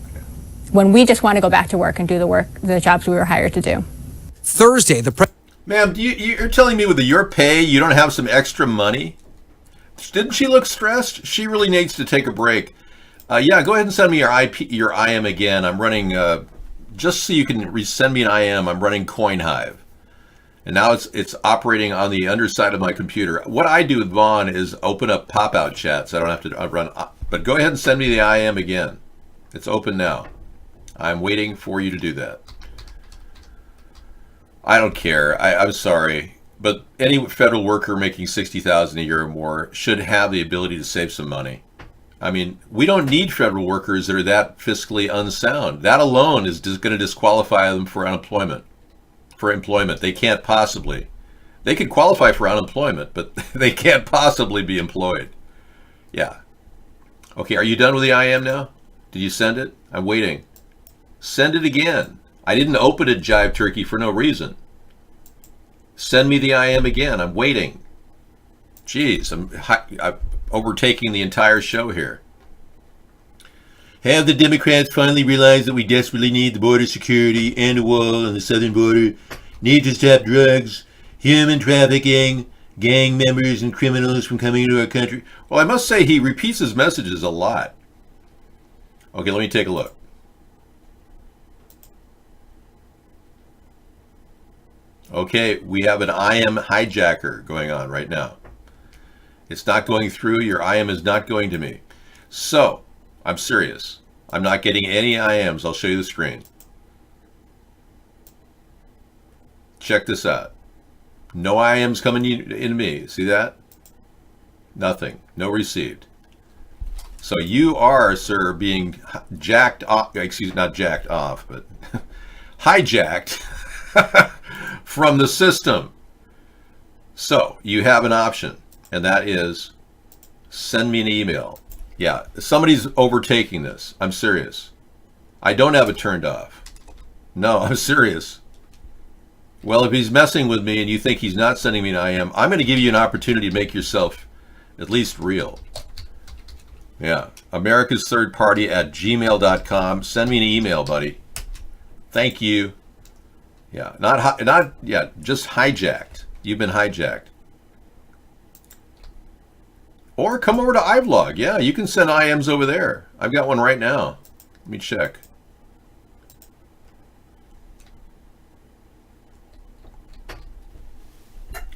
when we just want to go back to work and do the jobs we were hired to do.
Thursday,
Ma'am, you're telling me with your pay you don't have some extra money? Didn't she look stressed? She really needs to take a break. Yeah, go ahead and send me your IM again. I'm running, just so you can send me an IM, I'm running CoinHive. And now it's operating on the underside of my computer. What I do with Vaughn is open up pop-out chats. I don't have to run, but go ahead and send me the IM again. It's open now. I'm waiting for you to do that. I don't care. I'm sorry, but any federal worker making $60,000 a year or more should have the ability to save some money. I mean, we don't need federal workers that are that fiscally unsound. That alone is just going to disqualify them for unemployment. For employment, they can't possibly. They could qualify for unemployment, but they can't possibly be employed. Yeah. Okay, are you done with the IM now? Did you send it? I'm waiting. Send it again. I didn't open it, Jive Turkey, for no reason. Send me the IM again. I'm waiting. Jeez, I'm overtaking the entire show here. Have the Democrats finally realized that we desperately need the border security and a wall on the southern border, need to stop drugs, human trafficking, gang members and criminals from coming into our country? Well, I must say he repeats his messages a lot. Okay, let me take a look. Okay, we have an IM hijacker going on right now. It's not going through. Your IM is not going to me. So, I'm serious. I'm not getting any IMs. I'll show you the screen. Check this out. No IMs coming in me. See that? Nothing. No received. So you are, sir, being jacked off. Excuse me, not jacked off, but hijacked from the system. So you have an option, and that is send me an email. Yeah, somebody's overtaking this. I'm serious. I don't have it turned off. No, I'm serious. Well, if he's messing with me and you think he's not sending me an IM, I'm going to give you an opportunity to make yourself at least real. Yeah, America's Third Party at gmail.com. Send me an email, buddy. Thank you. Yeah, just hijacked. You've been hijacked. Or come over to iVlog. Yeah, you can send IMs over there. I've got one right now. Let me check.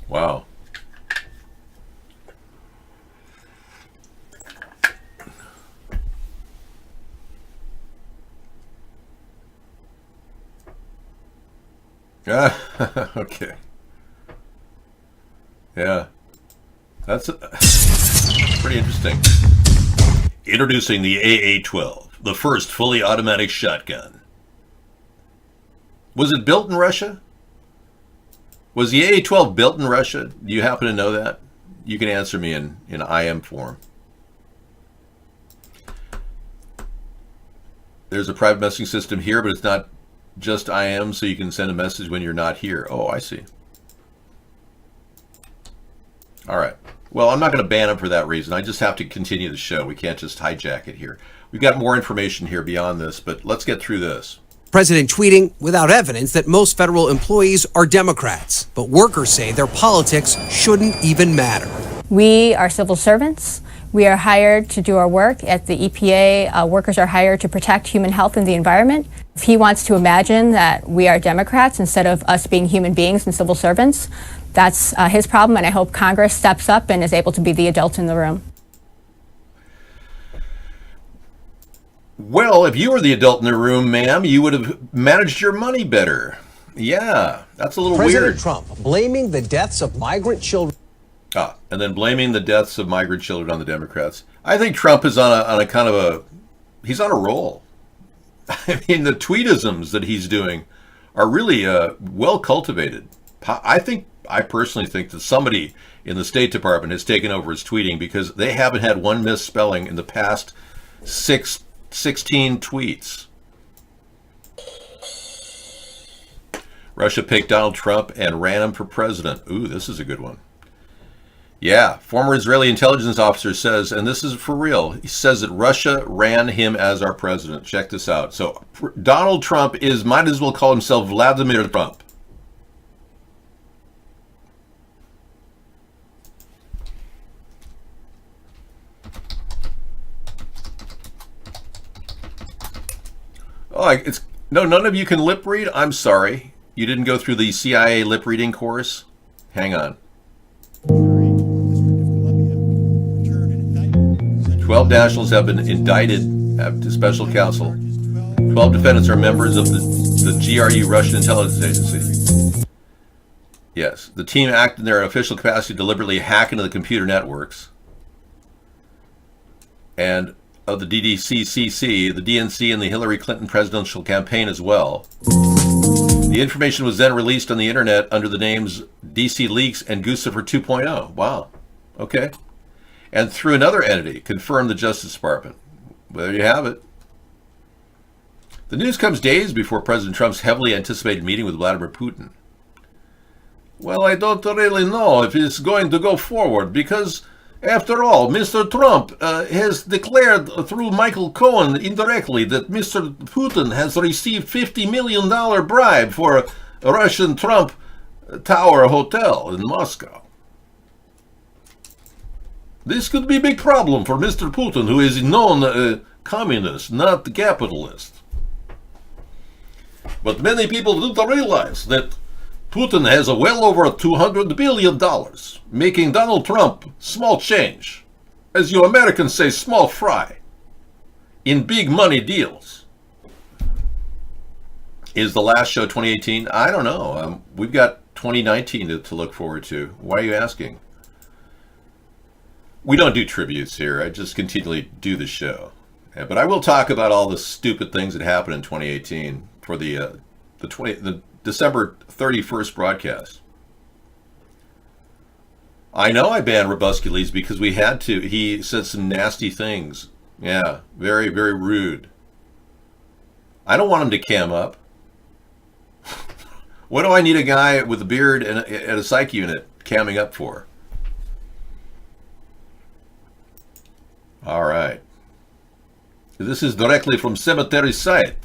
Wow. Okay. Yeah. That's pretty interesting. Introducing the AA-12, the first fully automatic shotgun. Was it built in Russia? Was the AA-12 built in Russia? Do you happen to know that? You can answer me in IM form. There's a private messaging system here, but it's not just IM, so you can send a message when you're not here. Oh, I see. All right. Well, I'm not going to ban him for that reason. I just have to continue the show. We can't just hijack it here. We've got more information here beyond this, but let's get through this.
President tweeting without evidence that most federal employees are Democrats, but workers say their politics shouldn't even matter.
We are civil servants. We are hired to do our work. At the EPA, workers are hired to protect human health and the environment. If he wants to imagine that we are Democrats instead of us being human beings and civil servants, that's his problem, and I hope Congress steps up and is able to be the adult in the room.
Well, if you were the adult in the room, ma'am, you would have managed your money better. Yeah, that's a little
President
weird.
Trump blaming the deaths of migrant children.
And then blaming the deaths of migrant children on the Democrats. I think Trump is on a kind of he's on a roll. I mean, the tweetisms that he's doing are really well cultivated. I personally think that somebody in the State Department has taken over his tweeting, because they haven't had one misspelling in the past 16 tweets. Russia picked Donald Trump and ran him for president. Ooh, this is a good one. Yeah, former Israeli intelligence officer says, and this is for real, he says that Russia ran him as our president. Check this out. So Donald Trump might as well call himself Vladimir Trump. Oh, none of you can lip read? I'm sorry. You didn't go through the CIA lip reading course? Hang on. 12 nationals have been indicted to special counsel. 12 defendants are members of the GRU Russian intelligence agency. Yes, the team acted in their official capacity to deliberately hack into the computer networks and of the DDCCC, the DNC, and the Hillary Clinton presidential campaign as well. The information was then released on the internet under the names DC Leaks and Guccifer 2.0. Wow. Okay. And through another entity, confirmed the Justice Department. Well, there you have it. The news comes days before President Trump's heavily anticipated meeting with Vladimir Putin. Well, I don't really know if it's going to go forward, because, after all, Mr. Trump has declared through Michael Cohen indirectly that Mr. Putin has received $50 million bribe for a Russian Trump Tower hotel in Moscow. This could be a big problem for Mr. Putin, who is a known communist, not capitalist. But many people don't realize that Putin has well over $200 billion, making Donald Trump small change. As you Americans say, small fry, in big money deals. Is the last show 2018? I don't know. We've got 2019 to look forward to. Why are you asking? We don't do tributes here. I just continually do the show. But I will talk about all the stupid things that happened in 2018 for the December 31st broadcast. I know I banned Robuscules because we had to. He said some nasty things. Yeah, very, very rude. I don't want him to cam up. What do I need a guy with a beard and a psych unit camming up for? All right. This is directly from Cemetery site.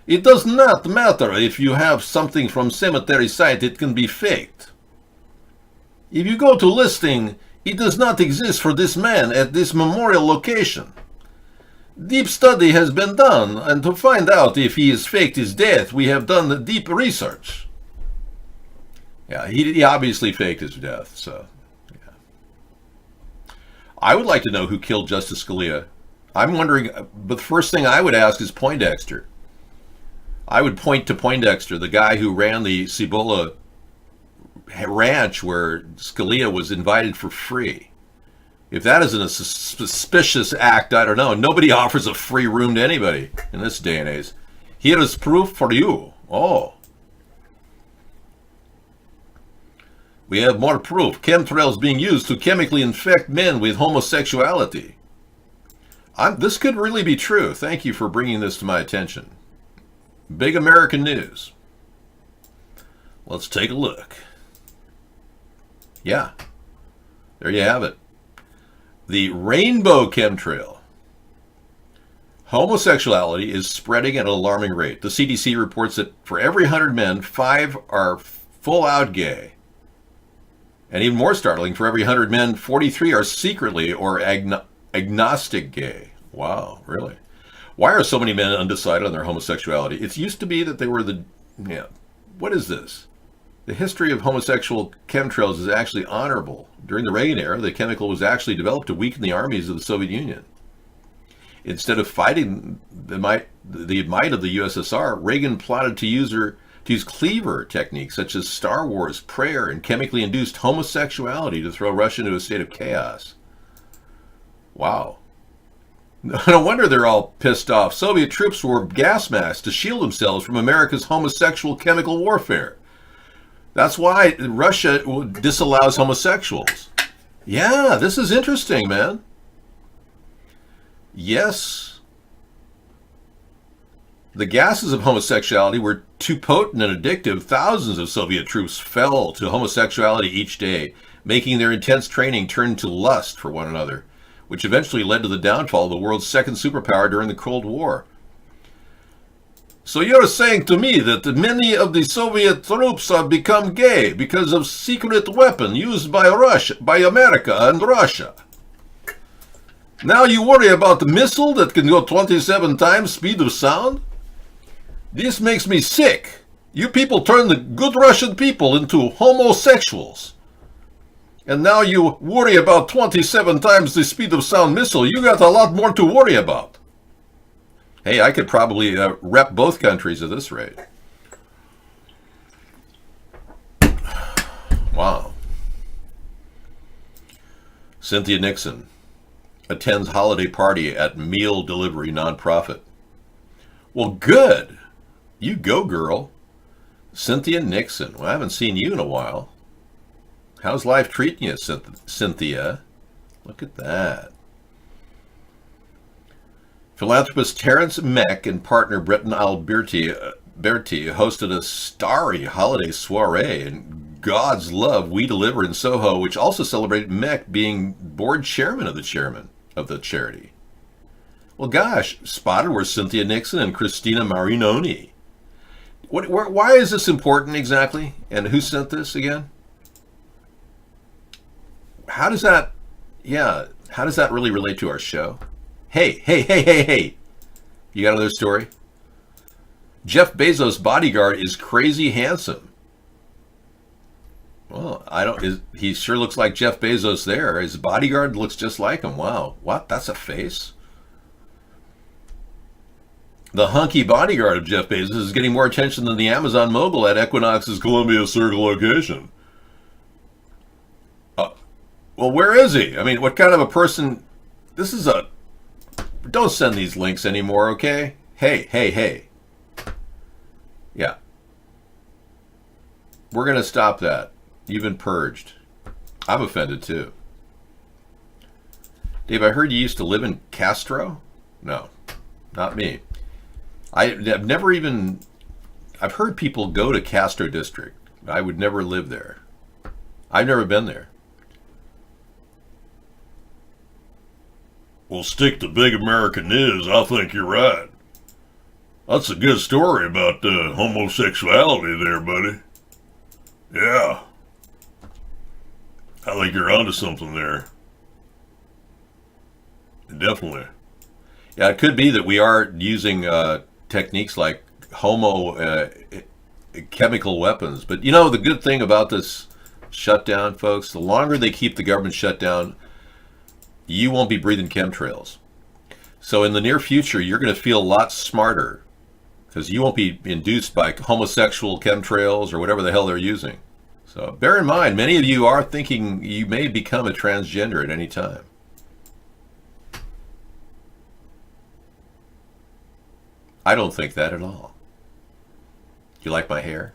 It does not matter if you have something from Cemetery site, it can be faked. If you go to listing, it does not exist for this man at this memorial location. Deep study has been done, and to find out if he has faked his death, we have done the deep research. Yeah, he obviously faked his death, so, yeah. I would like to know who killed Justice Scalia. I'm wondering, but the first thing I would ask is Poindexter. I would point to Poindexter, the guy who ran the Cibola ranch where Scalia was invited for free. If that isn't a suspicious act, I don't know. Nobody offers a free room to anybody in this day and age. Here is proof for you. Oh. We have more proof. Chemtrails being used to chemically infect men with homosexuality. This could really be true. Thank you for bringing this to my attention. Big American news. Let's take a look. Yeah. There you have it. The rainbow chemtrail. Homosexuality is spreading at an alarming rate. The CDC reports that for every 100 men, 5 are full out gay. And even more startling, for every 100 men, 43 are secretly or agnostic gay. Wow, really? Why are so many men undecided on their homosexuality? It used to be that they were what is this? The history of homosexual chemtrails is actually honorable. During the Reagan era, the chemical was actually developed to weaken the armies of the Soviet Union. Instead of fighting the might of the USSR, Reagan plotted to use cleaver techniques such as Star Wars, prayer, and chemically induced homosexuality to throw Russia into a state of chaos. Wow. No wonder they're all pissed off. Soviet troops wore gas masks to shield themselves from America's homosexual chemical warfare. That's why Russia disallows homosexuals. Yeah, this is interesting, man. Yes. The gases of homosexuality were too potent and addictive. Thousands of Soviet troops fell to homosexuality each day, making their intense training turn to lust for one another, which eventually led to the downfall of the world's second superpower during the Cold War. So you're saying to me that many of the Soviet troops have become gay because of secret weapon used by America and Russia. Now you worry about the missile that can go 27 times speed of sound? This makes me sick. You people turn the good Russian people into homosexuals. And now you worry about 27 times the speed of sound missile. You got a lot more to worry about. Hey, I could probably rep both countries at this rate. Wow. Cynthia Nixon attends holiday party at meal delivery nonprofit. Well, good. You go, girl. Cynthia Nixon. Well, I haven't seen you in a while. How's life treating you, Cynthia? Look at that. Philanthropist Terence Meck and partner Breton Alberti hosted a starry holiday soiree in God's Love We Deliver in Soho, which also celebrated Meck being board chairman of the charity. Well, gosh, spotted were Cynthia Nixon and Christina Marinoni. Why is this important exactly? And who sent this again? How does that really relate to our show? Hey. You got another story? Jeff Bezos' bodyguard is crazy handsome. Well, he sure looks like Jeff Bezos there. His bodyguard looks just like him. Wow. What? That's a face? The hunky bodyguard of Jeff Bezos is getting more attention than the Amazon mogul at Equinox's Columbia Circle location. Well, where is he? I mean, what kind of a person... Don't send these links anymore, okay? Hey. Yeah. We're going to stop that. You've been purged. I'm offended too. Dave, I heard you used to live in Castro? No, not me. I've never even... I've heard people go to Castro District. I would never live there. I've never been there.
Well, stick to big American news. I think you're right. That's a good story about homosexuality there, buddy. Yeah. I think you're onto something there. Definitely.
Yeah, it could be that we are using techniques like chemical weapons. But you know, the good thing about this shutdown, folks, the longer they keep the government shut down, you won't be breathing chemtrails. So in the near future, you're going to feel a lot smarter because you won't be induced by homosexual chemtrails or whatever the hell they're using. So bear in mind, many of you are thinking you may become a transgender at any time. I don't think that at all. You like my hair?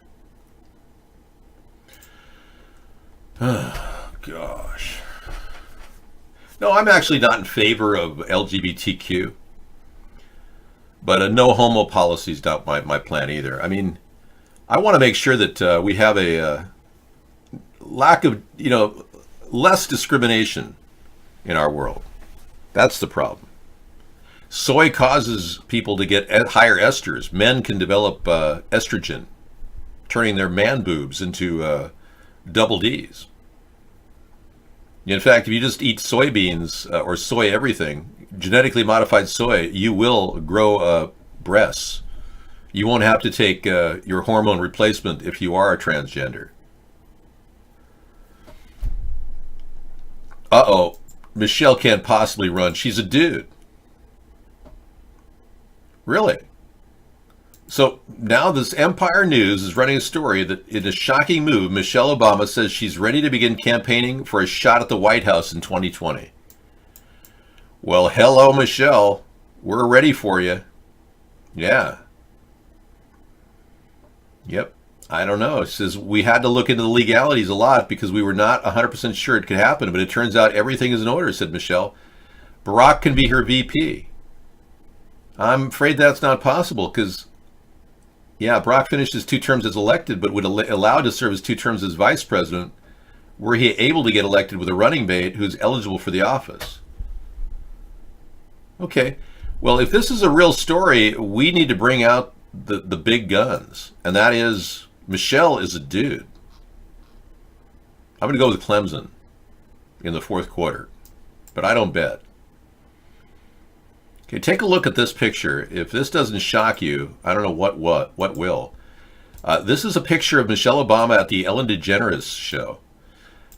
Oh, gosh. No, I'm actually not in favor of LGBTQ. But a no homo policy is not my plan either. I mean, I want to make sure that we have a lack of, less discrimination in our world. That's the problem. Soy causes people to get higher esters. Men can develop estrogen, turning their man boobs into double Ds. In fact, if you just eat soybeans or soy everything, genetically modified soy, you will grow breasts. You won't have to take your hormone replacement if you are a transgender. Uh-oh, Michelle can't possibly run. She's a dude. Really? So now this Empire News is running a story that in a shocking move, Michelle Obama says she's ready to begin campaigning for a shot at the White House in 2020. Well, hello, Michelle. We're ready for you. Yeah. Yep. I don't know. It says we had to look into the legalities a lot because we were not 100% sure it could happen, but it turns out everything is in order, said Michelle. Barack can be her VP. I'm afraid that's not possible because, yeah, Barack finished his 2 terms as elected, but would allowed to serve his 2 terms as vice president, were he able to get elected with a running mate who's eligible for the office. Okay, well, if this is a real story, we need to bring out the big guns, and that is Michelle is a dude. I'm going to go with Clemson in the 4th quarter, but I don't bet. Okay, take a look at this picture. If this doesn't shock you, I don't know what will. This is a picture of Michelle Obama at the Ellen DeGeneres show,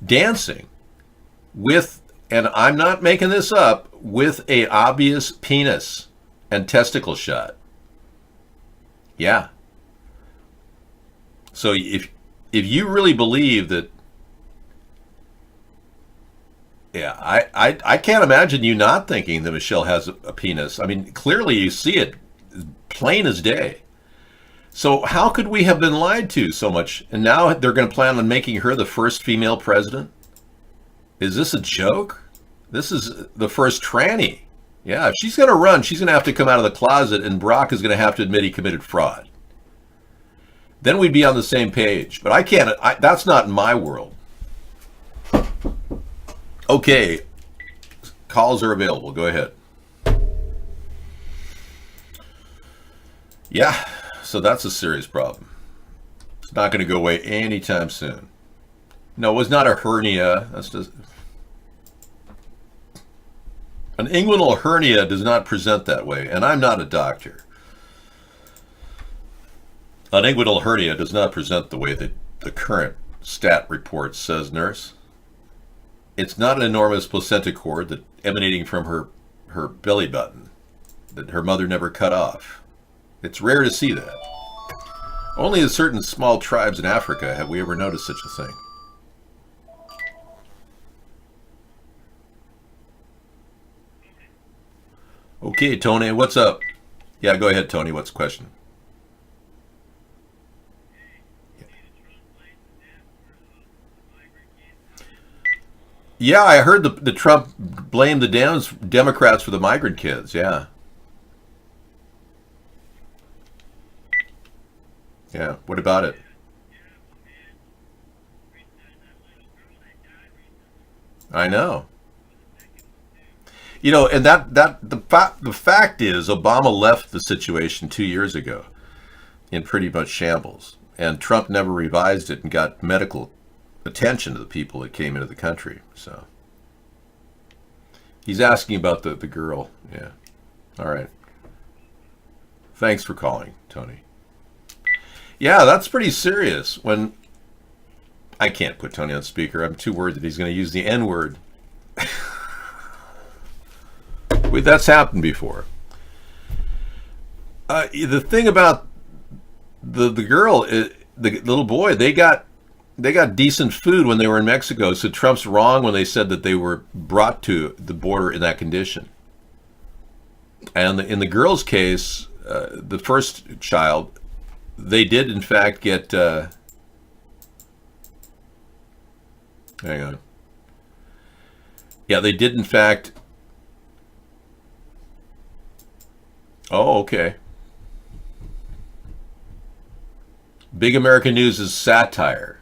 dancing with, and I'm not making this up, with an obvious penis and testicle shot. Yeah. So if you really believe that, yeah, I can't imagine you not thinking that Michelle has a penis. I mean, clearly you see it plain as day. So how could we have been lied to so much? And now they're going to plan on making her the first female president? Is this a joke? This is the first tranny. Yeah, if she's going to run, she's going to have to come out of the closet, and Barack is going to have to admit he committed fraud. Then we'd be on the same page. But I can't, that's not in my world. Okay, calls are available. Go ahead. Yeah, so that's a serious problem. It's not going to go away anytime soon. No, it was not a hernia. That's just... An inguinal hernia does not present that way, and I'm not a doctor. An inguinal hernia does not present the way that the current stat report says, nurse. It's not an enormous placenta cord that emanating from her belly button that her mother never cut off. It's rare to see that. Only in certain small tribes in Africa have we ever noticed such a thing. Okay, Tony, what's up? Yeah, go ahead, Tony. What's the question? Yeah, I heard the Trump blamed the Democrats for the migrant kids. Yeah. Yeah. What about it? I know. You know, and the fact is, Obama left the situation 2 years ago in pretty much shambles, and Trump never revised it and got medical attention to the people that came into the country. So he's asking about the girl. Yeah. All right. Thanks for calling, Tony. Yeah, that's pretty serious. When I can't put Tony on speaker, I'm too worried that he's going to use the N-word. Wait, that's happened before. The thing about the girl, the little boy, they got decent food when they were in Mexico. So Trump's wrong when they said that they were brought to the border in that condition. And in the girl's case, the first child, they did in fact get. Hang on. Yeah, they did in fact. Oh, okay. Big American News is satire.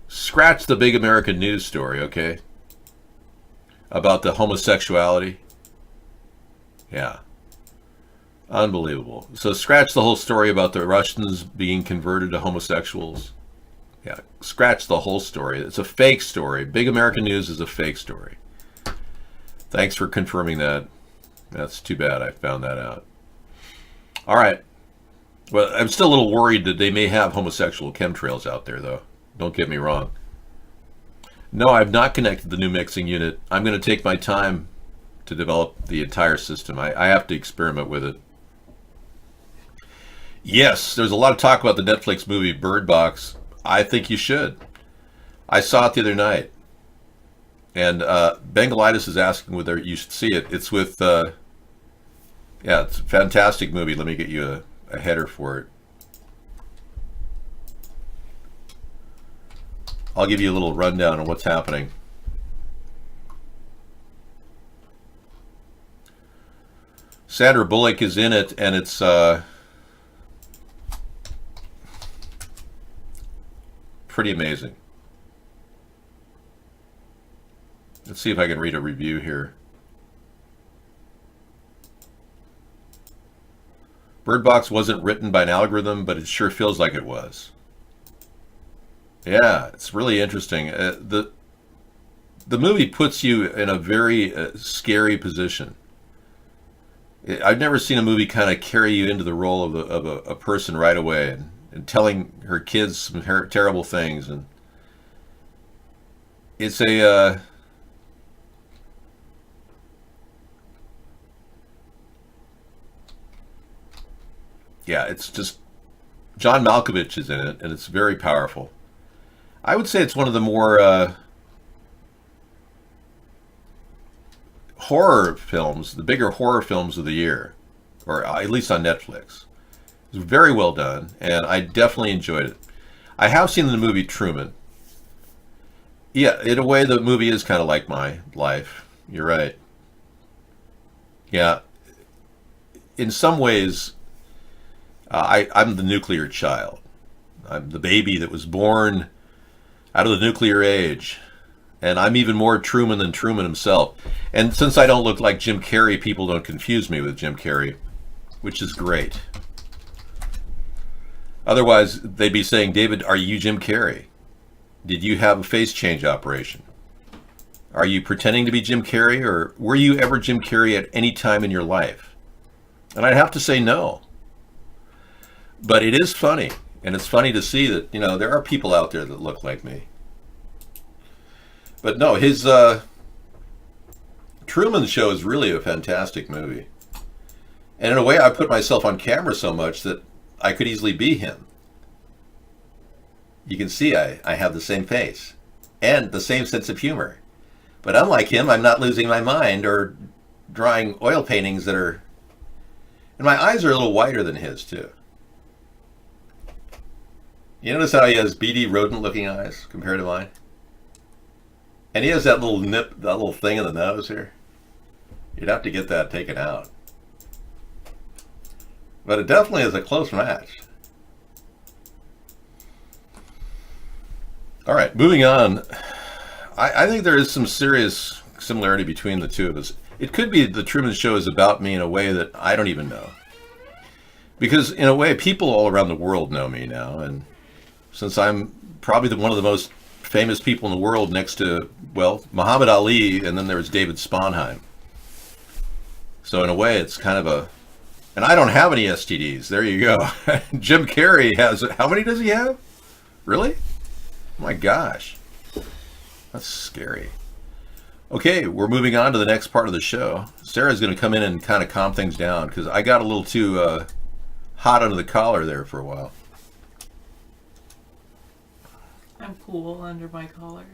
Scratch the Big American News story, okay? About the homosexuality. Yeah. Unbelievable. So scratch the whole story about the Russians being converted to homosexuals. Yeah, scratch the whole story. It's a fake story. Big American News is a fake story. Thanks for confirming that. That's too bad I found that out. All right. Well, I'm still a little worried that they may have homosexual chemtrails out there, though. Don't get me wrong. No, I've not connected the new mixing unit. I'm going to take my time to develop the entire system. I have to experiment with it. Yes, there's a lot of talk about the Netflix movie Bird Box. I think you should. I saw it the other night. And Bengalitis is asking whether you should see it. It's with, yeah, it's a fantastic movie. Let me get you a header for it. I'll give you a little rundown on what's happening. Sandra Bullock is in it, and it's pretty amazing. Let's see if I can read a review here. Bird Box wasn't written by an algorithm, but it sure feels like it was. Yeah, it's really interesting. The movie puts you in a very scary position. I've never seen a movie kind of carry you into the role of a person right away and telling her kids some terrible things. And it's a yeah, it's just John Malkovich is in it, and it's very powerful. I would say it's one of the more horror films, the bigger horror films of the year, or at least on Netflix. It was very well done, and I definitely enjoyed it. I have seen the movie Truman. Yeah, in a way, the movie is kind of like my life. You're right. Yeah. In some ways, I'm the nuclear child. I'm the baby that was born out of the nuclear age. And I'm even more Truman than Truman himself. And since I don't look like Jim Carrey, people don't confuse me with Jim Carrey, which is great. Otherwise, they'd be saying, David, are you Jim Carrey? Did you have a face change operation? Are you pretending to be Jim Carrey, or were you ever Jim Carrey at any time in your life? And I'd have to say no. But it is funny, and it's funny to see that, you know, there are people out there that look like me. But no, his Truman Show is really a fantastic movie. And in a way, I put myself on camera so much that I could easily be him. You can see I have the same face and the same sense of humor. But unlike him, I'm not losing my mind or drawing oil paintings that are... And my eyes are a little wider than his, too. You notice how he has beady rodent-looking eyes compared to mine? And he has that little nip, that little thing in the nose here. You'd have to get that taken out. But it definitely is a close match. All right, moving on. I think there is some serious similarity between the two of us. It could be the Truman Show is about me in a way that I don't even know. Because in a way, people all around the world know me now. And since I'm probably one of the most famous people in the world next to, well, Muhammad Ali, and then there's David Sponheim. So in a way, it's kind of a... And I don't have any STDs. There you go. Jim Carrey has... How many does he have? Really? Oh my gosh. That's scary. Okay, we're moving on to the next part of the show. Sarah's going to come in and kind of calm things down because I got a little too hot under the collar there for a while.
I'm cool under my collar.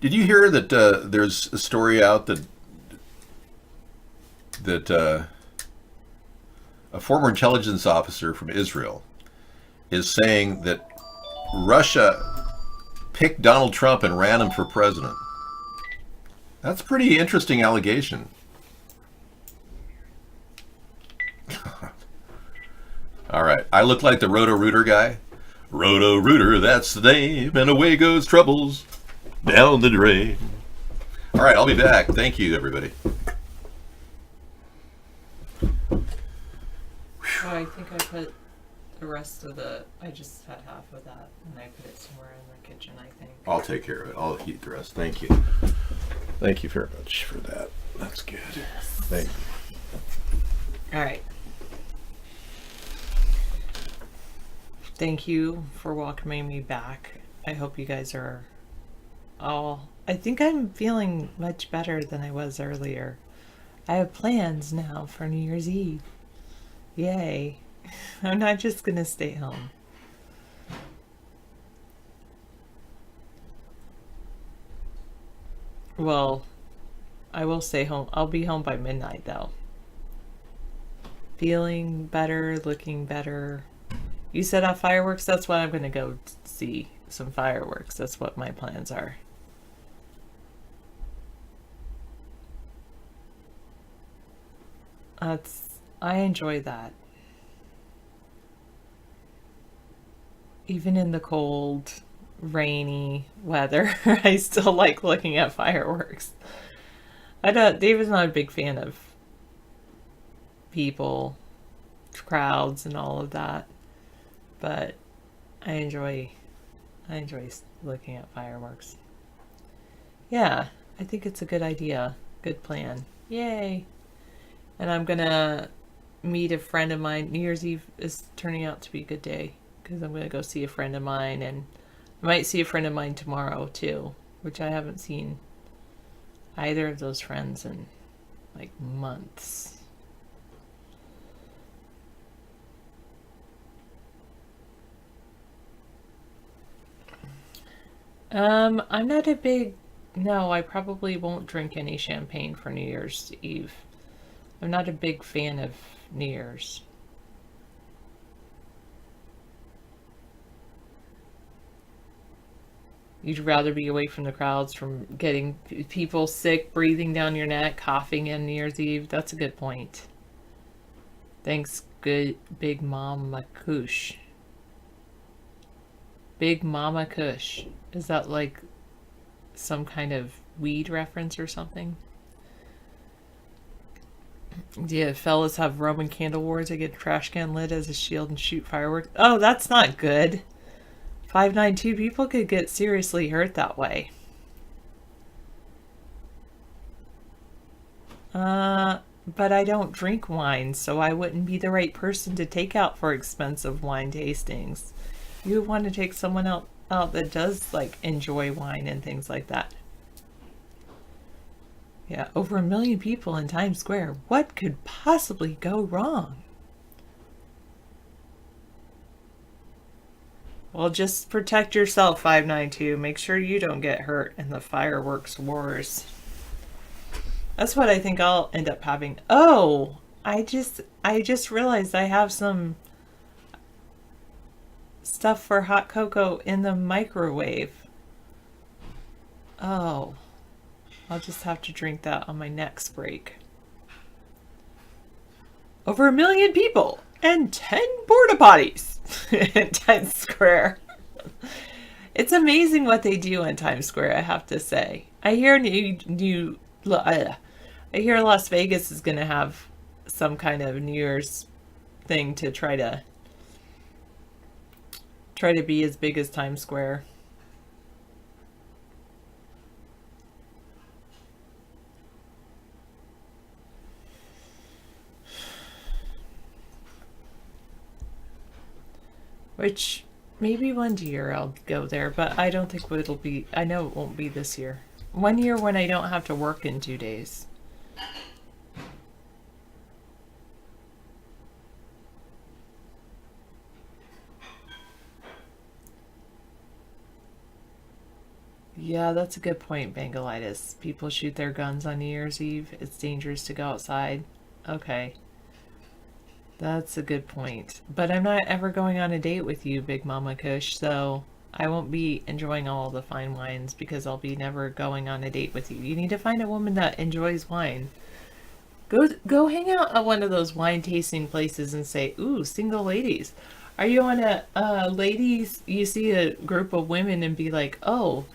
Did you hear that there's a story out that a former intelligence officer from Israel is saying that Russia picked Donald Trump and ran him for president? That's a pretty interesting allegation. All right, I look like the Roto-Rooter guy. Roto-Rooter, that's the name, and away goes troubles down the drain. All right, I'll be back. Thank you, everybody.
Oh, I think I put the rest of the... I just had half of that, and I put it somewhere in the kitchen, I think.
I'll take care of it. I'll heat the rest. Thank you. Thank you very much for that. That's good. Thank you.
All right. Thank you for welcoming me back. I hope you guys are all... I think I'm feeling much better than I was earlier. I have plans now for New Year's Eve. Yay. I'm not just gonna stay home. Well, I will stay home. I'll be home by midnight though. Feeling better, looking better. You set off fireworks? That's what I'm gonna go see. Some fireworks. That's what my plans are. I enjoy that. Even in the cold, rainy weather, I still like looking at fireworks. David's not a big fan of people, crowds, and all of that, but I enjoy looking at fireworks. Yeah, I think it's a good idea, good plan. Yay! And I'm gonna meet a friend of mine. New Year's Eve is turning out to be a good day because I'm gonna go see a friend of mine, and I might see a friend of mine tomorrow too, which I haven't seen either of those friends in like months. I'm not a big... No, I probably won't drink any champagne for New Year's Eve. I'm not a big fan of New Year's. You'd rather be away from the crowds, from getting people sick, breathing down your neck, coughing in New Year's Eve. That's a good point. Thanks, good Big Mama Kush. Big Mama Kush. Is that like some kind of weed reference or something? Yeah, fellas have Roman candle wars. They get a trash can lit as a shield and shoot fireworks. Oh, that's not good. 592 people could get seriously hurt that way. But I don't drink wine, so I wouldn't be the right person to take out for expensive wine tastings. You would want to take someone out that does like enjoy wine and things like that. Yeah, over 1 million people in Times Square. What could possibly go wrong? Well, just protect yourself, 592. Make sure you don't get hurt in the fireworks wars. That's what I think I'll end up having. Oh, I just realized I have some... stuff for hot cocoa in the microwave. Oh, I'll just have to drink that on my next break. Over 1 million people and 10 porta potties in Times Square. It's amazing what they do in Times Square, I have to say. I hear I hear Las Vegas is going to have some kind of New Year's thing to try to be as big as Times Square. Which maybe one year I'll go there, but I don't think it'll be, I know it won't be this year. 1 year when I don't have to work in 2 days. Yeah, that's a good point, Bangalitis. People shoot their guns on New Year's Eve. It's dangerous to go outside. Okay. That's a good point. But I'm not ever going on a date with you, Big Mama Kush, so I won't be enjoying all the fine wines because I'll be never going on a date with you. You need to find a woman that enjoys wine. Go hang out at one of those wine tasting places and say, ooh, single ladies. Are you on a ladies, you see a group of women and be like, oh,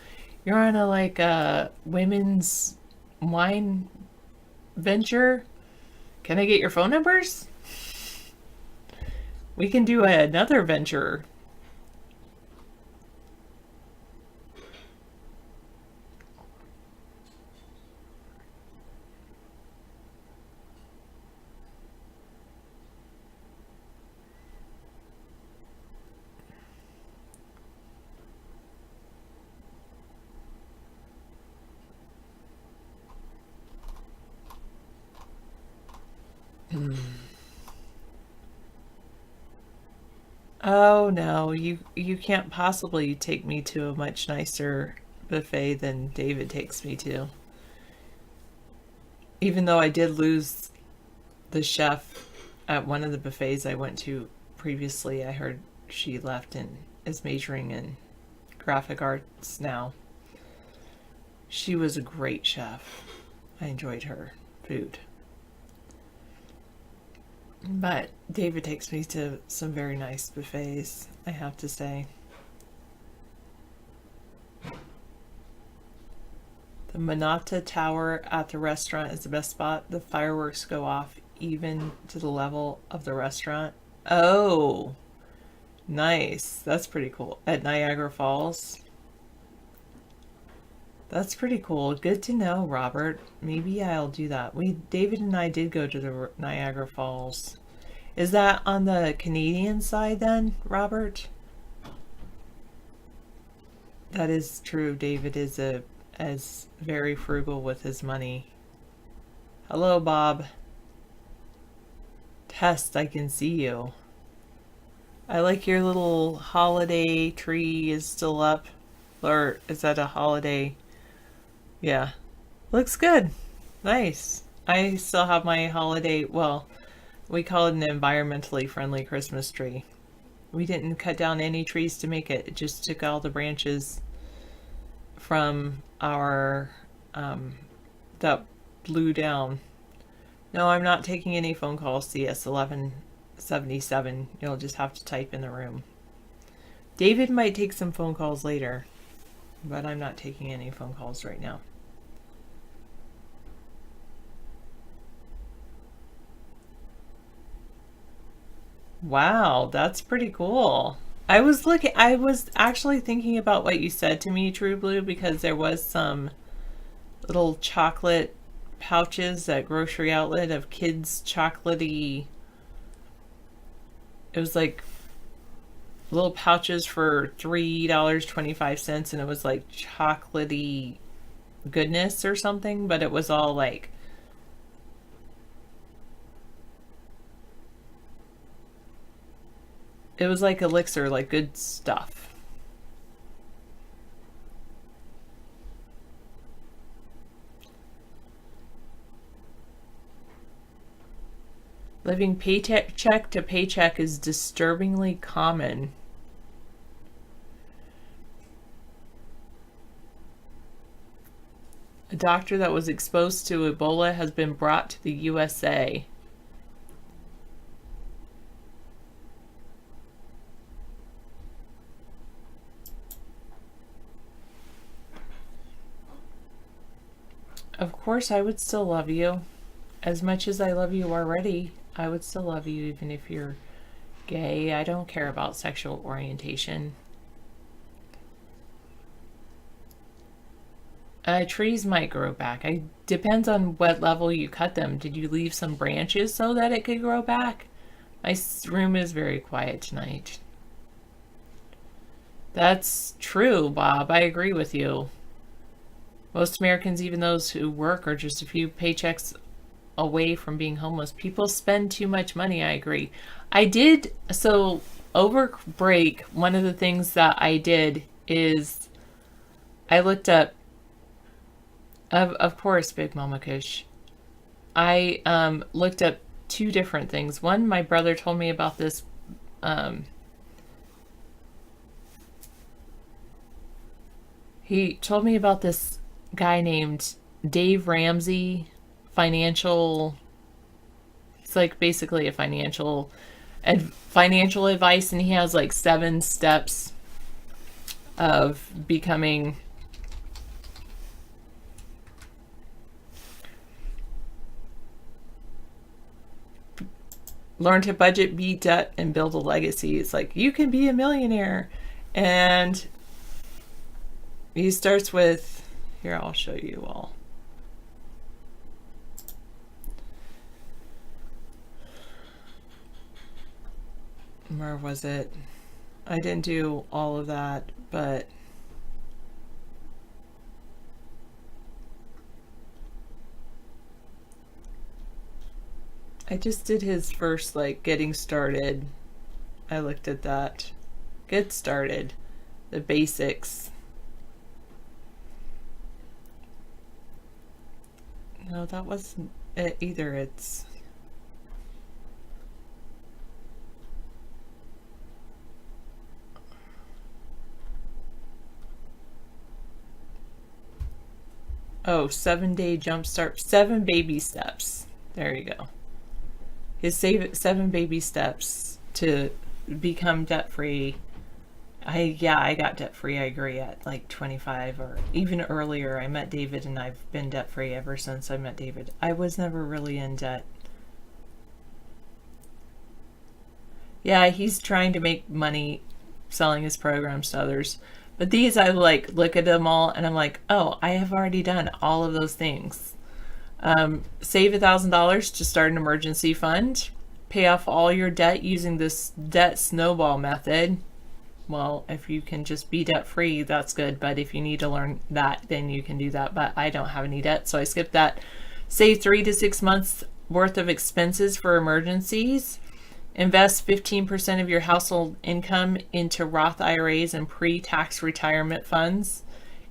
you're on a women's wine venture? Can I get your phone numbers? We can do another venture. Oh no, you can't possibly take me to a much nicer buffet than David takes me to. Even though I did lose the chef at one of the buffets I went to previously, I heard she left and is majoring in graphic arts now. She was a great chef. I enjoyed her food. But David takes me to some very nice buffets, I have to say. The Manata Tower at the restaurant is the best spot. The fireworks go off even to the level of the restaurant. Oh, nice. That's pretty cool. At Niagara Falls. That's pretty cool. Good to know, Robert. Maybe I'll do that. David and I did go to the Niagara Falls. Is that on the Canadian side then, Robert? That is true. David is very frugal with his money. Hello, Bob. Test, I can see you. I like your little holiday tree is still up. Or is that a holiday? Yeah. Looks good. Nice. I still have my holiday, well, we call it an environmentally friendly Christmas tree. We didn't cut down any trees to make it. It just took all the branches from our, that blew down. No, I'm not taking any phone calls, CS 1177. You'll just have to type in the room. David might take some phone calls later, but I'm not taking any phone calls right now. Wow, that's pretty cool. I was actually thinking about what you said to me, True Blue, because there was some little chocolate pouches at Grocery Outlet of kids chocolatey. It was like little pouches for $3.25, and it was like chocolatey goodness or something, but it was all like it was like elixir, like good stuff. Living paycheck to paycheck is disturbingly common. doctor that was exposed to Ebola has been brought to the USA. Of course, I would still love you. As much as I love you already, I would still love you even if you're gay. I don't care about sexual orientation. Trees might grow back. It depends on what level you cut them. Did you leave some branches so that it could grow back? My room is very quiet tonight. That's true, Bob. I agree with you. Most Americans, even those who work, are just a few paychecks away from being homeless. People spend too much money. I agree. So over break, one of the things that I did is I looked up, of course, Big Mama Kush. I looked up two different things. One, my brother told me about this. He told me about this guy named Dave Ramsey, financial. It's like basically a financial advice, and he has like 7 steps of becoming. Learn to budget, beat debt, and build a legacy. It's like, you can be a millionaire. And he starts with, here, I'll show you all. Where was it? I didn't do all of that, but I just did his first, like, getting started. I looked at that. Get started. The basics. No, that wasn't it either. It's... Oh, 7-day jumpstart. 7 baby steps. There you go. His 7 baby steps to become debt-free. I got debt-free, I agree, at like 25 or even earlier. I met David and I've been debt-free ever since I met David. I was never really in debt. Yeah, he's trying to make money selling his programs to others. But these, I like look at them all and I'm like, oh, I have already done all of those things. Save $1,000 to start an emergency fund. Pay off all your debt using this debt snowball method. Well, if you can just be debt free, that's good. But if you need to learn that, then you can do that. But I don't have any debt, so I skipped that. Save 3 to 6 months worth of expenses for emergencies. Invest 15% of your household income into Roth IRAs and pre-tax retirement funds.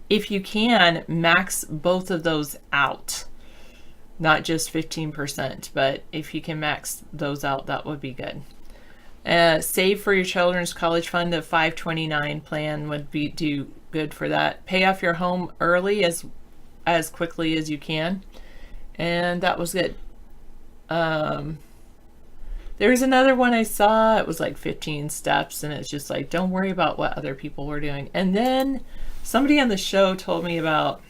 If you can, max both of those out. Not just 15%, but if you can max those out, that would be good. Save for your children's college fund. A 529 plan would do good for that. Pay off your home early as quickly as you can. And that was good. There was another one I saw. It was like 15 steps, and it's just like, don't worry about what other people were doing. And then somebody on the show told me about,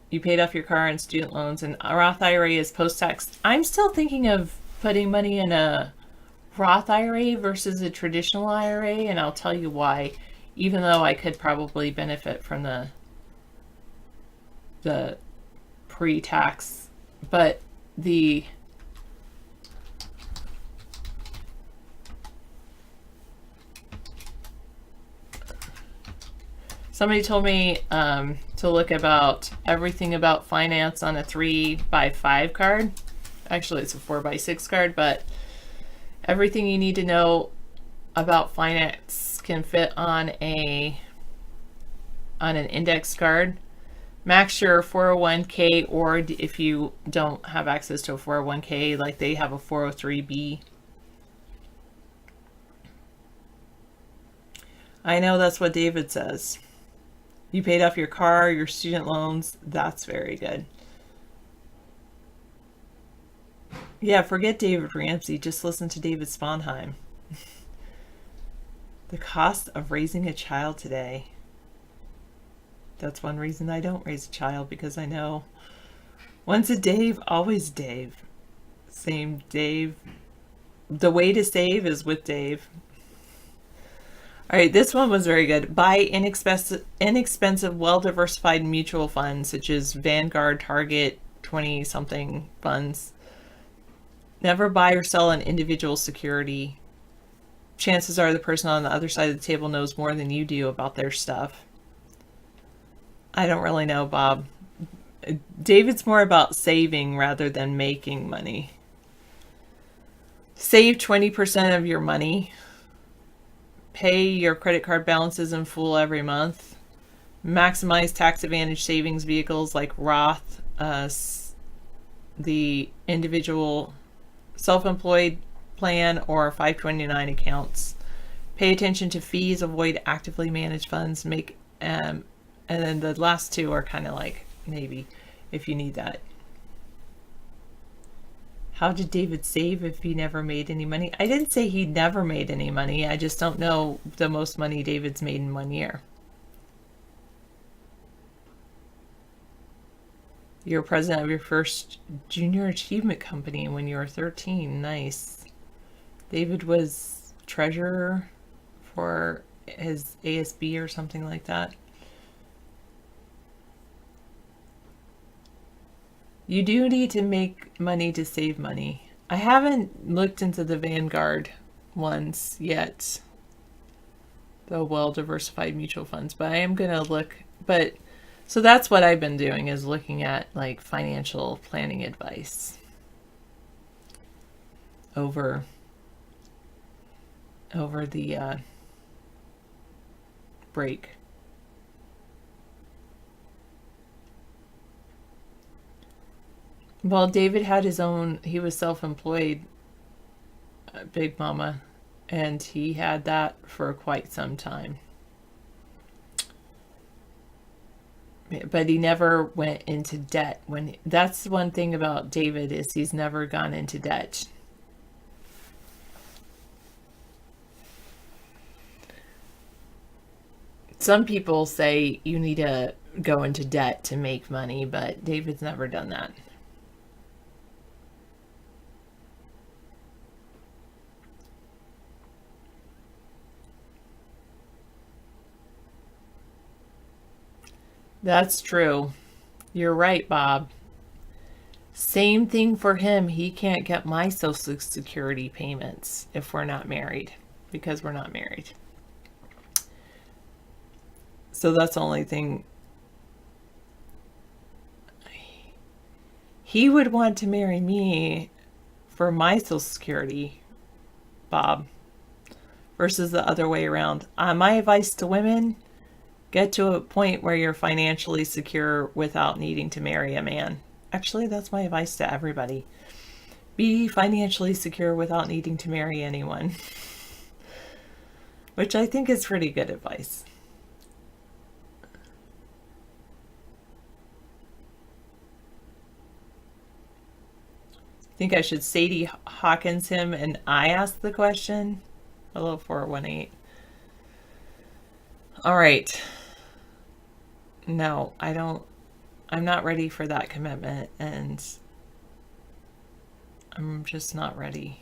you paid off your car and student loans, and a Roth IRA is post-tax. I'm still thinking of putting money in a Roth IRA versus a traditional IRA, and I'll tell you why. Even though I could probably benefit from the pre-tax, but the somebody told me to look about everything about finance on a 3x5 card. Actually, it's a 4x6 card, but everything you need to know about finance can fit on an index card. Max your 401k, or if you don't have access to a 401k, like they have a 403b. I know that's what David says. You paid off your car, your student loans. That's very good. Yeah, forget David Ramsey. Just listen to David Sponheim. The cost of raising a child today. That's one reason I don't raise a child, because I know once a Dave, always Dave. Same Dave. The way to save is with Dave. All right, this one was very good. Buy inexpensive, well-diversified mutual funds, such as Vanguard, Target, 20-something funds. Never buy or sell an individual security. Chances are the person on the other side of the table knows more than you do about their stuff. I don't really know, Bob. David's more about saving rather than making money. Save 20% of your money. Pay your credit card balances in full every month. Maximize tax advantage savings vehicles like Roth, the individual self-employed plan, or 529 accounts. Pay attention to fees. Avoid actively managed funds. And then the last two are kind of like maybe if you need that. How did David save if he never made any money? I didn't say he never made any money. I just don't know the most money David's made in 1 year. You're president of your first junior achievement company when you were 13. Nice. David was treasurer for his ASB or something like that. You do need to make money to save money. I haven't looked into the Vanguard ones yet, the well-diversified mutual funds, but I am going to look. But so that's what I've been doing, is looking at like financial planning advice over the break. Well, David had his own, he was self-employed, Big Mama, and he had that for quite some time. But he never went into debt. That's one thing about David, is he's never gone into debt. Some people say you need to go into debt to make money, but David's never done that. That's true. You're right, Bob. Same thing for him. He can't get my Social Security payments if we're not married, because we're not married. So that's the only thing. He would want to marry me for my Social Security, Bob, versus the other way around. My advice to women: get to a point where you're financially secure without needing to marry a man. Actually, that's my advice to everybody. Be financially secure without needing to marry anyone. Which I think is pretty good advice. Think I should Sadie Hawkins him and I ask the question? Hello, 418. All right. No, I'm not ready for that commitment, and I'm just not ready.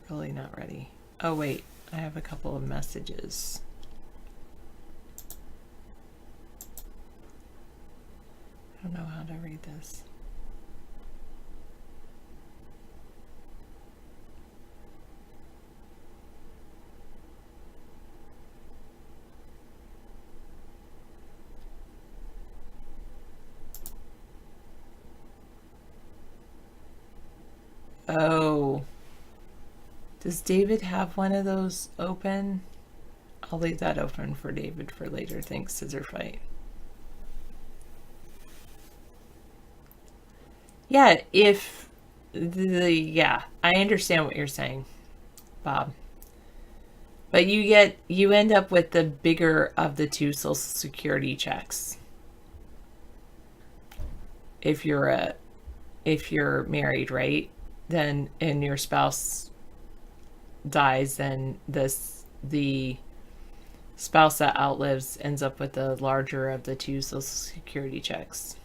Really not ready. Oh, wait, I have a couple of messages. I don't know how to read this. Oh, does David have one of those open? I'll leave that open for David for later. Thanks, Scissor Fight. Yeah, I understand what you're saying, Bob. But you end up with the bigger of the two Social Security checks. If you're married, right? Then and your spouse dies, then the spouse that outlives ends up with the larger of the two Social Security checks.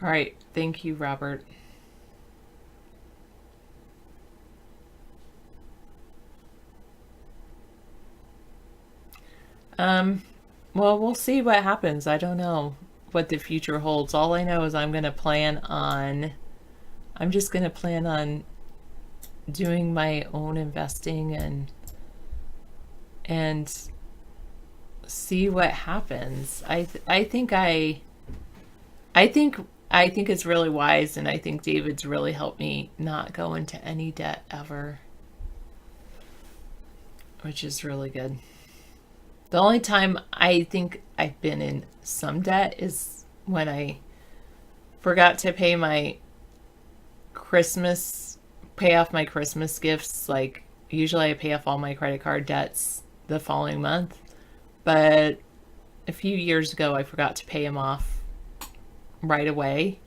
All right, thank you, Robert. Well, we'll see what happens. I don't know what the future holds. All I know is I'm just going to plan on doing my own investing and see what happens. I think it's really wise, and I think David's really helped me not go into any debt ever, which is really good. The only time I think I've been in some debt is when I forgot to pay off my Christmas gifts. Like, usually I pay off all my credit card debts the following month, but a few years ago I forgot to pay them off right away.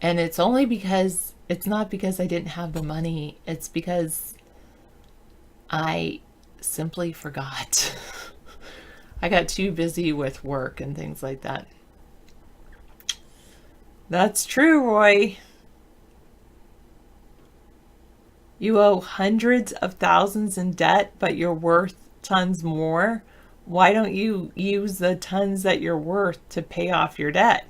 And it's not because I didn't have the money, it's because I simply forgot. I got too busy with work and things like that. That's true, Roy. You owe hundreds of thousands in debt, but you're worth tons more. Why don't you use the tons that you're worth to pay off your debt?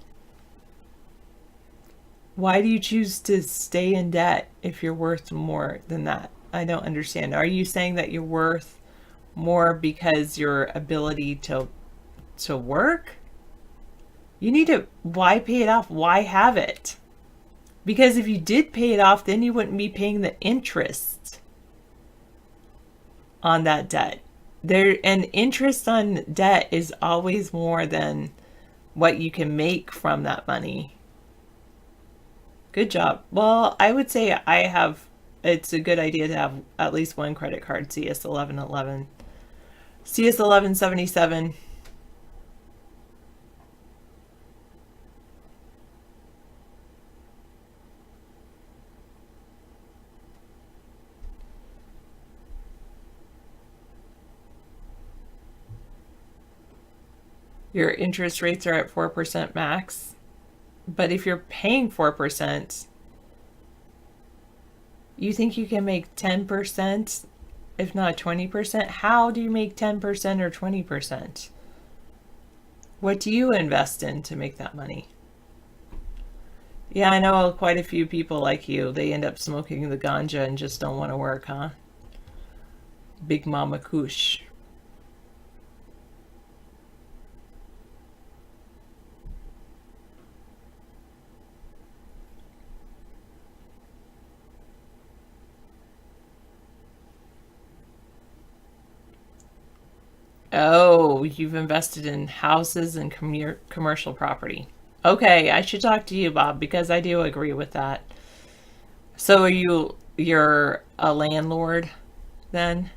Why do you choose to stay in debt if you're worth more than that? I don't understand. Are you saying that you're worth more because your ability to work? Why pay it off? Why have it? Because if you did pay it off, then you wouldn't be paying the interest on that debt. And interest on debt is always more than what you can make from that money. Good job. Well, I would say it's a good idea to have at least one credit card, CS1111. CS1177. Your interest rates are at 4% max. But if you're paying 4%, you think you can make 10%, if not 20%? How do you make 10% or 20%? What do you invest in to make that money? Yeah, I know quite a few people like you. They end up smoking the ganja and just don't want to work, huh? Big Mama Kush. Oh, you've invested in houses and commercial property. Okay, I should talk to you, Bob, because I do agree with that. So you're a landlord then?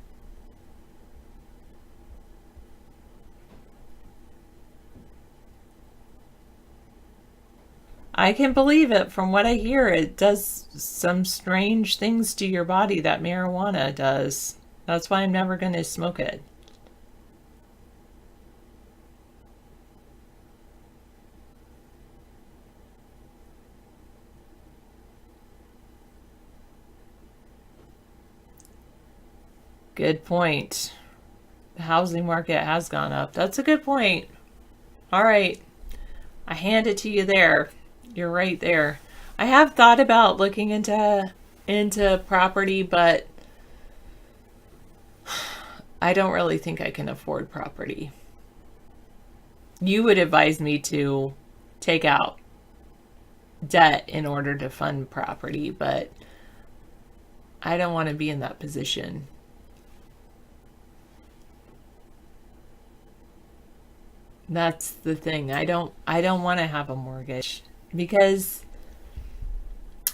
I can believe it. From what I hear, it does some strange things to your body that marijuana does. That's why I'm never going to smoke it. Good point. The housing market has gone up. That's a good point. All right. I hand it to you there. You're right there. I have thought about looking into property, but I don't really think I can afford property. You would advise me to take out debt in order to fund property, but I don't want to be in that position. That's the thing. I don't want to have a mortgage, because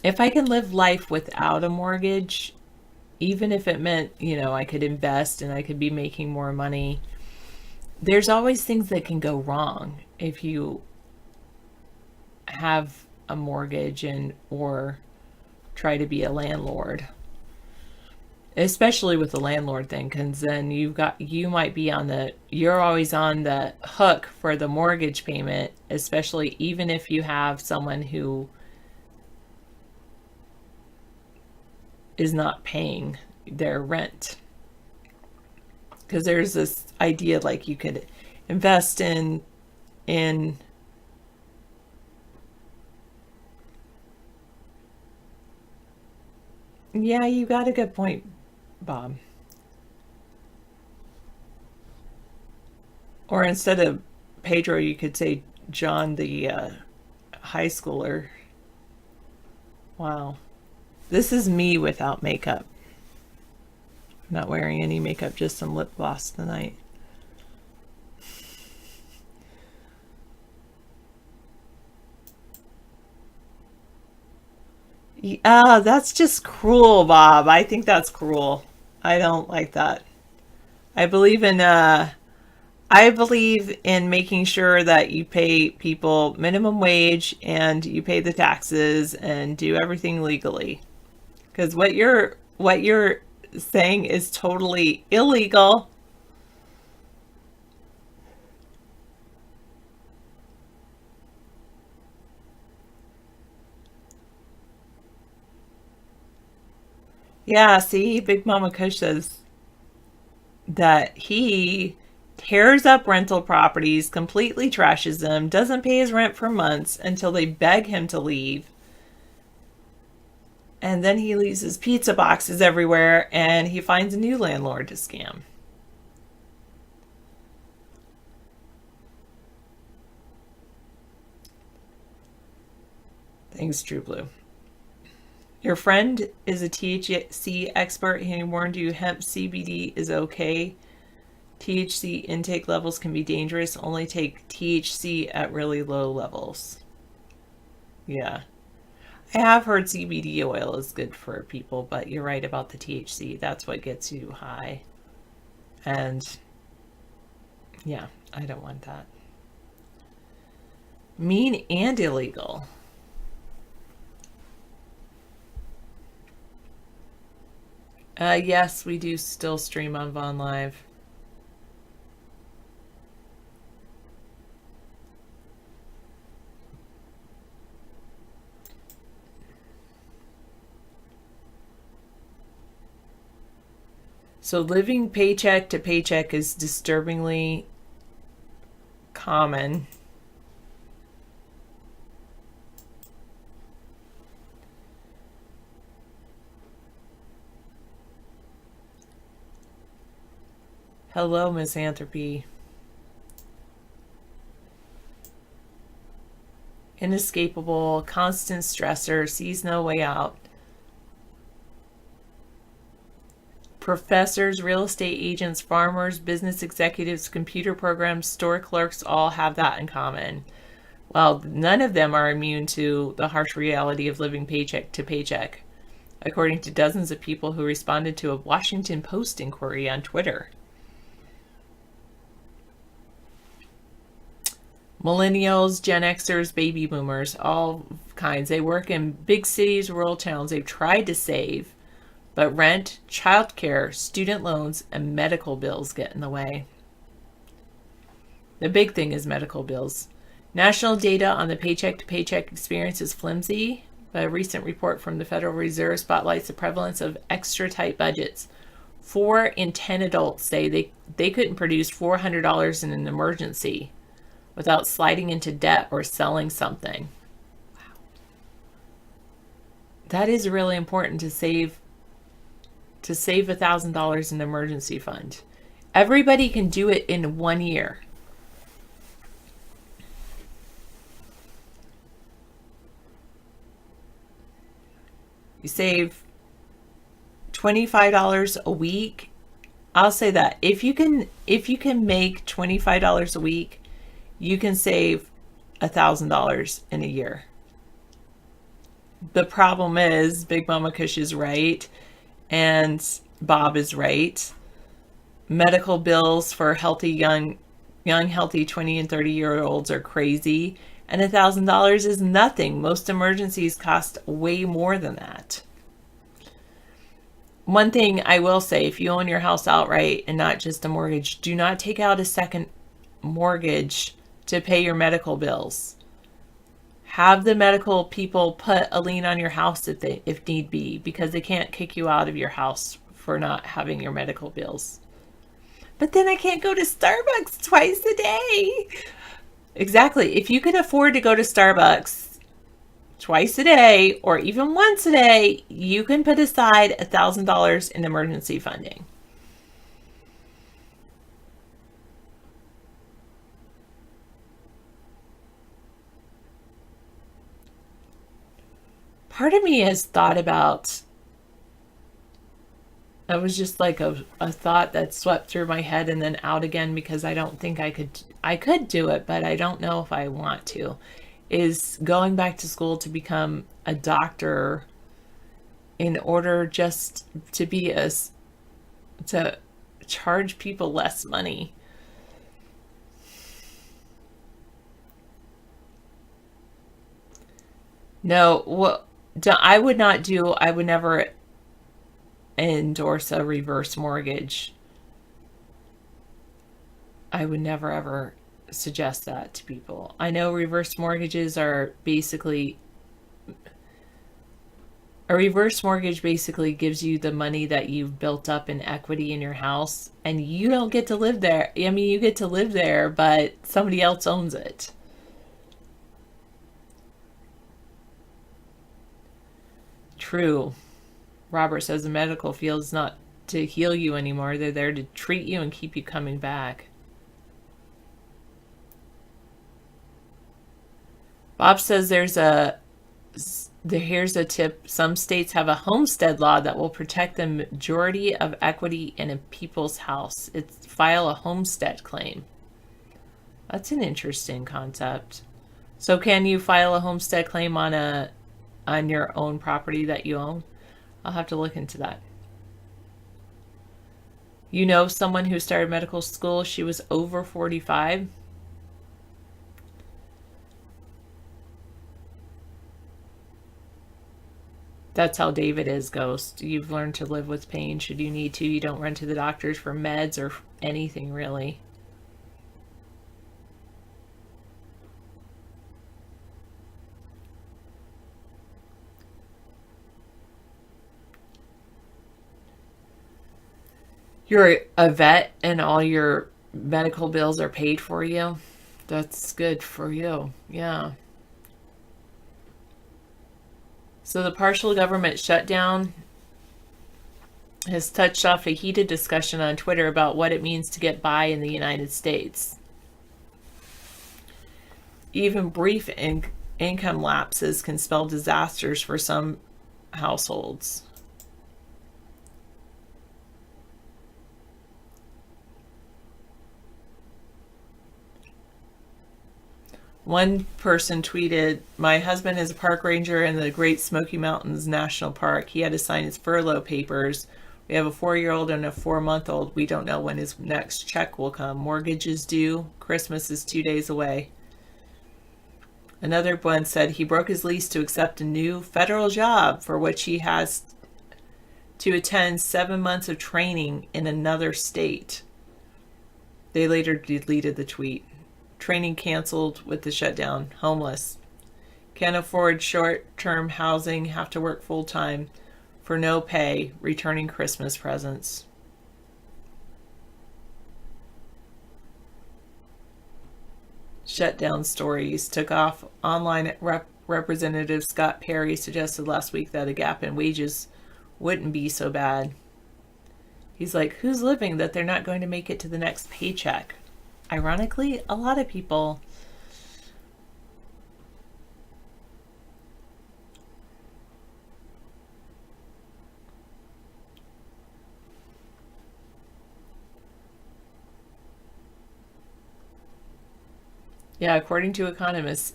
if I can live life without a mortgage, even if it meant, I could invest and I could be making more money, there's always things that can go wrong if you have a mortgage or try to be a landlord. Especially with the landlord thing, because then you're always on the hook for the mortgage payment, especially even if you have someone who is not paying their rent. Because there's this idea like you could invest in yeah, you got a good point, Bob. Or instead of Pedro, you could say John, the high schooler. Wow. This is me without makeup. I'm not wearing any makeup, just some lip gloss tonight. That's just cruel, Bob. I think that's cruel. I don't like that. I believe in making sure that you pay people minimum wage and you pay the taxes and do everything legally. Because what you're saying is totally illegal. Yeah, see, Big Mama Kush says that he tears up rental properties, completely trashes them, doesn't pay his rent for months until they beg him to leave. And then he leaves his pizza boxes everywhere and he finds a new landlord to scam. Thanks, True Blue. Your friend is a THC expert. He warned you hemp CBD is okay. THC intake levels can be dangerous. Only take THC at really low levels. Yeah. I have heard CBD oil is good for people, but you're right about the THC. That's what gets you high. And yeah, I don't want that. Mean and illegal. Yes, we do still stream on Vaughn Live. So living paycheck to paycheck is disturbingly common. Hello, Misanthropy. Inescapable, constant stressor, sees no way out. Professors, real estate agents, farmers, business executives, computer programs, store clerks all have that in common. Well, none of them are immune to the harsh reality of living paycheck to paycheck, according to dozens of people who responded to a Washington Post inquiry on Twitter. Millennials, Gen Xers, baby boomers, all kinds. They work in big cities, rural towns. They've tried to save, but rent, childcare, student loans, and medical bills get in the way. The big thing is medical bills. National data on the paycheck-to-paycheck experience is flimsy, but a recent report from the Federal Reserve spotlights the prevalence of extra-tight budgets. 4 in 10 adults say they couldn't produce $400 in an emergency without sliding into debt or selling something. Wow. That is really important to save $1,000 in the emergency fund. Everybody can do it in 1 year. You save $25 a week. I'll say that if you can make $25 a week, you can save $1,000 in a year. The problem is Big Mama Kush is right and Bob is right. Medical bills for healthy young healthy 20 and 30-year-olds are crazy, and $1,000 is nothing. Most emergencies cost way more than that. One thing I will say, if you own your house outright and not just a mortgage, do not take out a second mortgage to pay your medical bills. Have the medical people put a lien on your house if need be, because they can't kick you out of your house for not having your medical bills. But then I can't go to Starbucks twice a day. Exactly. If you can afford to go to Starbucks twice a day or even once a day, you can put aside $1,000 in emergency funding. Part of me has thought about, it was just like a thought that swept through my head and then out again, because I don't think I could do it, but I don't know if I want to, is going back to school to become a doctor in order just to to charge people less money. No, what I would not do, I would never endorse a reverse mortgage. I would never ever suggest that to people. I know reverse mortgages are basically, a reverse mortgage basically gives you the money that you've built up in equity in your house, and you don't get to live there. I mean, you get to live there, but somebody else owns it. True. Robert says the medical field is not to heal you anymore. They're there to treat you and keep you coming back. Bob says here's a tip. Some states have a homestead law that will protect the majority of equity in a people's house. It's file a homestead claim. That's an interesting concept. So can you file a homestead claim on your own property that you own? I'll have to look into that. You know someone who started medical school, she was over 45. That's how David is, Ghost. You've learned to live with pain should you need to. You don't run to the doctors for meds or anything, really. You're a vet and all your medical bills are paid for you. That's good for you. Yeah. So the partial government shutdown has touched off a heated discussion on Twitter about what it means to get by in the United States. Even brief income lapses can spell disasters for some households. One person tweeted, "My husband is a park ranger in the Great Smoky Mountains National Park. He had to sign his furlough papers. We have a 4-year-old and a 4-month-old. We don't know when his next check will come. Mortgage is due. Christmas is 2 days away." Another one said he broke his lease to accept a new federal job for which he has to attend 7 months of training in another state. They later deleted the tweet. Training canceled with the shutdown. Homeless. Can't afford short-term housing. Have to work full-time for no pay. Returning Christmas presents. Shutdown stories took off. Online Representative Scott Perry suggested last week that a gap in wages wouldn't be so bad. He's like, who's living that they're not going to make it to the next paycheck? Ironically, a lot of people. Yeah, according to economists,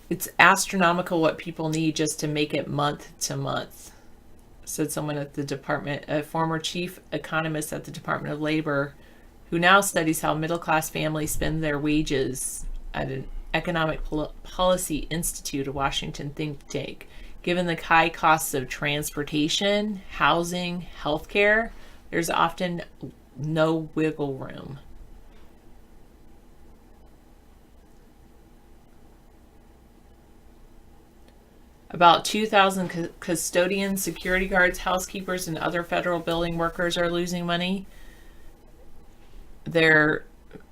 it's astronomical what people need just to make it month to month, said someone at the department, a former chief economist at the Department of Labor, who now studies how middle-class families spend their wages at an Economic Policy Institute, a Washington think tank. Given the high costs of transportation, housing, healthcare, there's often no wiggle room. About 2,000 custodians, security guards, housekeepers, and other federal building workers are losing money. They're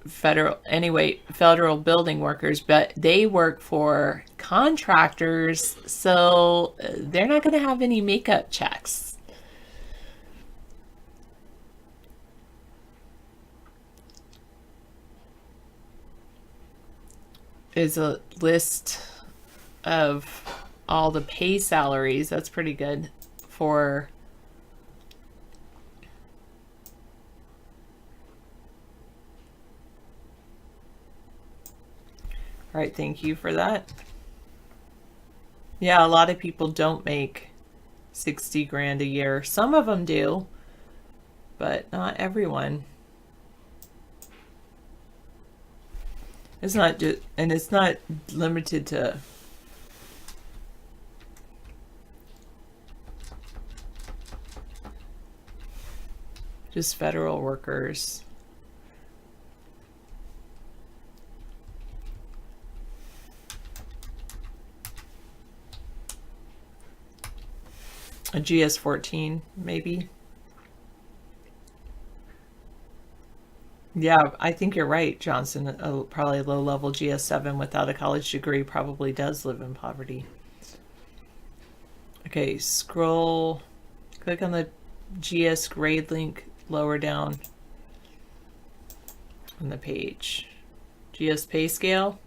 federal building workers, but they work for contractors, so they're not going to have any makeup checks. Is a list of all the pay salaries. That's pretty good for all right, thank you for that. Yeah, a lot of people don't make 60 grand a year. Some of them do, but not everyone. It's not just, and it's not limited to just federal workers. A GS-14, maybe. Yeah, I think you're right, Johnson. Probably a low-level GS-7 without a college degree probably does live in poverty. Okay, scroll. Click on the GS grade link lower down on the page. GS pay scale.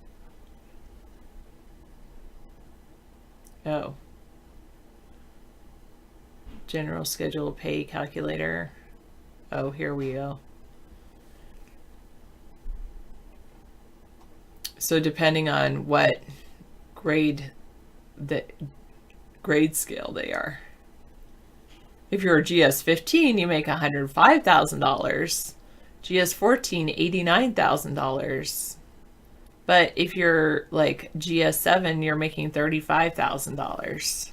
Oh. General schedule pay calculator. Oh, here we go. So depending on what grade scale they are. If you're a GS-15, you make $105,000. GS-14, $89,000. But if you're like GS-7, you're making $35,000.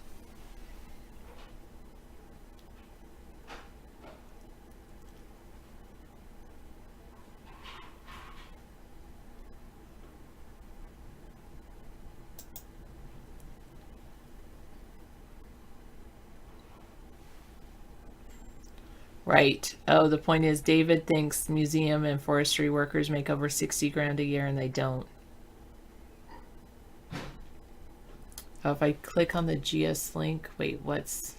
Right. Oh, the point is David thinks museum and forestry workers make over 60 grand a year and they don't. Oh, if I click on the GS link, wait, what's...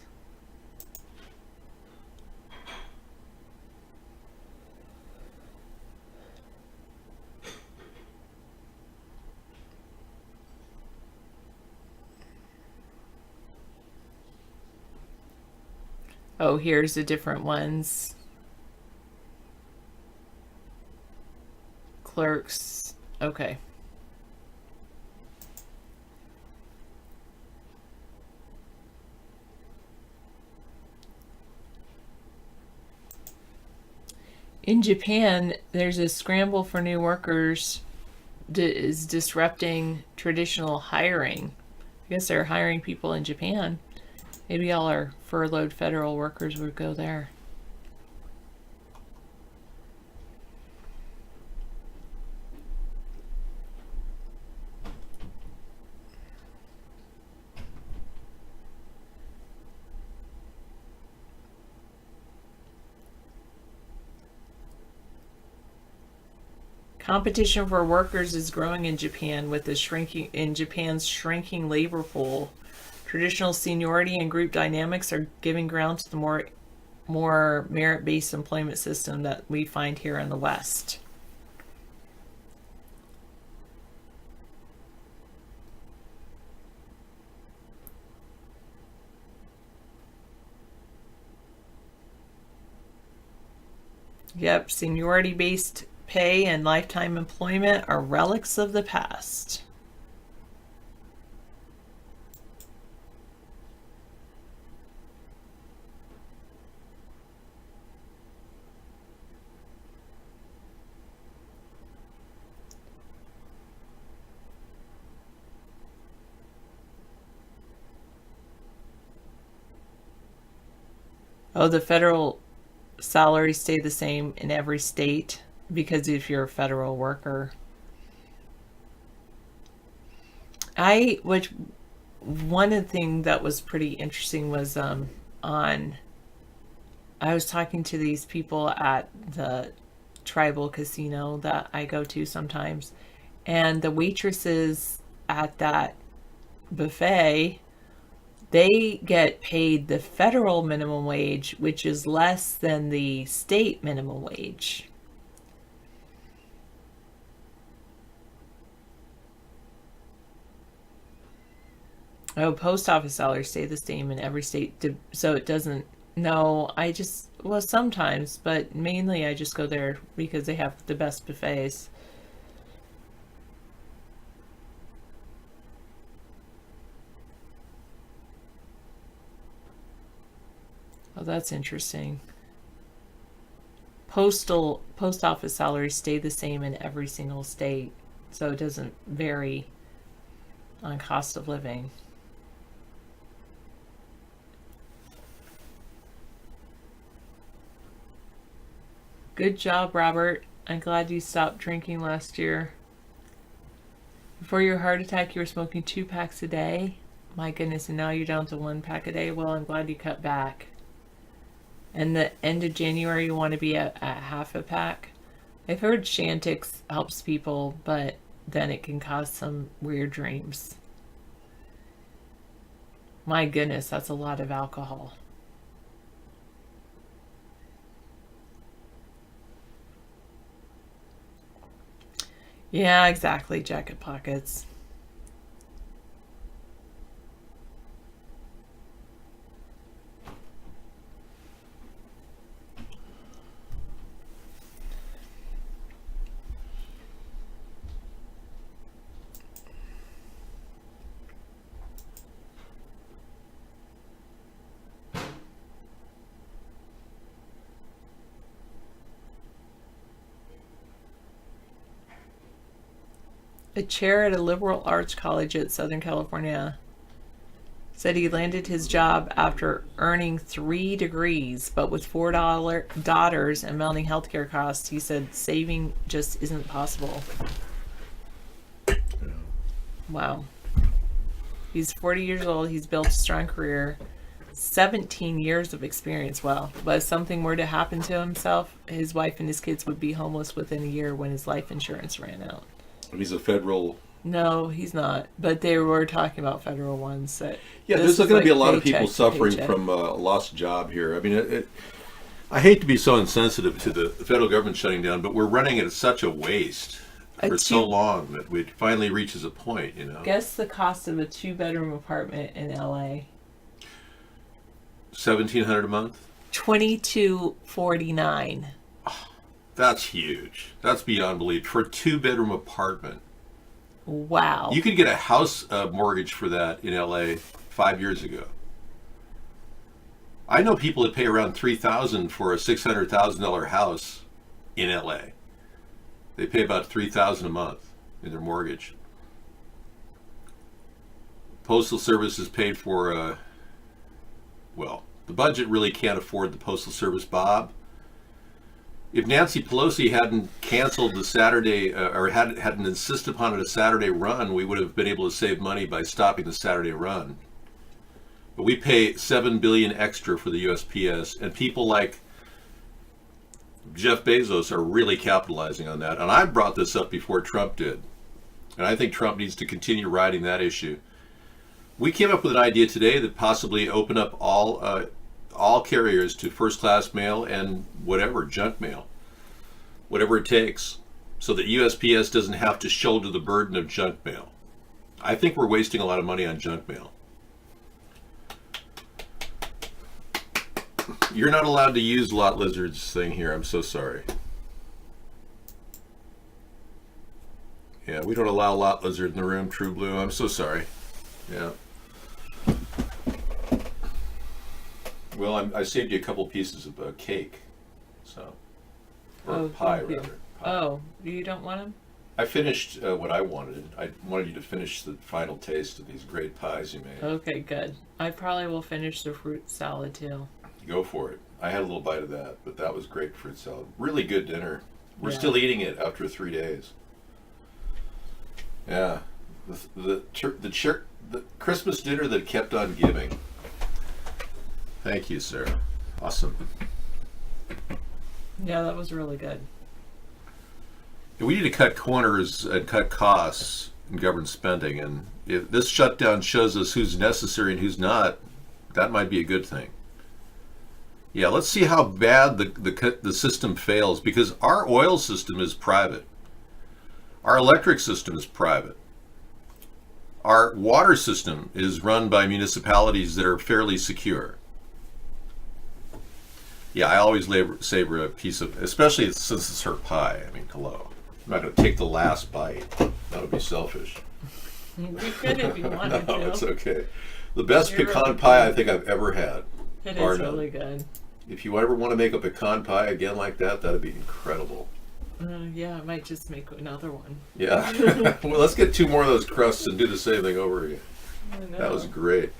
Oh, here's the different ones. Clerks. Okay. In Japan, there's a scramble for new workers is disrupting traditional hiring. I guess they're hiring people in Japan. Maybe all our furloughed federal workers would go there. Competition for workers is growing in Japan with the Japan's shrinking labor pool. Traditional seniority and group dynamics are giving ground to the more merit-based employment system that we find here in the West. Yep, seniority-based pay and lifetime employment are relics of the past. Oh, the federal salaries stay the same in every state because if you're a federal worker. Which one of the things that was pretty interesting was I was talking to these people at the tribal casino that I go to sometimes, and the waitresses at that buffet, they get paid the federal minimum wage, which is less than the state minimum wage. Oh, post office salaries stay the same in every state, so it doesn't. No, well, sometimes, but mainly I just go there because they have the best buffets. Oh, that's interesting. Post office salaries stay the same in every single state, so it doesn't vary on cost of living. Good job, Robert. I'm glad you stopped drinking last year. Before your heart attack, you were smoking 2 packs a day. My goodness, and now you're down to 1 pack a day. Well, I'm glad you cut back. And the end of January, you want to be at half a pack. I've heard Chantix helps people, but then it can cause some weird dreams. My goodness, that's a lot of alcohol. Yeah, exactly, Jacket Pockets. A chair at a liberal arts college at Southern California said he landed his job after earning 3 degrees, but with 4 daughters and mounting healthcare costs, he said saving just isn't possible. Wow. He's 40 years old. He's built a strong career. 17 years of experience. Wow. But if something were to happen to himself, his wife and his kids would be homeless within a year when his life insurance ran out.
He's a federal...
No, he's not. But they were talking about federal ones. That
yeah, there's going to be a lot of people suffering from a lost job here. I mean, I hate to be so insensitive to the federal government shutting down, but we're running at such a waste for so long that it finally reaches a point, you know.
Guess the cost of a 2-bedroom apartment in LA.
$1,700 a month?
$2,249.
Oh, that's huge. That's beyond belief for a 2-bedroom apartment.
Wow.
You could get a house mortgage for that in LA 5 years ago. I know people that pay around $3,000 for a $600,000 house in LA. They pay about $3,000 a month in their mortgage. Postal Service is paid for, well, the budget really can't afford the Postal Service, Bob. If Nancy Pelosi hadn't canceled the Saturday, or hadn't insisted upon it a Saturday run, we would have been able to save money by stopping the Saturday run. But we pay $7 billion extra for the USPS, and people like Jeff Bezos are really capitalizing on that. And I brought this up before Trump did, and I think Trump needs to continue riding that issue. We came up with an idea today that possibly open up all carriers to first-class mail and whatever, junk mail, whatever it takes, so that USPS doesn't have to shoulder the burden of junk mail. I think we're wasting a lot of money on junk mail. You're not allowed to use Lot Lizard's thing here. I'm so sorry. Yeah, we don't allow Lot Lizard in the room, True Blue. I'm so sorry. Yeah. Well, I saved you a couple pieces of cake, so or pie
thank you.
rather. Pie.
Oh, you don't want them?
I finished what I wanted. I wanted you to finish the final taste of these great pies you made.
Okay, good. I probably will finish the fruit salad too.
Go for it. I had a little bite of that, but that was great fruit salad. Really good dinner. We're
Yeah.
still eating it after 3 days. Yeah, the Christmas dinner that kept on giving. Thank you, Sarah. Awesome.
Yeah, that was really good.
We need to cut corners and cut costs in government spending, and if this shutdown shows us who's necessary and who's not, that might be a good thing. Yeah, let's see how bad the system fails, because our oil system is private. Our electric system is private. Our water system is run by municipalities that are fairly secure. Yeah, I always savor a piece of, especially since it's her pie. I mean, hello. I'm not going to take the last bite. That would be selfish.
You could if you wanted
No,
to.
it's okay. The best
You're
pecan
really
pie
good.
I think I've ever had.
It
bar
is
none.
really good.
If you ever want to make a pecan pie again like that, that'd be incredible.
Yeah, I might just make another one.
Yeah. Well, let's get 2 more of those crusts and do the same thing over again.
I know.
That was great.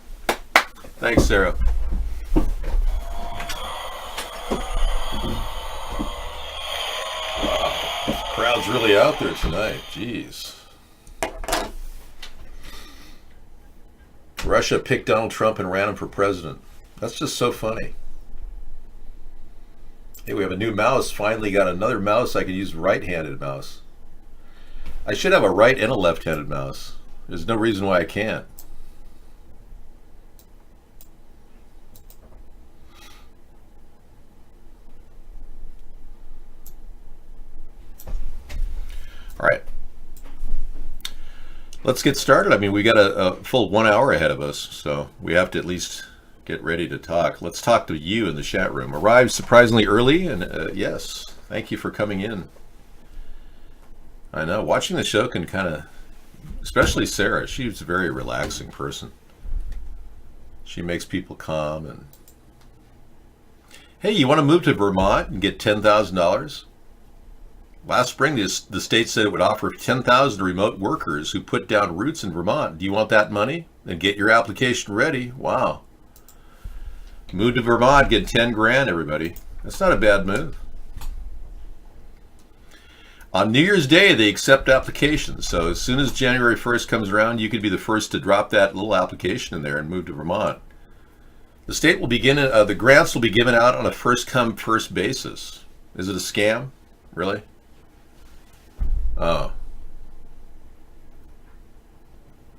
Thanks, Sarah. Wow. Crowd's really out there tonight. Jeez. Russia picked Donald Trump and ran him for president. That's just so funny. Hey, we have a new mouse. Finally got another mouse I can use, right-handed mouse. I should have a right and a left-handed mouse. There's no reason why I can't. All right. Let's get started. I mean, we got a full 1 hour ahead of us, so we have to at least get ready to talk. Let's talk to you in the chat room. Arrived surprisingly early, and yes, thank you for coming in. I know, watching the show can kind of, especially Sarah, she's a very relaxing person. She makes people calm. And hey, you want to move to Vermont and get $10,000? Last spring, the state said it would offer 10,000 remote workers who put down roots in Vermont. Do you want that money? Then get your application ready. Wow. Move to Vermont, get 10 grand, everybody. That's not a bad move. On New Year's Day, they accept applications. So as soon as January 1st comes around, you could be the first to drop that little application in there and move to Vermont. The state will begin, the grants will be given out on a first-come, first basis. Is it a scam? Really? Oh.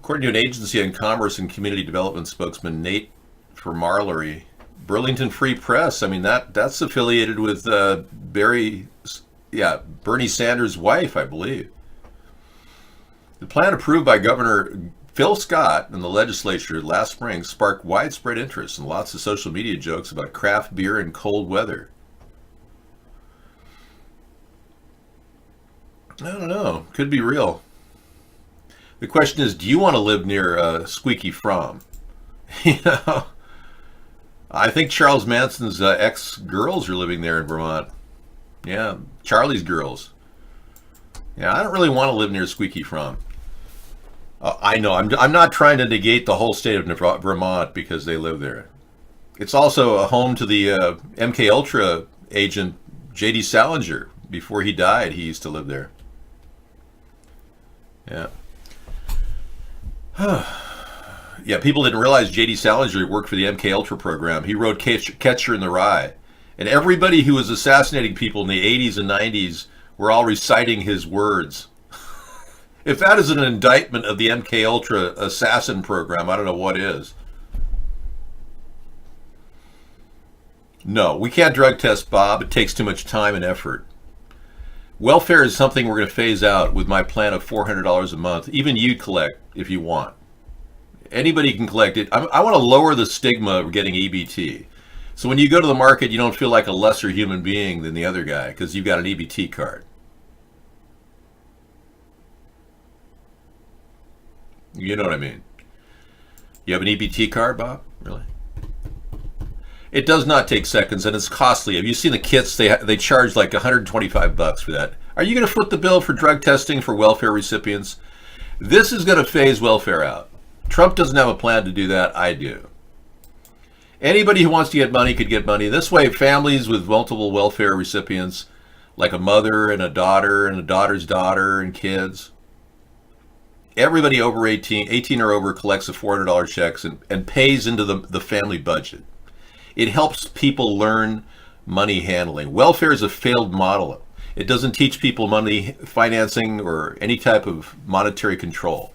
According to an agency on commerce and community development spokesman, Nate Marlery, Burlington Free Press, I mean, that's affiliated with Bernie Sanders' wife, I believe. The plan approved by Governor Phil Scott in the legislature last spring sparked widespread interest and lots of social media jokes about craft beer and cold weather. I don't know. Could be real. The question is, do you want to live near Squeaky Fromm? You know, I think Charles Manson's ex-girls are living there in Vermont. Yeah, Charlie's girls. Yeah, I don't really want to live near Squeaky Fromm. I know, I'm not trying to negate the whole state of Vermont because they live there. It's also a home to the MK Ultra agent J.D. Salinger. Before he died, he used to live there. Yeah. Yeah, people didn't realize J.D. Salinger worked for the MK Ultra program. He wrote Catcher in the Rye. And everybody who was assassinating people in the 80s and 90s were all reciting his words. If that is an indictment of the MK Ultra assassin program, I don't know what is. No, we can't drug test Bob. It takes too much time and effort. Welfare is something we're going to phase out with my plan of $400 a month. Even you collect if you want. Anybody can collect it. I want to lower the stigma of getting EBT. So when you go to the market, you don't feel like a lesser human being than the other guy because you've got an EBT card. You know what I mean? You have an EBT card, Bob? Really? It does not take seconds, and it's costly. Have you seen the kits? They charge like $125 for that. Are you going to foot the bill for drug testing for welfare recipients? This is going to phase welfare out. Trump doesn't have a plan to do that. I do. Anybody who wants to get money could get money. This way, families with multiple welfare recipients, like a mother and a daughter's daughter and kids, everybody over 18 or over collects a $400 checks and pays into the family budget. It helps people learn money handling. Welfare is a failed model. It doesn't teach people money financing or any type of monetary control.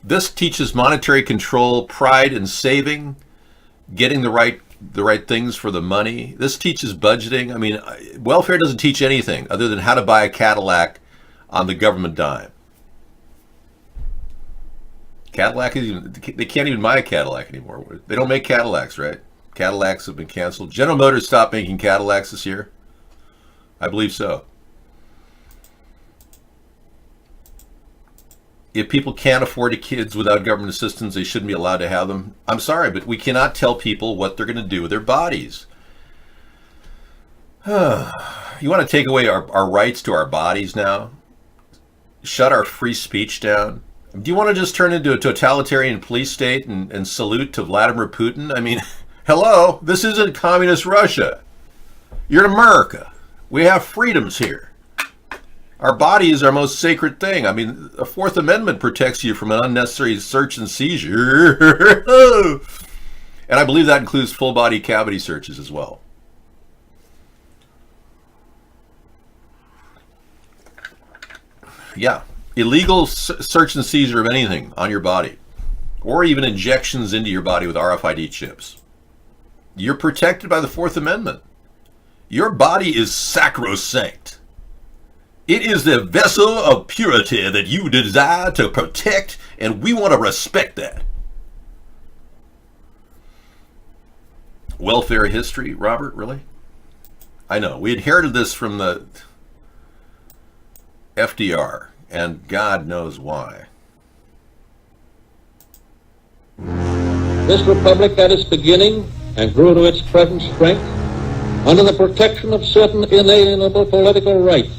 This teaches monetary control, pride in saving, getting the right things for the money. This teaches budgeting. I mean, welfare doesn't teach anything other than how to buy a Cadillac on the government dime. Cadillac they can't even buy a Cadillac anymore. They don't make Cadillacs, right? Cadillacs have been canceled. General Motors stopped making Cadillacs this year. I believe so. If people can't afford kids without government assistance, they shouldn't be allowed to have them. I'm sorry, but we cannot tell people what they're going to do with their bodies. You want to take away our rights to our bodies now? Shut our free speech down? Do you want to just turn into a totalitarian police state and salute to Vladimir Putin? I mean, hello, this isn't communist Russia. You're in America. We have freedoms here. Our body is our most sacred thing. I mean, the Fourth Amendment protects you from an unnecessary search and seizure. And I believe that includes full body cavity searches as well. Yeah. Illegal search and seizure of anything on your body, or even injections into your body with RFID chips. You're protected by the Fourth Amendment. Your body is sacrosanct. It is the vessel of purity that you desire to protect, and we want to respect that. Welfare history, Robert, really? I know. We inherited this from the FDR. And God knows why.
This republic at its beginning and grew to its present strength under the protection of certain inalienable political rights,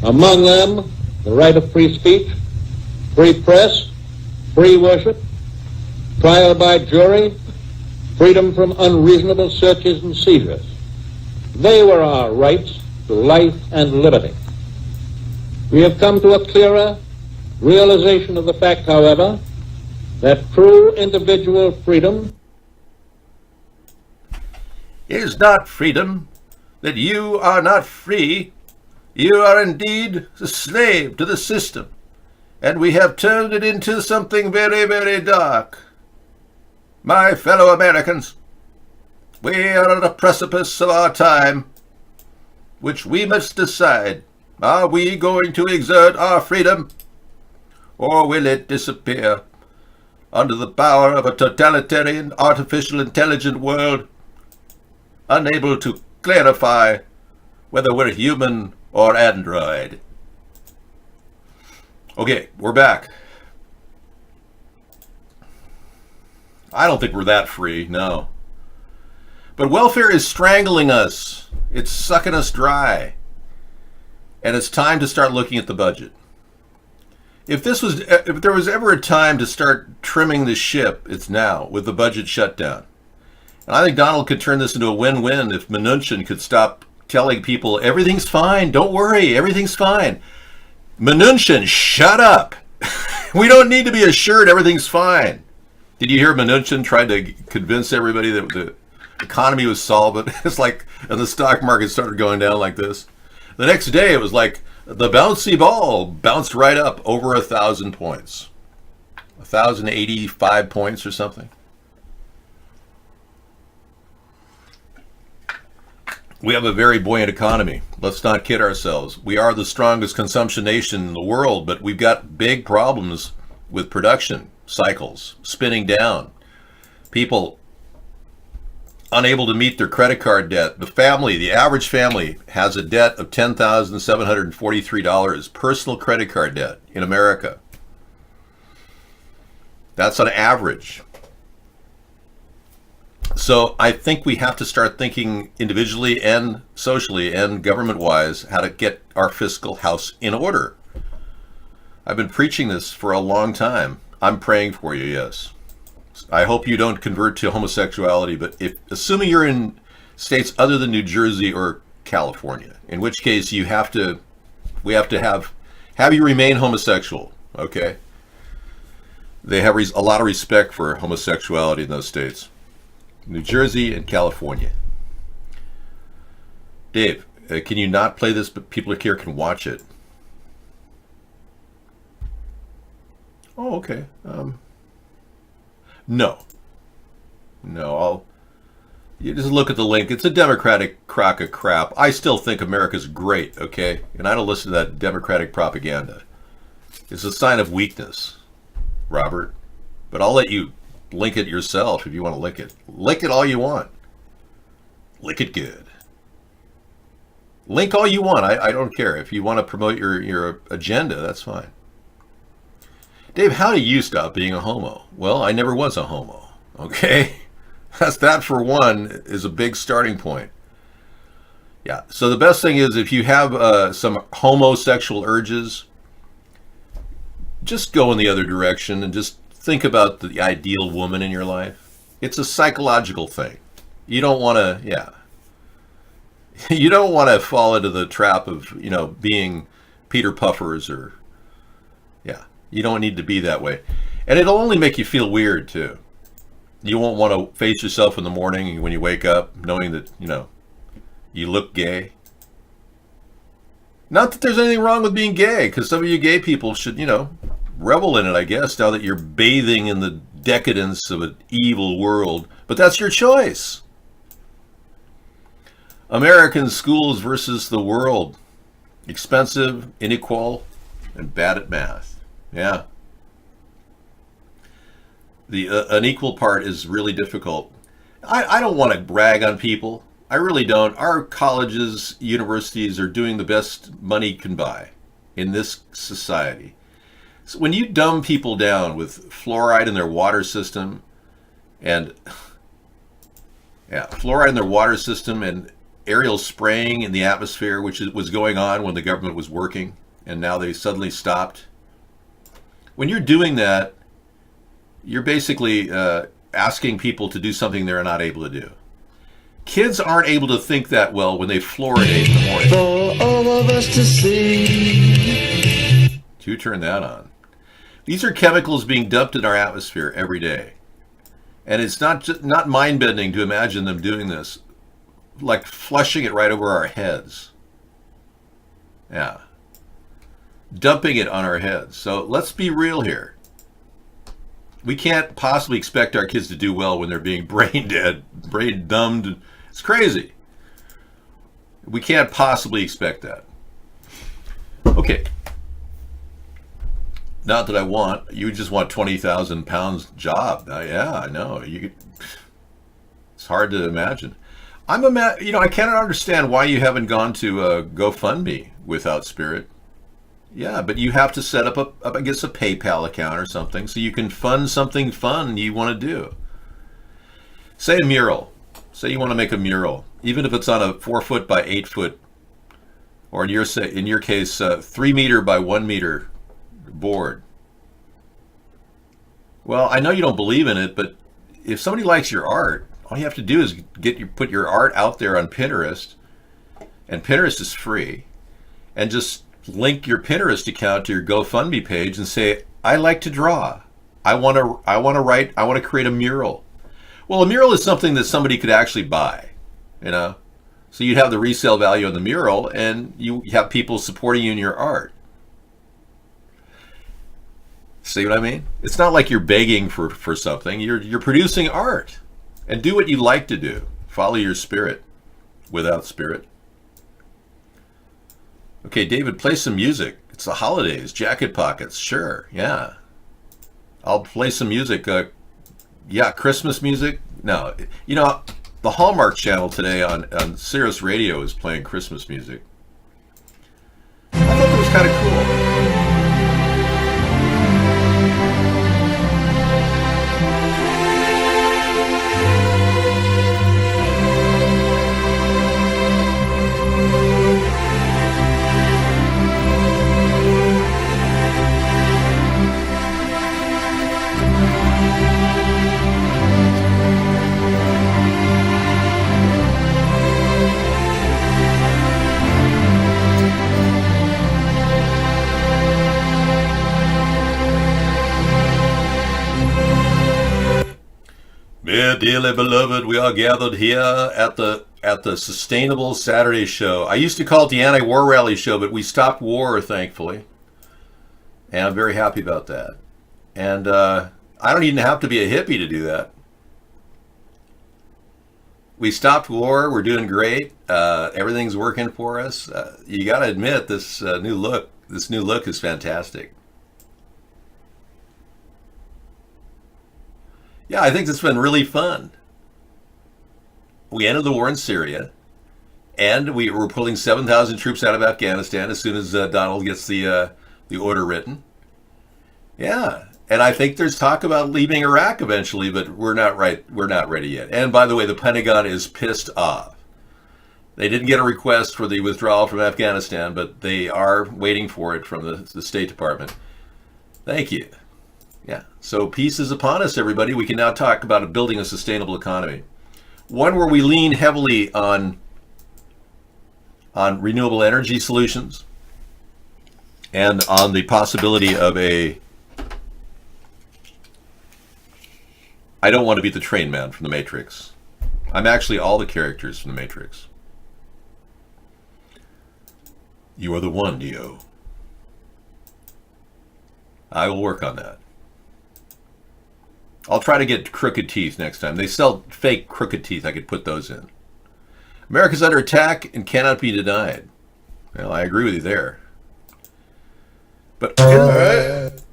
among them the right of free speech, free press, free worship, trial by jury, freedom from unreasonable searches and seizures. They were our rights to life and liberty. We have come to a clearer realization of the fact, however, that true individual freedom
is not freedom, that you are not free. You are indeed a slave to the system, and we have turned it into something very, very dark. My fellow Americans, we are at the precipice of our time, which we must decide. Are we going to exert our freedom, or will it disappear under the power of a totalitarian, artificial intelligent world, unable to clarify whether we're human or android? Okay, we're back. I don't think we're that free, no. But welfare is strangling us. It's sucking us dry. And it's time to start looking at the budget. If there was ever a time to start trimming the ship, it's now, with the budget shutdown. And I think Donald could turn this into a win-win if Mnuchin could stop telling people, everything's fine, don't worry, everything's fine. Mnuchin, shut up. We don't need to be assured everything's fine. Did you hear Mnuchin try to convince everybody that the economy was solvent? It's like, and the stock market started going down like this. The next day, it was like the bouncy ball bounced right up over 1,000 points. 1,085 points or something. We have a very buoyant economy. Let's not kid ourselves. We are the strongest consumption nation in the world, but we've got big problems with production cycles spinning down. People unable to meet their credit card debt. The average family has a debt of $10,743 personal credit card debt in America. That's on average. So I think we have to start thinking individually and socially and government-wise how to get our fiscal house in order. I've been preaching this for a long time. I'm praying for you, yes. I hope you don't convert to homosexuality, but assuming you're in states other than New Jersey or California, in which case we have to have you remain homosexual, okay? They have a lot of respect for homosexuality in those states. New Jersey and California. Dave, can you not play this, but people here can watch it? Oh, okay. No, you just look at the link. It's a Democratic crock of crap. I still think America's great, okay? And I don't listen to that Democratic propaganda. It's a sign of weakness, Robert. But I'll let you link it yourself if you want to lick it. Lick it all you want. Lick it good. Link all you want. I don't care. If you want to promote your agenda, that's fine. Dave, how do you stop being a homo? Well, I never was a homo, okay? That for one is a big starting point. Yeah, so the best thing is if you have some homosexual urges, just go in the other direction and just think about the ideal woman in your life. It's a psychological thing. You don't want to, you don't want to fall into the trap of, being Peter Puffers or, you don't need to be that way. And it'll only make you feel weird, too. You won't want to face yourself in the morning when you wake up knowing that, you look gay. Not that there's anything wrong with being gay, because some of you gay people should, revel in it, I guess, now that you're bathing in the decadence of an evil world. But that's your choice. American schools versus the world. Expensive, unequal, and bad at math. Yeah. The unequal part is really difficult. I don't want to brag on people. I really don't. Our colleges, universities are doing the best money can buy in this society. So when you dumb people down with fluoride in their water system and aerial spraying in the atmosphere, which was going on when the government was working, and now they suddenly stopped. When you're doing that, you're basically asking people to do something they're not able to do. Kids aren't able to think that well when they fluoridate in the morning.
For all of us to see.
You turn that on. These are chemicals being dumped in our atmosphere every day. And it's not mind-bending to imagine them doing this, like flushing it right over our heads. Yeah. Dumping it on our heads. So let's be real here. We can't possibly expect our kids to do well when they're being brain dead, brain dumbed. It's crazy. We can't possibly expect that. Okay. Not that you just want 20,000 pounds job. Yeah, I know. It's hard to imagine. I cannot understand why you haven't gone to GoFundMe without Spirit. Yeah, but you have to set up I guess a PayPal account or something so you can fund something fun you want to do. Say a mural. Say you want to make a mural, even if it's on a 4-foot by 8-foot, or in your case, 3 meter by 1 meter board. Well, I know you don't believe in it, but if somebody likes your art, all you have to do is put your art out there on Pinterest, and Pinterest is free, and just link your Pinterest account to your GoFundMe page and say, I like to draw. I want to write. I want to create a mural. Well, a mural is something that somebody could actually buy, So you'd have the resale value on the mural, and you have people supporting you in your art. See what I mean? It's not like you're begging for something. You're producing art, and do what you like to do. Follow your spirit, without Spirit. Okay, David, play some music. It's the holidays. Jacket Pockets. Sure, yeah. I'll play some music. Christmas music. No, The Hallmark Channel today on Sirius Radio is playing Christmas music. I thought that was kind of cool. Yeah, dearly beloved, we are gathered here at the Sustainable Saturday Show. I used to call it the Anti-War Rally Show, but we stopped war, thankfully. And I'm very happy about that. And I don't even have to be a hippie to do that. We stopped war. We're doing great. Everything's working for us. You got to admit, this new look is fantastic. Yeah, I think it's been really fun. We ended the war in Syria, and we were pulling 7,000 troops out of Afghanistan as soon as Donald gets the order written. Yeah, and I think there's talk about leaving Iraq eventually, but we're not ready yet. And by the way, the Pentagon is pissed off. They didn't get a request for the withdrawal from Afghanistan, but they are waiting for it from the State Department. Thank you. Yeah, so peace is upon us, everybody. We can now talk about building a sustainable economy. One where we lean heavily on renewable energy solutions and on the possibility of I don't want to be the train man from The Matrix. I'm actually all the characters from The Matrix. You are the one, Neo. I will work on that. I'll try to get crooked teeth next time. They sell fake crooked teeth. I could put those in. America's under attack and cannot be denied. Well, I agree with you there. But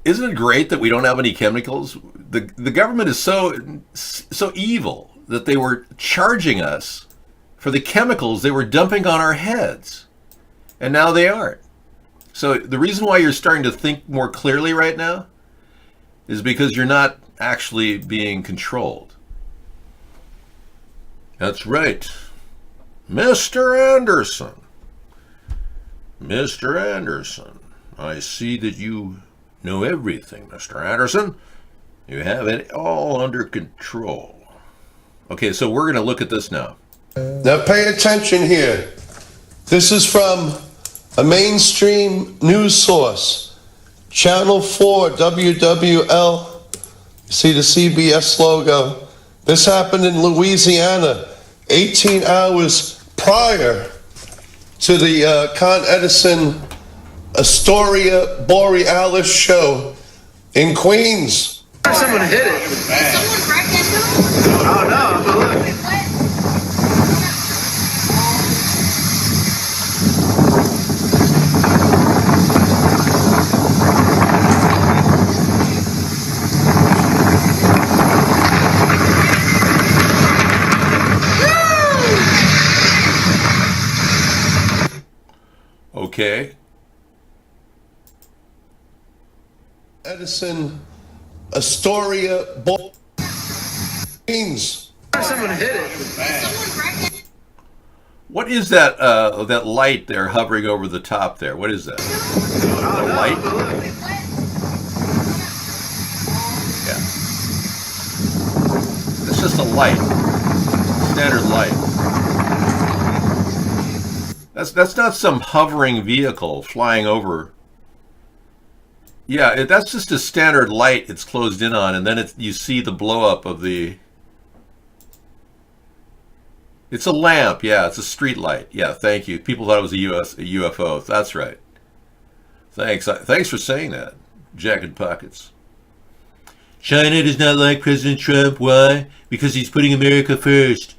isn't it great that we don't have any chemicals? The government is so evil that they were charging us for the chemicals they were dumping on our heads. And now they aren't. So the reason why you're starting to think more clearly right now is because you're not actually being controlled. That's right. Mr. Anderson. Mr. Anderson. I see that you know everything, Mr. Anderson. You have it all under control. Okay, so we're going to look at this now.
Now pay attention here. This is from a mainstream news source. Channel 4, WWL. See the CBS logo. This happened in Louisiana 18 hours prior to the Con Edison Astoria Borealis show in Queens.
Someone hit it. Someone cracked into it? Oh no.
Okay.
Edison Astoria Queens.
Someone hit it.
What is that that light there hovering over the top there? What is that? A light? Yeah. It's just a light. Standard light. That's not some hovering vehicle flying over. Yeah, that's just a standard light it's closed in on, and then you see the blow up of the... It's a lamp, yeah, it's a street light. Yeah, thank you. People thought it was a UFO. That's right. Thanks for saying that, Jack in Pockets. China does not like President Trump. Why? Because he's putting America first.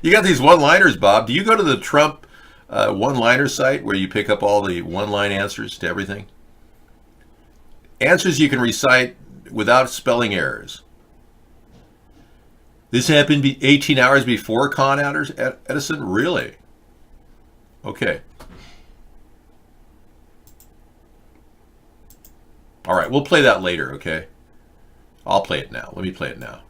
You got these one-liners, Bob. Do you go to the Trump one-liner site where you pick up all the one-line answers to everything? Answers you can recite without spelling errors. This happened 18 hours before Con Edison? Really? Okay. All right, we'll play that later, okay? I'll play it now. Let me play it now.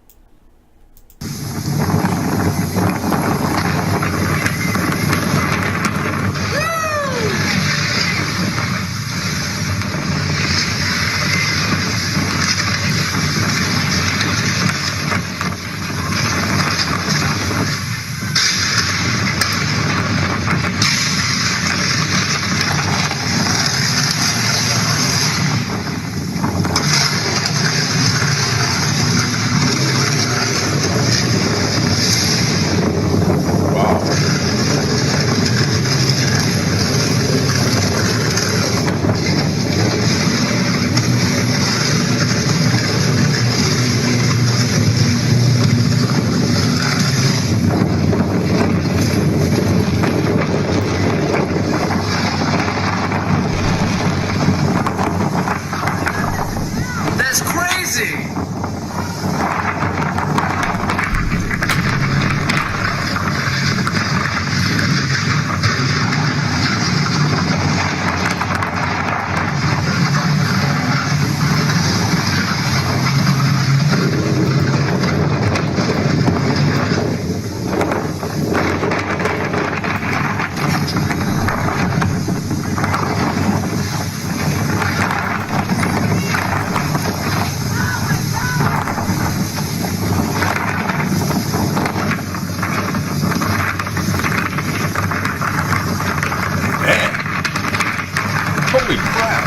That's crazy!
Holy crap!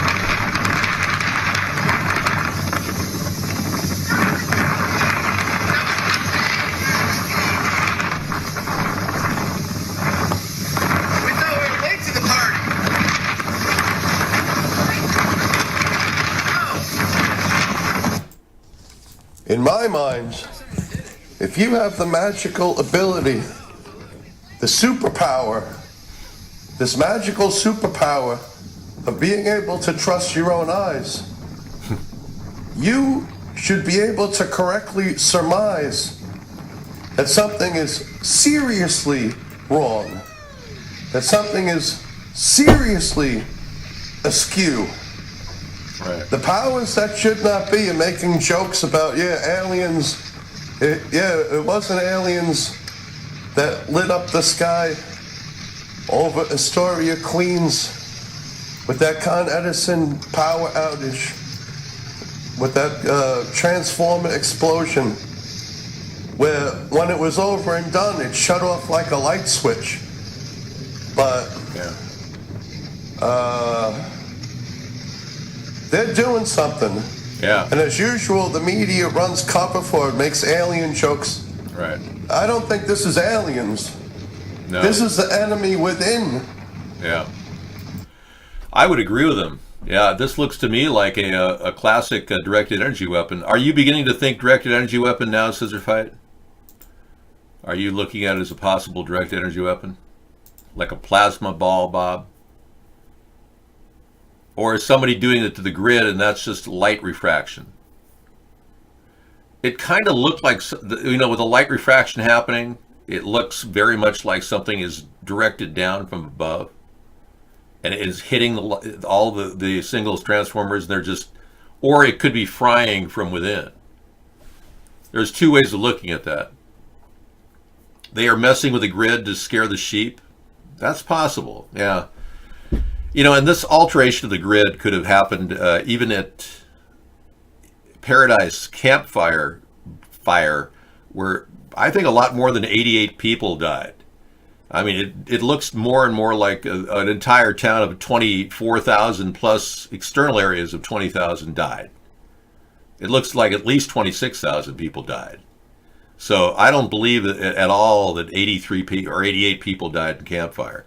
We thought we were late to the party.
In my mind, if you have the magical ability, the superpower, this magical superpower of being able to trust your own eyes, you should be able to correctly surmise that something is seriously wrong, that something is seriously askew.
Right.
The powers that should not be are making jokes about, aliens. It wasn't aliens that lit up the sky over Astoria, Queens with that Con Edison power outage, with that transformer explosion, where when it was over and done, it shut off like a light switch. But they're doing something.
Yeah.
And as usual, the media runs cover for it, makes alien jokes.
Right.
I don't think this is aliens.
No.
This is the enemy within.
Yeah. I would agree with him. Yeah, this looks to me like a classic directed energy weapon. Are you beginning to think directed energy weapon now, Scissor Fight? Are you looking at it as a possible directed energy weapon? Like a plasma ball, Bob? Or is somebody doing it to the grid and that's just light refraction? It kind of looked like, with the light refraction happening, it looks very much like something is directed down from above. And it is hitting all the singles transformers, and they're just, or it could be frying from within. There's two ways of looking at that. They are messing with the grid to scare the sheep. That's possible, yeah. And this alteration of the grid could have happened even at Paradise Campfire fire, where I think a lot more than 88 people died. I mean, it looks more and more like an entire town of 24,000 plus external areas of 20,000 died. It looks like at least 26,000 people died. So I don't believe at all that 83 or 88 people died in Campfire.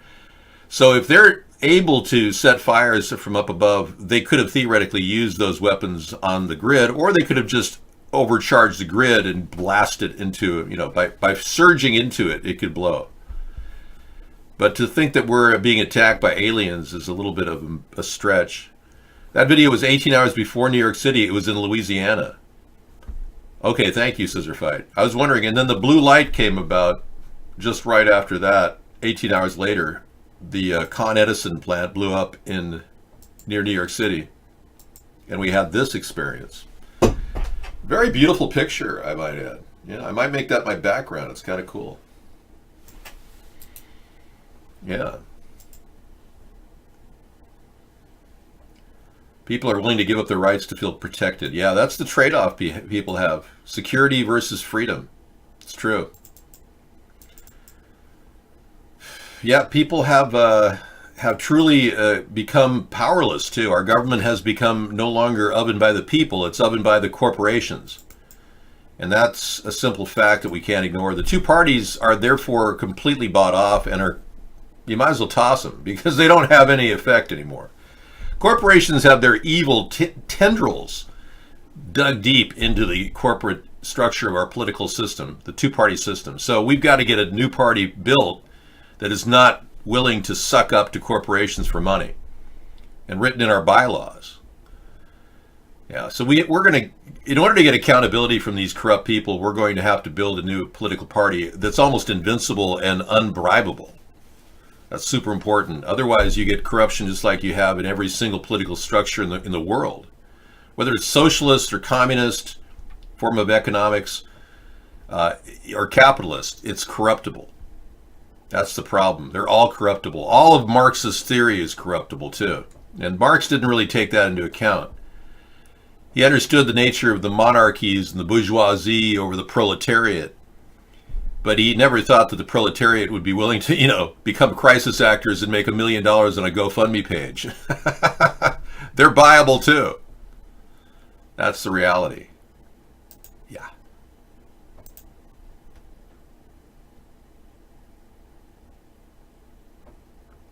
So if they're able to set fires from up above, they could have theoretically used those weapons on the grid, or they could have just overcharged the grid and blasted into, by surging into it, it could blow. But to think that we're being attacked by aliens is a little bit of a stretch. That video was 18 hours before New York City. It was in Louisiana. Okay, thank you, Scissor Fight. I was wondering, and then the blue light came about just right after that. 18 hours later, the Con Edison plant blew up near New York City, and we had this experience. Very beautiful picture, I might add. Yeah, I might make that my background. It's kind of cool. Yeah. People are willing to give up their rights to feel protected. Yeah, that's the trade-off people have. Security versus freedom. It's true. Yeah, people have truly become powerless too. Our government has become no longer ovened by the people; it's ovened by the corporations, and that's a simple fact that we can't ignore. The two parties are therefore completely bought off, and you might as well toss them because they don't have any effect anymore. Corporations have their evil tendrils dug deep into the corporate structure of our political system, the two-party system. So we've got to get a new party built that is not willing to suck up to corporations for money, and written in our bylaws. Yeah, so we're going to, in order to get accountability from these corrupt people, we're going to have to build a new political party that's almost invincible and unbribable. That's super important. Otherwise, you get corruption just like you have in every single political structure in the world. Whether it's socialist or communist form of economics or capitalist, it's corruptible. That's the problem. They're all corruptible. All of Marxist theory is corruptible too. And Marx didn't really take that into account. He understood the nature of the monarchies and the bourgeoisie over the proletariat. But he never thought that the proletariat would be willing to, become crisis actors and make $1 million on a GoFundMe page. They're buyable too. That's the reality. Yeah.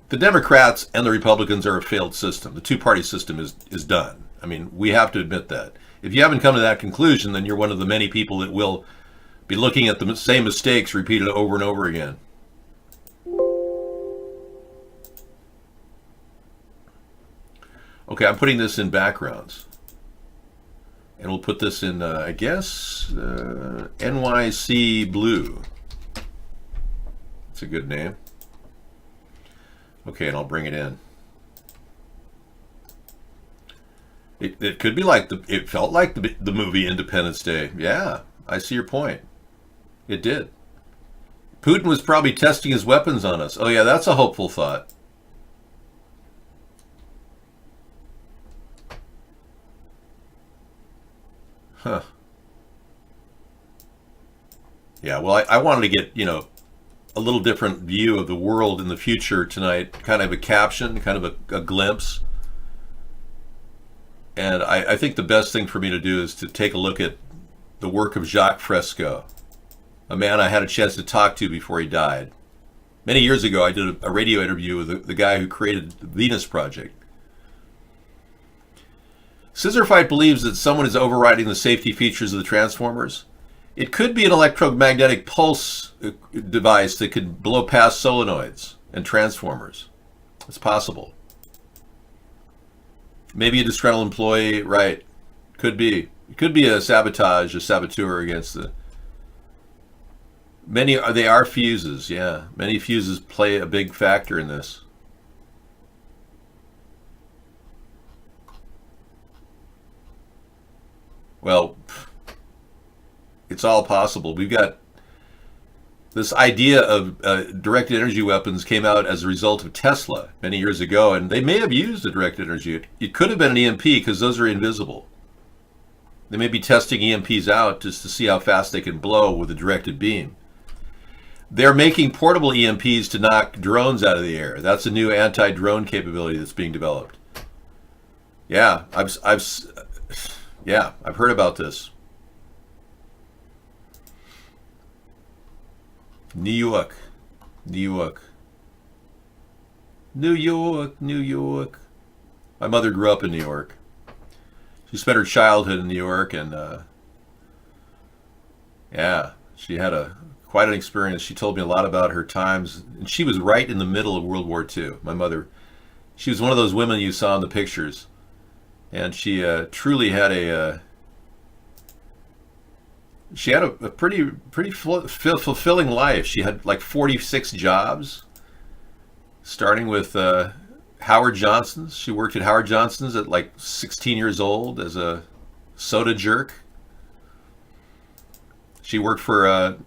The Democrats and the Republicans are a failed system. The two-party system is done. I mean, we have to admit that. If you haven't come to that conclusion, then you're one of the many people that will be looking at the same mistakes repeated over and over again. Okay, I'm putting this in backgrounds. And we'll put this in, I guess, NYC Blue. It's a good name. Okay, and I'll bring it in. It could be like it felt like the movie Independence Day. Yeah, I see your point. It did. Putin was probably testing his weapons on us. Oh yeah, that's a hopeful thought. Huh. Yeah, well, I wanted to get, a little different view of the world in the future tonight. Kind of a caption, kind of a glimpse. And I think the best thing for me to do is to take a look at the work of Jacques Fresco, a man I had a chance to talk to before he died. Many years ago, I did a radio interview with the guy who created the Venus Project. Scissorfight believes that someone is overriding the safety features of the transformers. It could be an electromagnetic pulse device that could blow past solenoids and transformers. It's possible. Maybe a disgruntled employee, right? Could be. It could be a saboteur against the... They are fuses, yeah. Many fuses play a big factor in this. Well, it's all possible. We've got this idea of directed energy weapons came out as a result of Tesla many years ago, and they may have used a directed energy. It could have been an EMP because those are invisible. They may be testing EMPs out just to see how fast they can blow with a directed beam. They're making portable EMPs to knock drones out of the air. That's a new anti-drone capability that's being developed. Yeah, I've heard about this. New York. My mother grew up in New York. She spent her childhood in New York, and she had quite an experience. She told me a lot about her times, and she was right in the middle of World War II. My mother, she was one of those women you saw in the pictures, and she truly had She had a pretty fulfilling life. She had like 46 jobs, starting with Howard Johnson's. She worked at Howard Johnson's at like 16 years old as a soda jerk. She worked for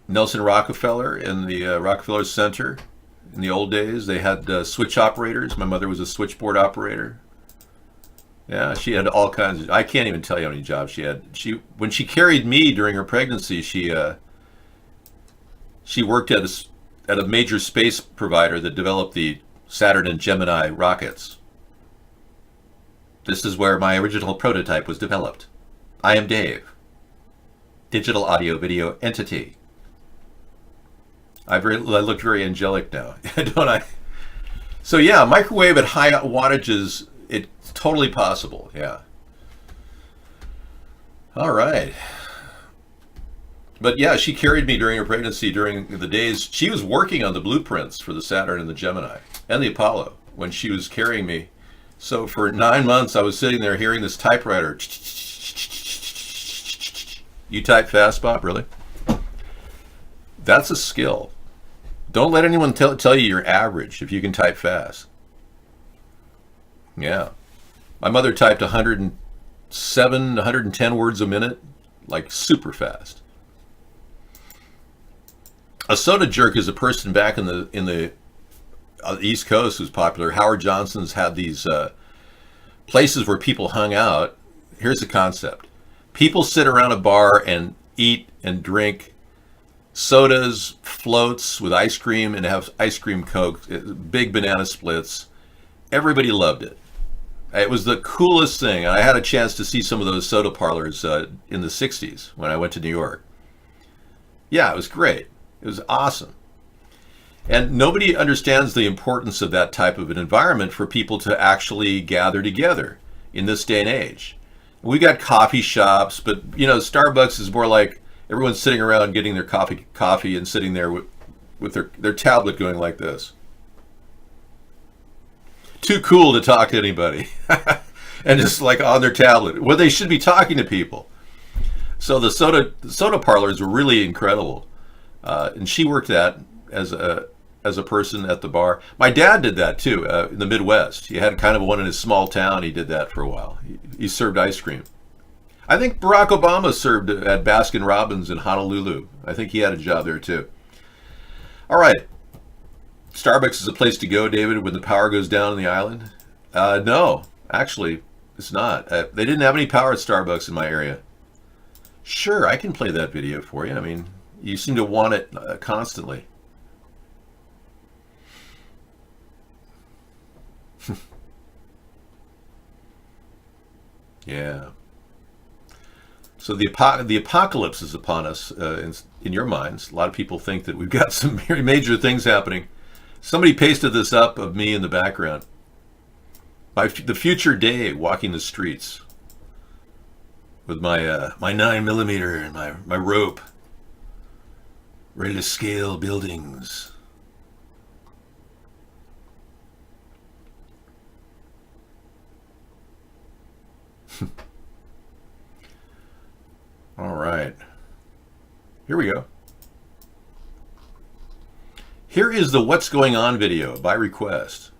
Nelson Rockefeller in the Rockefeller Center. In the old days, they had switch operators. My mother was a switchboard operator. Yeah, she had all kinds of. I can't even tell you how many jobs she had. When she carried me during her pregnancy, she worked at a major space provider that developed the Saturn and Gemini rockets. This is where my original prototype was developed. I am Dave, digital audio video entity. I look very angelic now, don't I? So yeah, microwave at high wattages. It's totally possible, yeah. All right. But yeah, she carried me during her pregnancy, during the days. She was working on the blueprints for the Saturn and the Gemini and the Apollo when she was carrying me. So for 9 months, I was sitting there hearing this typewriter. You type fast, Bob? Really? That's a skill. Don't let anyone tell you you're average if you can type fast. Yeah. My mother typed 107, 110 words a minute, like super fast. A soda jerk is a person back in the East Coast who's popular. Howard Johnson's had these places where people hung out. Here's the concept. People sit around a bar and eat and drink sodas, floats with ice cream, and have ice cream Coke, big banana splits. Everybody loved it. It was the coolest thing. I had a chance to see some of those soda parlors in the 60s when I went to New York. Yeah, it was great. It was awesome. And nobody understands the importance of that type of an environment for people to actually gather together in this day and age. We got coffee shops, but you know, Starbucks is more like everyone's sitting around getting their coffee and sitting there with their tablet going like this. Too cool to talk to anybody. And just like on their tablet. Well, they should be talking to people. So the soda parlors were really incredible. And she worked that as a person at the bar. My dad did that too, in the Midwest. He had kind of one in his small town. He did that for a while. He served ice cream. I think Barack Obama served at Baskin Robbins in Honolulu. I think he had a job there too. All right. Starbucks is a place to go, David, when the power goes down on the island? No, actually, it's not. They didn't have any power at Starbucks in my area. Sure, I can play that video for you. I mean, you seem to want it constantly. Yeah. So the apocalypse is upon us in your minds. A lot of people think that we've got some very major things happening. Somebody pasted this up of me in the background. The future Dave walking the streets with my 9mm and my rope, ready to scale buildings. All right. Here we go. Here is the What's Going On video by request.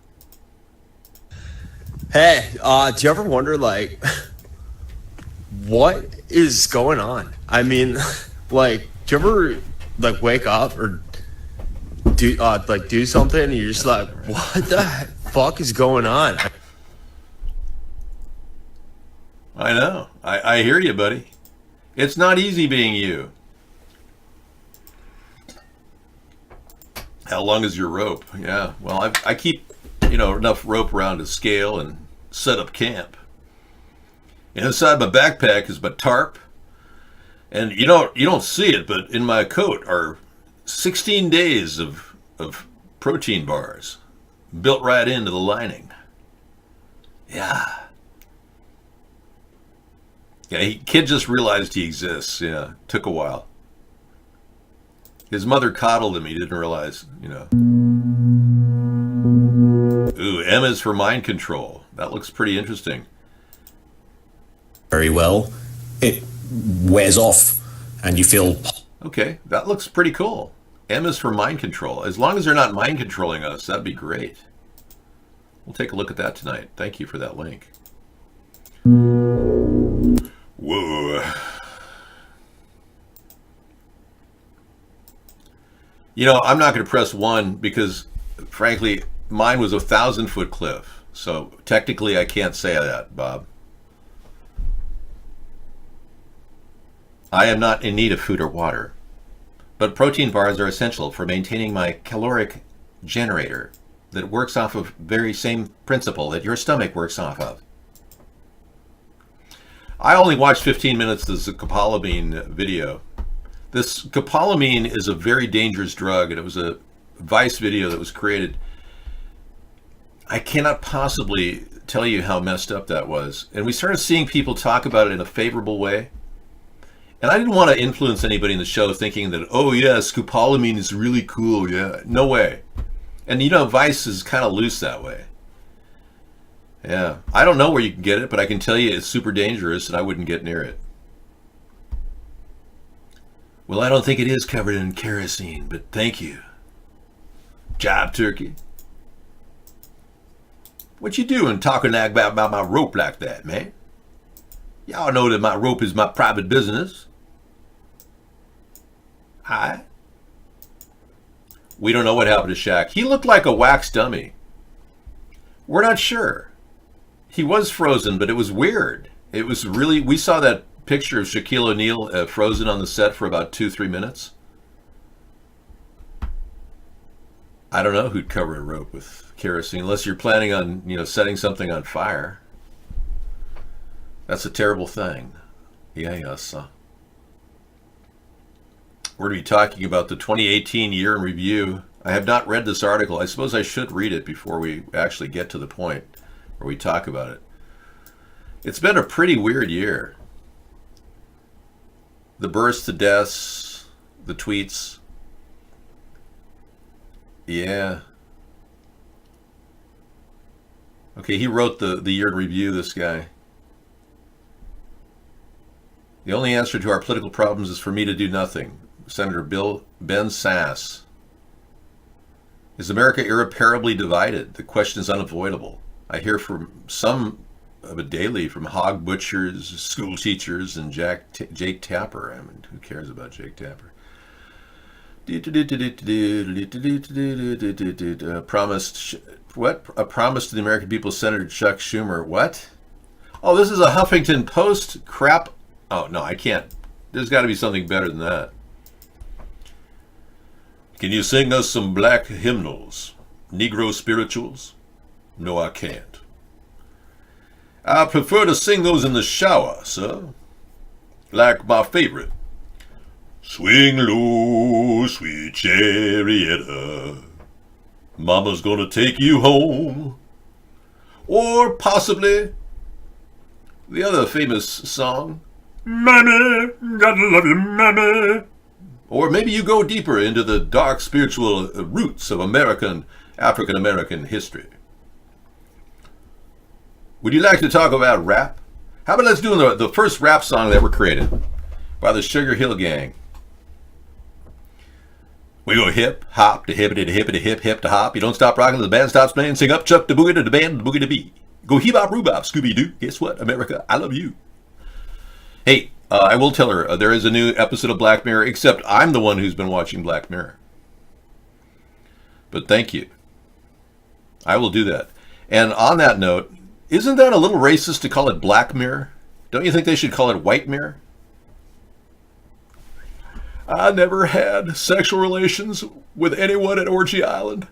Hey, do you ever wonder, like, what is going on? I mean, like, do you ever, like, wake up or do something and you're just like, what the fuck is going on?
I know. I hear you, buddy. It's not easy being you. How long is your rope? Yeah, well, I keep, enough rope around to scale and set up camp. And inside my backpack is my tarp. And you don't see it, but in my coat are 16 days of protein bars built right into the lining. Yeah. Yeah, kid just realized he exists. Yeah, took a while. His mother coddled him. He didn't realize, Ooh, M is for mind control. That looks pretty interesting.
Very well. It wears off and you feel...
Okay, that looks pretty cool. M is for mind control. As long as they're not mind controlling us, that'd be great. We'll take a look at that tonight. Thank you for that link. Whoa. You know, I'm not going to press 1 because, frankly, mine was a 1,000-foot cliff. So technically, I can't say that, Bob. I am not in need of food or water, but protein bars are essential for maintaining my caloric generator that works off of very same principle that your stomach works off of. I only watched 15 minutes of the scopolamine video. This scopolamine is a very dangerous drug, and it was a Vice video that was created. I cannot possibly tell you how messed up that was. And we started seeing people talk about it in a favorable way. And I didn't want to influence anybody in the show thinking that, oh yeah, scopolamine is really cool. Yeah, no way. And you know, Vice is kind of loose that way. Yeah, I don't know where you can get it, but I can tell you it's super dangerous and I wouldn't get near it. Well, I don't think it is covered in kerosene, but thank you. Job turkey. What you doing talking about my rope like that, man? Y'all know that my rope is my private business. Hi. We don't know what happened to Shaq. He looked like a wax dummy. We're not sure. He was frozen, but it was weird. It was really, we saw that picture of Shaquille O'Neal frozen on the set for about 2-3 minutes. I don't know who'd cover a rope with kerosene, unless you're planning on, you know, setting something on fire. That's a terrible thing. Yeah, yes. We're going to be talking about the 2018 year in review. I have not read this article. I suppose I should read it before we actually get to the point where we talk about it. It's been a pretty weird year. The births, the deaths, the tweets. Yeah. Okay, he wrote the year in review, this guy. The only answer to our political problems is for me to do nothing. Senator Ben Sass. Is America irreparably divided? The question is unavoidable. I hear from some of it daily from hog butchers, school teachers, and Jake Tapper. I mean, who cares about Jake Tapper? Promised what? A promise to the American people, Senator Chuck Schumer. What? Oh, this is a Huffington Post crap. Oh, no, I can't. There's got to be something better than that. Can you sing us some black hymnals? Negro spirituals? No, I can't. I prefer to sing those in the shower, sir. Like my favorite. Swing low, sweet chariot. Mama's gonna take you home. Or possibly the other famous song, Mammy, gotta love you, Mammy. Or maybe you go deeper into the dark spiritual roots of African-American history. Would you like to talk about rap? How about let's do the first rap song that ever created by the Sugar Hill Gang. We go hip, hop, to hippity, to hippity, hip, hip, to hop. You don't stop rocking, the band stops playing. Sing up, chuck, the boogie, to the band, the boogie, to bee. Go hee-bop, roo-bop, Scooby-Doo. Guess what, America? I love you. Hey, I will tell her there is a new episode of Black Mirror, except I'm the one who's been watching Black Mirror. But thank you. I will do that. And on that note, isn't that a little racist to call it Black Mirror? Don't you think they should call it White Mirror? I never had sexual relations with anyone at Orgy Island.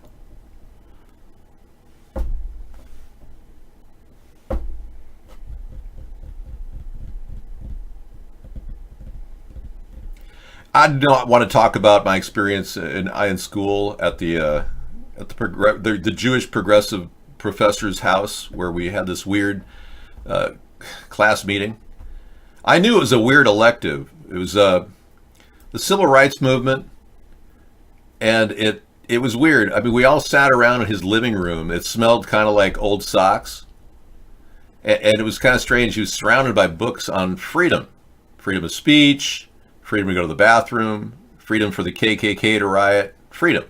I do not want to talk about my experience in school at the Jewish progressive professor's house, where we had this weird class meeting. I knew it was a weird elective. It was the civil rights movement, and it was weird. I mean, we all sat around in his living room. It smelled kind of like old socks, and it was kind of strange. He was surrounded by books on freedom of speech, freedom to go to the bathroom, freedom for the KKK to riot, freedom.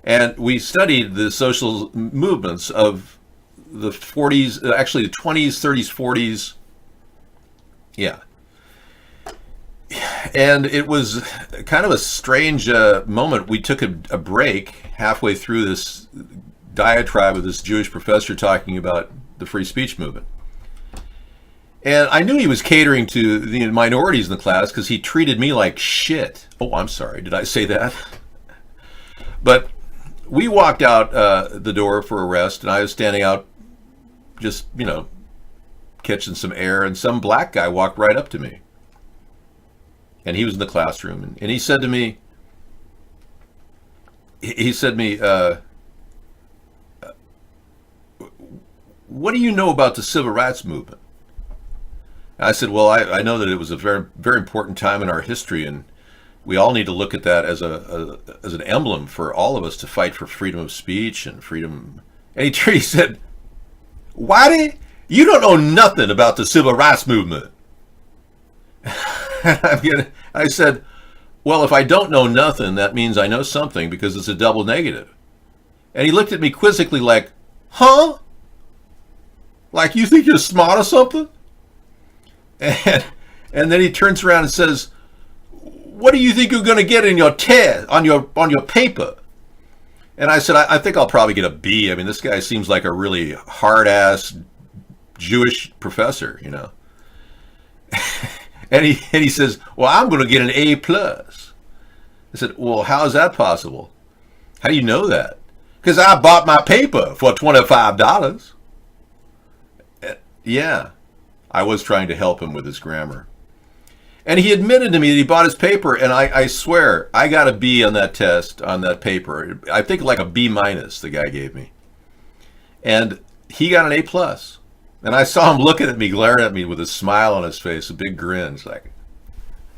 And we studied the social movements of the 40s, actually the 20s, 30s, 40s. Yeah. And it was kind of a strange moment. We took a break halfway through this diatribe of this Jewish professor talking about the free speech movement. And I knew he was catering to the minorities in the class because he treated me like shit. Oh, I'm sorry. Did I say that? But we walked out the door for a rest, and I was standing out just, catching some air, and some black guy walked right up to me. And he was in the classroom, and he said to me, what do you know about the civil rights movement? And I said, well, I know that it was a very, very important time in our history, and we all need to look at that as an emblem for all of us to fight for freedom of speech and freedom. And he said, Whitey, you don't know nothing about the civil rights movement. I said, well, if I don't know nothing, that means I know something because it's a double negative. And he looked at me quizzically like, huh? Like you think you're smart or something? And then he turns around and says, what do you think you're going to get in your test, on your paper? And I said, I think I'll probably get a B. I mean, this guy seems like a really hard-ass Jewish professor, And he says, well, I'm going to get an A+. I said, well, how is that possible? How do you know that? Because I bought my paper for $25. Yeah, I was trying to help him with his grammar. And he admitted to me that he bought his paper, and I swear, I got a B on that test, on that paper. I think like a B- the guy gave me. And he got an A+. And I saw him looking at me, glaring at me with a smile on his face, a big grin. It's like,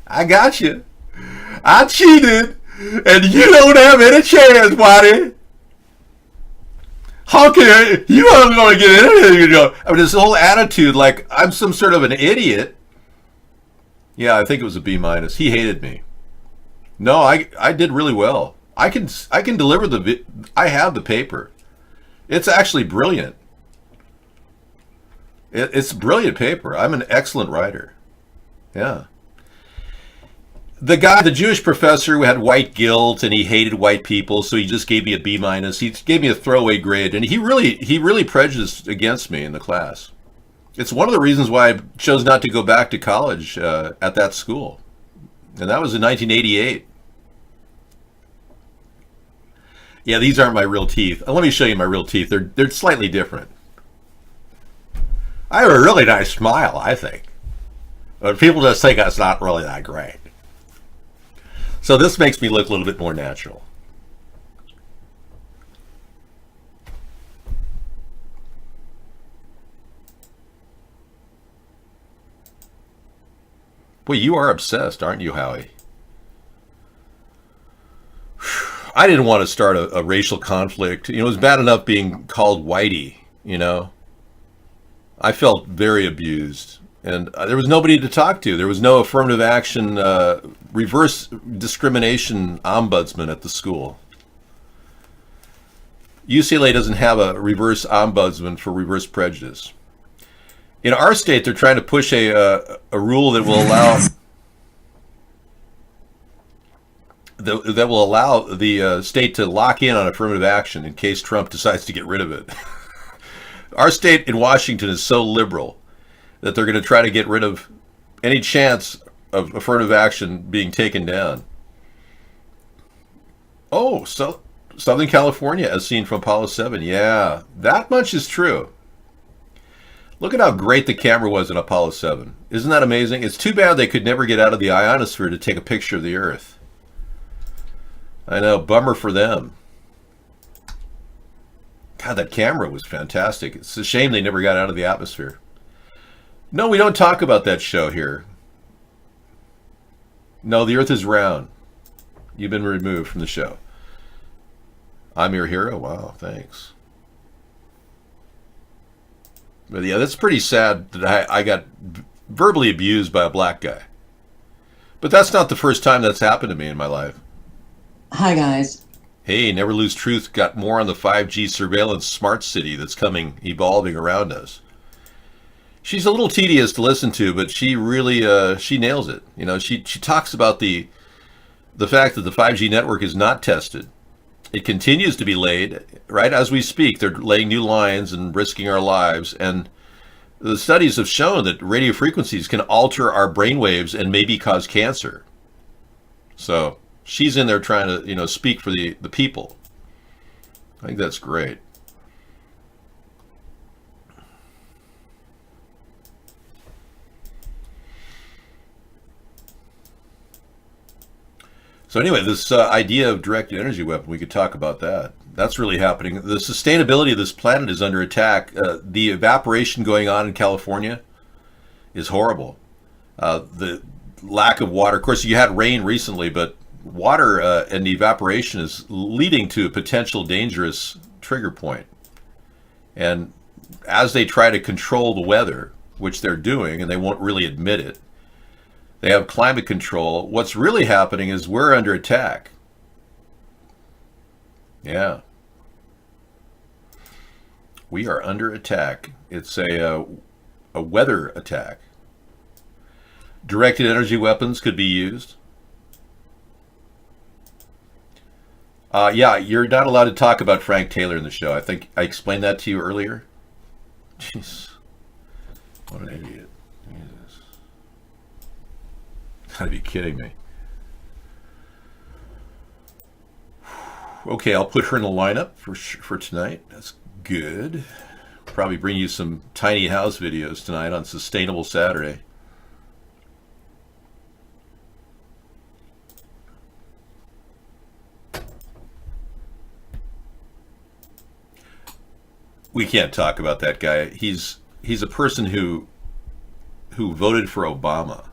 I got you. I cheated, and you don't have any chance, Whitey. How can you aren't going to get anything? I mean, this whole attitude, like I'm some sort of an idiot. Yeah, I think it was a B-. He hated me. No, I did really well. I can deliver I have the paper. It's actually brilliant. It's brilliant paper. I'm an excellent writer. Yeah. The Jewish professor who had white guilt and he hated white people, so he just gave me a B-. He gave me a throwaway grade, and he really prejudiced against me in the class. It's one of the reasons why I chose not to go back to college at that school. And that was in 1988. Yeah, these aren't my real teeth. Let me show you my real teeth. They're slightly different. I have a really nice smile, I think. But people just think that's not really that great. So this makes me look a little bit more natural. Boy, you are obsessed, aren't you, Howie? I didn't want to start a racial conflict. It was bad enough being called Whitey, I felt very abused. And there was nobody to talk to. There was no affirmative action, reverse discrimination ombudsman at the school. UCLA doesn't have a reverse ombudsman for reverse prejudice. In our state, they're trying to push a rule that will allow the state to lock in on affirmative action in case Trump decides to get rid of it. Our state in Washington is so liberal that they're going to try to get rid of any chance of affirmative action being taken down. Oh, so Southern California, as seen from Apollo 7. Yeah, that much is true. Look at how great the camera was in Apollo 7. Isn't that amazing? It's too bad they could never get out of the ionosphere to take a picture of the Earth. I know, bummer for them. God, that camera was fantastic. It's a shame they never got out of the atmosphere. No, we don't talk about that show here. No, the Earth is round. You've been removed from the show. I'm your hero? Wow, thanks. But yeah, that's pretty sad that I got verbally abused by a black guy. But that's not the first time that's happened to me in my life.
Hi, guys.
Hey, Never Lose Truth got more on the 5G surveillance smart city that's evolving around us. She's a little tedious to listen to, but she really, she nails it. You know, she talks about the fact that the 5G network is not tested. It continues to be laid, right as we speak. They're laying new lines and risking our lives. And the studies have shown that radio frequencies can alter our brainwaves and maybe cause cancer. So she's in there trying to, you know, speak for the people. I think that's great. So anyway, this idea of directed energy weapon, we could talk about that. That's really happening. The sustainability of this planet is under attack. The evaporation going on in California is horrible. The lack of water. Of course, you had rain recently, but water and evaporation is leading to a potential dangerous trigger point. And as they try to control the weather, which they're doing, and they won't really admit it, they have climate control. What's really happening is we're under attack. Yeah. We are under attack. It's a weather attack. Directed energy weapons could be used. Yeah, you're not allowed to talk about Frank Taylor in the show. I think I explained that to you earlier. Jeez. What an idiot. Jesus. Gotta be kidding me. Okay, I'll put her in the lineup for tonight. That's good. Probably bring you some tiny house videos tonight on Sustainable Saturday. We can't talk about that guy. He's a person who voted for Obama.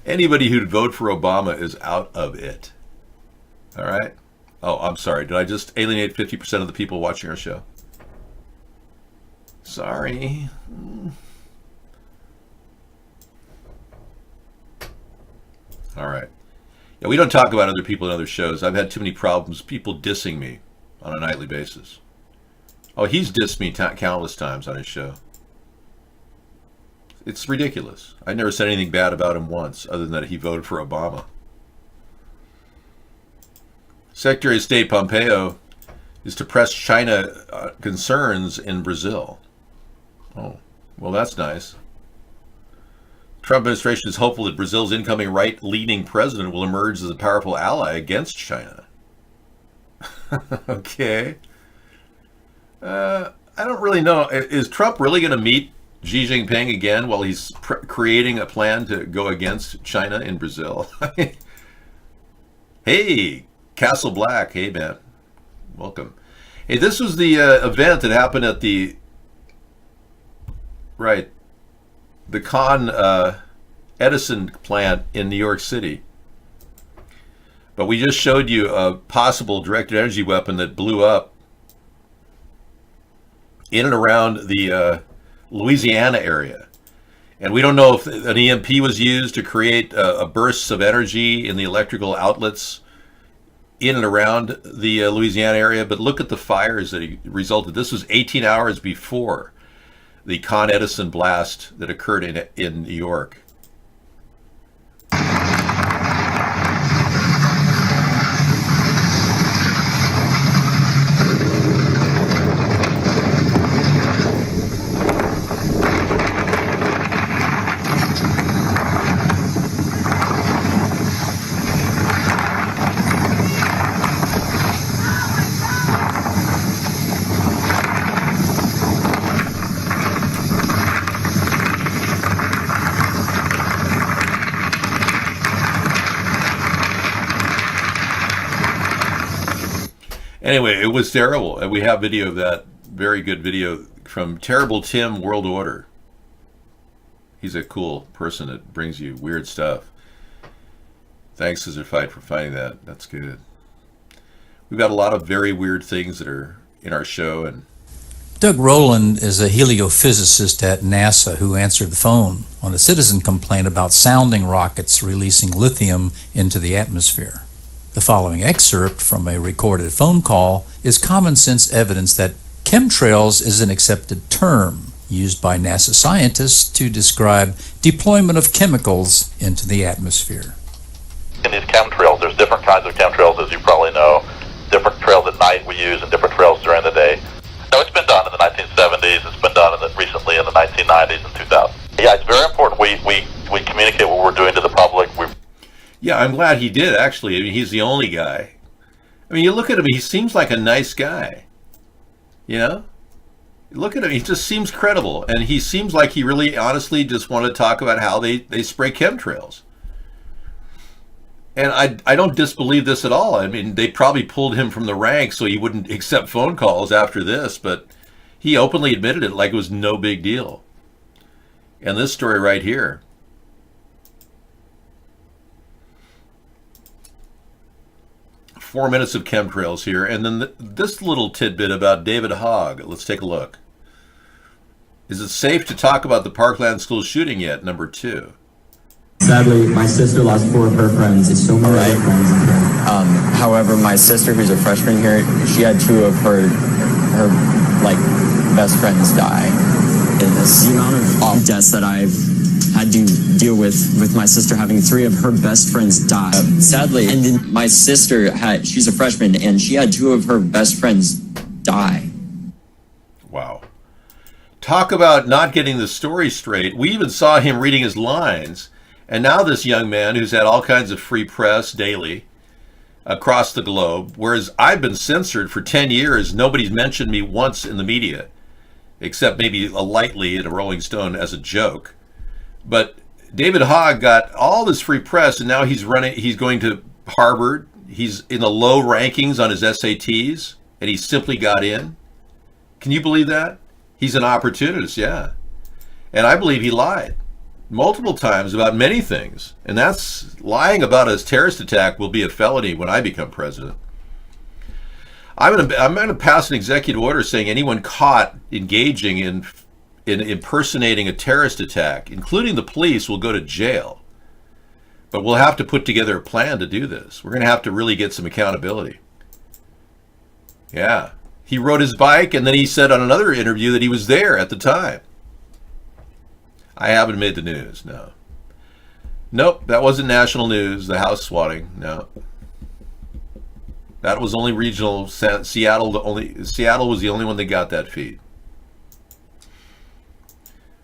Anybody who'd vote for Obama is out of it. All right? Oh, I'm sorry. Did I just alienate 50% of the people watching our show? Sorry. All right. Yeah, we don't talk about other people in other shows. I've had too many problems, people dissing me on a nightly basis. Oh, he's dissed me countless times on his show. It's ridiculous. I never said anything bad about him once, other than that he voted for Obama. Secretary of State Pompeo is to press China concerns in Brazil. Oh, well, that's nice. Trump administration is hopeful that Brazil's incoming right-leaning president will emerge as a powerful ally against China. Okay. I don't really know. Is Trump really going to meet Xi Jinping again while he's creating a plan to go against China in Brazil? Hey, Castle Black. Hey, man. Welcome. Hey, this was the event that happened at the Con Edison plant in New York City. But we just showed you a possible directed energy weapon that blew up in and around the Louisiana area. And we don't know if an EMP was used to create a bursts of energy in the electrical outlets in and around the Louisiana area. But look at the fires that resulted. This was 18 hours before the Con Edison blast that occurred in New York. Anyway, it was terrible, and we have video of that. Very good video from Terrible Tim World Order. He's a cool person that brings you weird stuff. Thanks, Scissor Fight, for finding that. That's good. We've got a lot of very weird things that are in our show, and
Doug Rowland is a heliophysicist at NASA who answered the phone on a citizen complaint about sounding rockets releasing lithium into the atmosphere. The following excerpt from a recorded phone call is common sense evidence that chemtrails is an accepted term used by NASA scientists to describe deployment of chemicals into the atmosphere.
In these chemtrails, there's different kinds of chemtrails, as you probably know. Different trails at night we use and different trails during the day. No, it's been done in the 1970s. It's been done recently in the 1990s and 2000s. Yeah, it's very important we communicate what we're doing to the public.
Yeah, I'm glad he did, actually. I mean, he's the only guy. I mean, you look at him, he seems like a nice guy. You know? Look at him, he just seems credible. And he seems like he really honestly just wanted to talk about how they spray chemtrails. And I don't disbelieve this at all. I mean, they probably pulled him from the ranks so he wouldn't accept phone calls after this, but he openly admitted it like it was no big deal. And this story right here. Four minutes of chemtrails here, and then this little tidbit about David Hogg. Let's take a look. Is it safe to talk about the Parkland school shooting yet? Number 2.
Sadly, my sister lost 4 of her friends. It's so many other friends. However, my sister, who's a freshman here, she had 2 of her best friends die. And the amount of deaths that I've had to deal with my sister having 3 of her best friends die. Sadly, and then my sister she's a freshman, and she had 2 of her best friends die.
Wow. Talk about not getting the story straight. We even saw him reading his lines. And now this young man who's had all kinds of free press daily across the globe, whereas I've been censored for 10 years, nobody's mentioned me once in the media, except maybe lightly in a Rolling Stone as a joke. But David Hogg got all this free press, and now he's going to Harvard. He's in the low rankings on his SATs, and he simply got in. Can you believe that? He's an opportunist, yeah. And I believe he lied multiple times about many things, and that's lying about a terrorist attack will be a felony when I become president. I'm going to pass an executive order saying anyone caught engaging in impersonating a terrorist attack, including the police, will go to jail. But we'll have to put together a plan to do this. We're going to have to really get some accountability. Yeah. He rode his bike, and then he said on another interview that he was there at the time. I haven't made the news, no. Nope, that wasn't national news, the house swatting, no. That was only regional. Seattle was the only one that got that feed.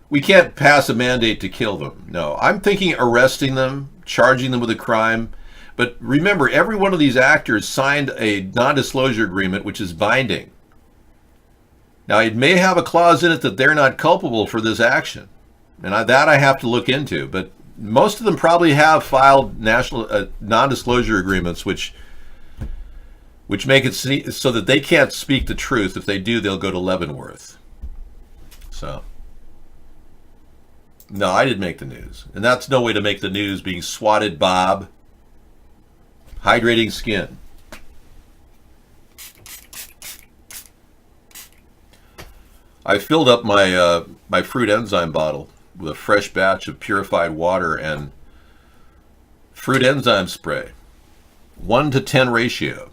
We can't pass a mandate to kill them, no. I'm thinking arresting them, charging them with a crime. But remember, every one of these actors signed a non-disclosure agreement, which is binding. Now, it may have a clause in it that they're not culpable for this action. And that I have to look into, but most of them probably have filed national non-disclosure agreements, which make it so that they can't speak the truth. If they do, they'll go to Leavenworth. So, no, I didn't make the news, and that's no way to make the news. Being swatted, Bob. Hydrating skin. I filled up my my fruit enzyme bottle with a fresh batch of purified water and fruit enzyme spray. 1 to 10 ratio.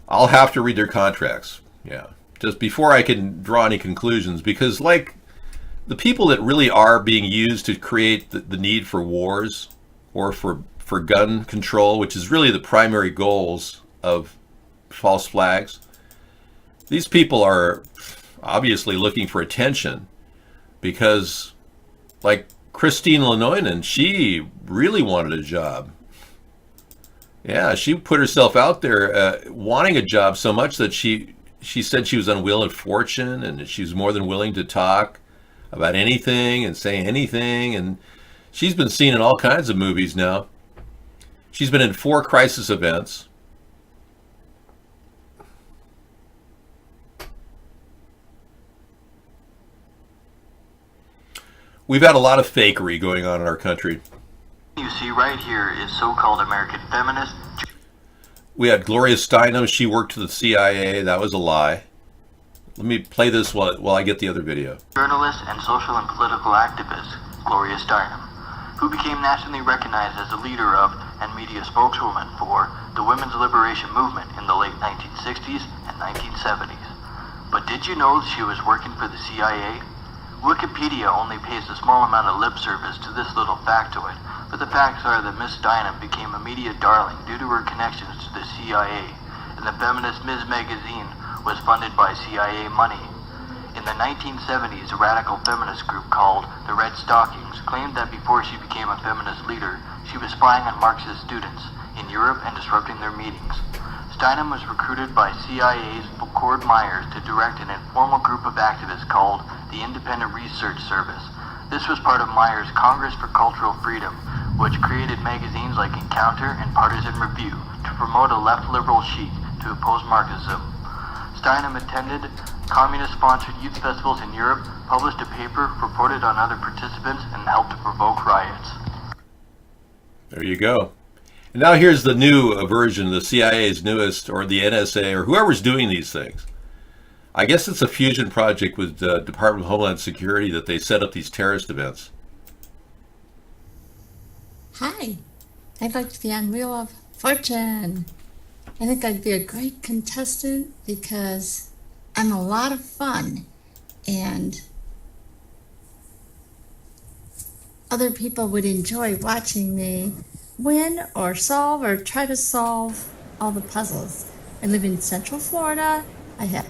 I'll have to read their contracts. Yeah. Just before I can draw any conclusions, because like the people that really are being used to create the need for wars or for gun control, which is really the primary goals of false flags, these people are obviously looking for attention. Because, like Christine Lenoinen, she really wanted a job. Yeah, she put herself out there wanting a job so much that she said she was on Wheel of Fortune, and she was more than willing to talk about anything and say anything. And she's been seen in all kinds of movies now. She's been in 4 crisis events. We've had a lot of fakery going on in our country.
You see right here is so-called American feminist.
We had Gloria Steinem. She worked for the CIA. That was a lie. Let me play this while I get the other video.
Journalist and social and political activist Gloria Steinem, who became nationally recognized as a leader of and media spokeswoman for the women's liberation movement in the late 1960s and 1970s. But did you know she was working for the CIA? Wikipedia only pays a small amount of lip service to this little factoid, but the facts are that Miss Steinem became a media darling due to her connections to the CIA, and the feminist Ms. Magazine was funded by CIA money. In the 1970s, a radical feminist group called the Red Stockings claimed that before she became a feminist leader, she was spying on Marxist students in Europe and disrupting their meetings. Steinem was recruited by CIA's Cord Myers to direct an informal group of activists called the Independent Research Service. This was part of Myers' Congress for Cultural Freedom, which created magazines like Encounter and Partisan Review to promote a left liberal chic to oppose Marxism. Steinem attended communist-sponsored youth festivals in Europe, published a paper, reported on other participants, and helped to provoke riots.
There you go. And now here's the new version, the CIA's newest, or the NSA, or whoever's doing these things. I guess it's a fusion project with the Department of Homeland Security that they set up these terrorist events.
Hi, I'd like to be on Wheel of Fortune. I think I'd be a great contestant because I'm a lot of fun and other people would enjoy watching me win or solve or try to solve all the puzzles. I live in Central Florida. I have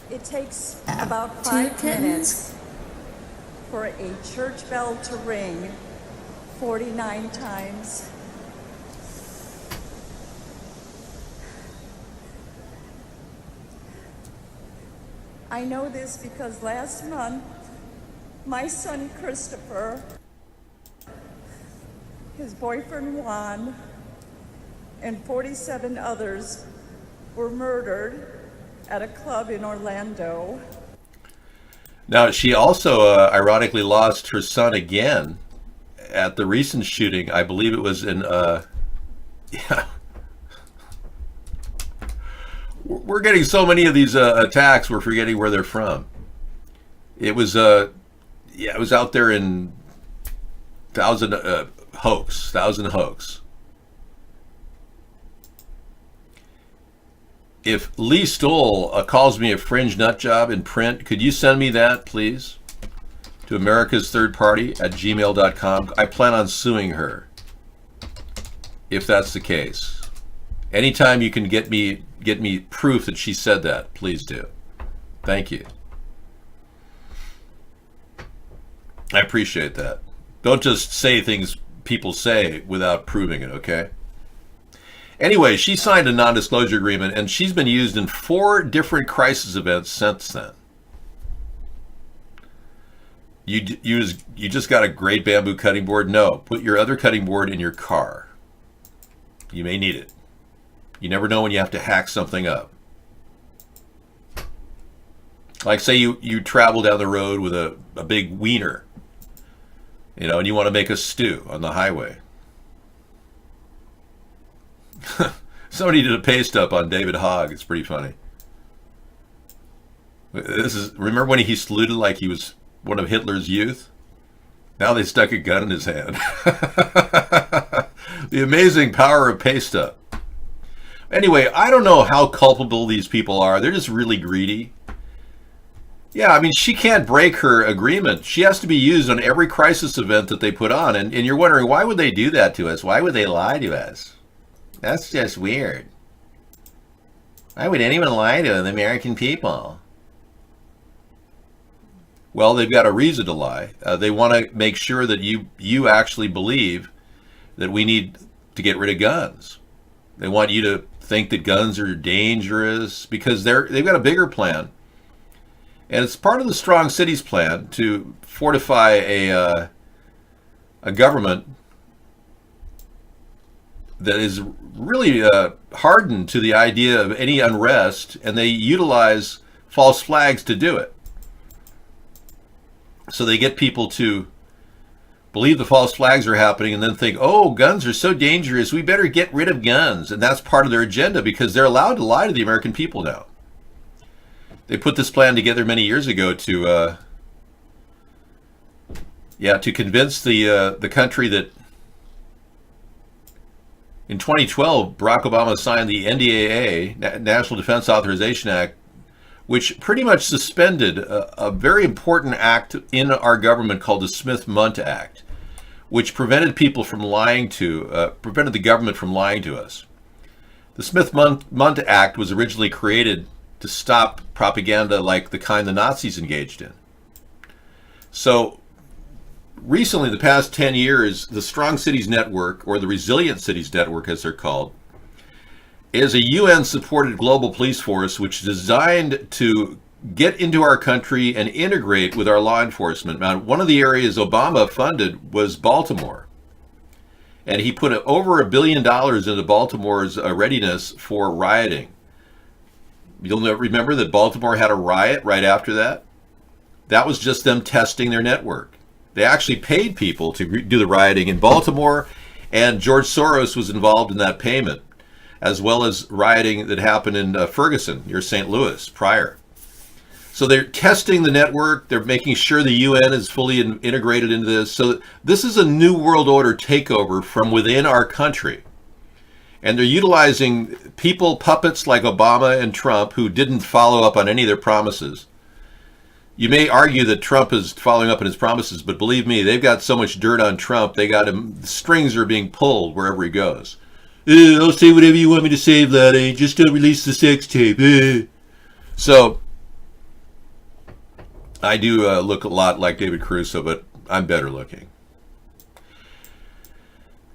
It takes about 5 minutes for a church bell to ring 49 times. I know this because last month, my son Christopher, his boyfriend Juan, and 47 others were murdered at a club in Orlando.
Now, she also ironically lost her son again at the recent shooting. I believe it was in, yeah. We're getting so many of these attacks, we're forgetting where they're from. It was, yeah, it was out there in Thousand Oaks. If Lee Stoll calls me a fringe nut job in print, could you send me that, please? To americasthirdparty@gmail.com. I plan on suing her, if that's the case. Anytime you can get me proof that she said that, please do. Thank you. I appreciate that. Don't just say things people say without proving it, okay? Anyway, she signed a non-disclosure agreement, and she's been used in 4 different crisis events since then. You just got a great bamboo cutting board? No, put your other cutting board in your car. You may need it. You never know when you have to hack something up. Like say you travel down the road with a big wiener, you know, and you want to make a stew on the highway. Somebody did a paste up on David Hogg. It's pretty funny. Remember when he saluted like he was one of Hitler's youth? Now they stuck a gun in his hand. The amazing power of paste up. Anyway, I don't know how culpable these people are. They're just really greedy. Yeah, I mean, she can't break her agreement. She has to be used on every crisis event that they put on. And you're wondering, why would they do that to us? Why would they lie to us? That's just weird. Why would anyone lie to the American people? Well, they've got a reason to lie. They want to make sure that you actually believe that we need to get rid of guns. They want you to think that guns are dangerous because they've got a bigger plan. And it's part of the Strong Cities plan to fortify a government that is really hardened to the idea of any unrest, and they utilize false flags to do it. So they get people to believe the false flags are happening, and then think, oh, guns are so dangerous, we better get rid of guns. And that's part of their agenda because they're allowed to lie to the American people now. They put this plan together many years ago to convince the country that in 2012, Barack Obama signed the NDAA, National Defense Authorization Act, which pretty much suspended a very important act in our government called the Smith-Mundt Act, which prevented people from prevented the government from lying to us. The Smith-Mundt Act was originally created to stop propaganda like the kind the Nazis engaged in. So recently, the past 10 years, the Strong Cities Network, or the Resilient Cities Network as they're called, is a UN-supported global police force which is designed to get into our country and integrate with our law enforcement. Now, one of the areas Obama funded was Baltimore. And he put over $1 billion into Baltimore's readiness for rioting. You'll remember that Baltimore had a riot right after that. That was just them testing their network. They actually paid people to do the rioting in Baltimore, and George Soros was involved in that payment, as well as rioting that happened in Ferguson, near St. Louis, prior. So they're testing the network. They're making sure the UN is fully integrated into this. So this is a new world order takeover from within our country. And they're utilizing people, puppets like Obama and Trump, who didn't follow up on any of their promises. You may argue that Trump is following up on his promises, but believe me, they've got so much dirt on Trump, they got him, the strings are being pulled wherever he goes. I'll say whatever you want me to say, Vladdy. Just don't release the sex tape. So, I do look a lot like David Caruso, but I'm better looking.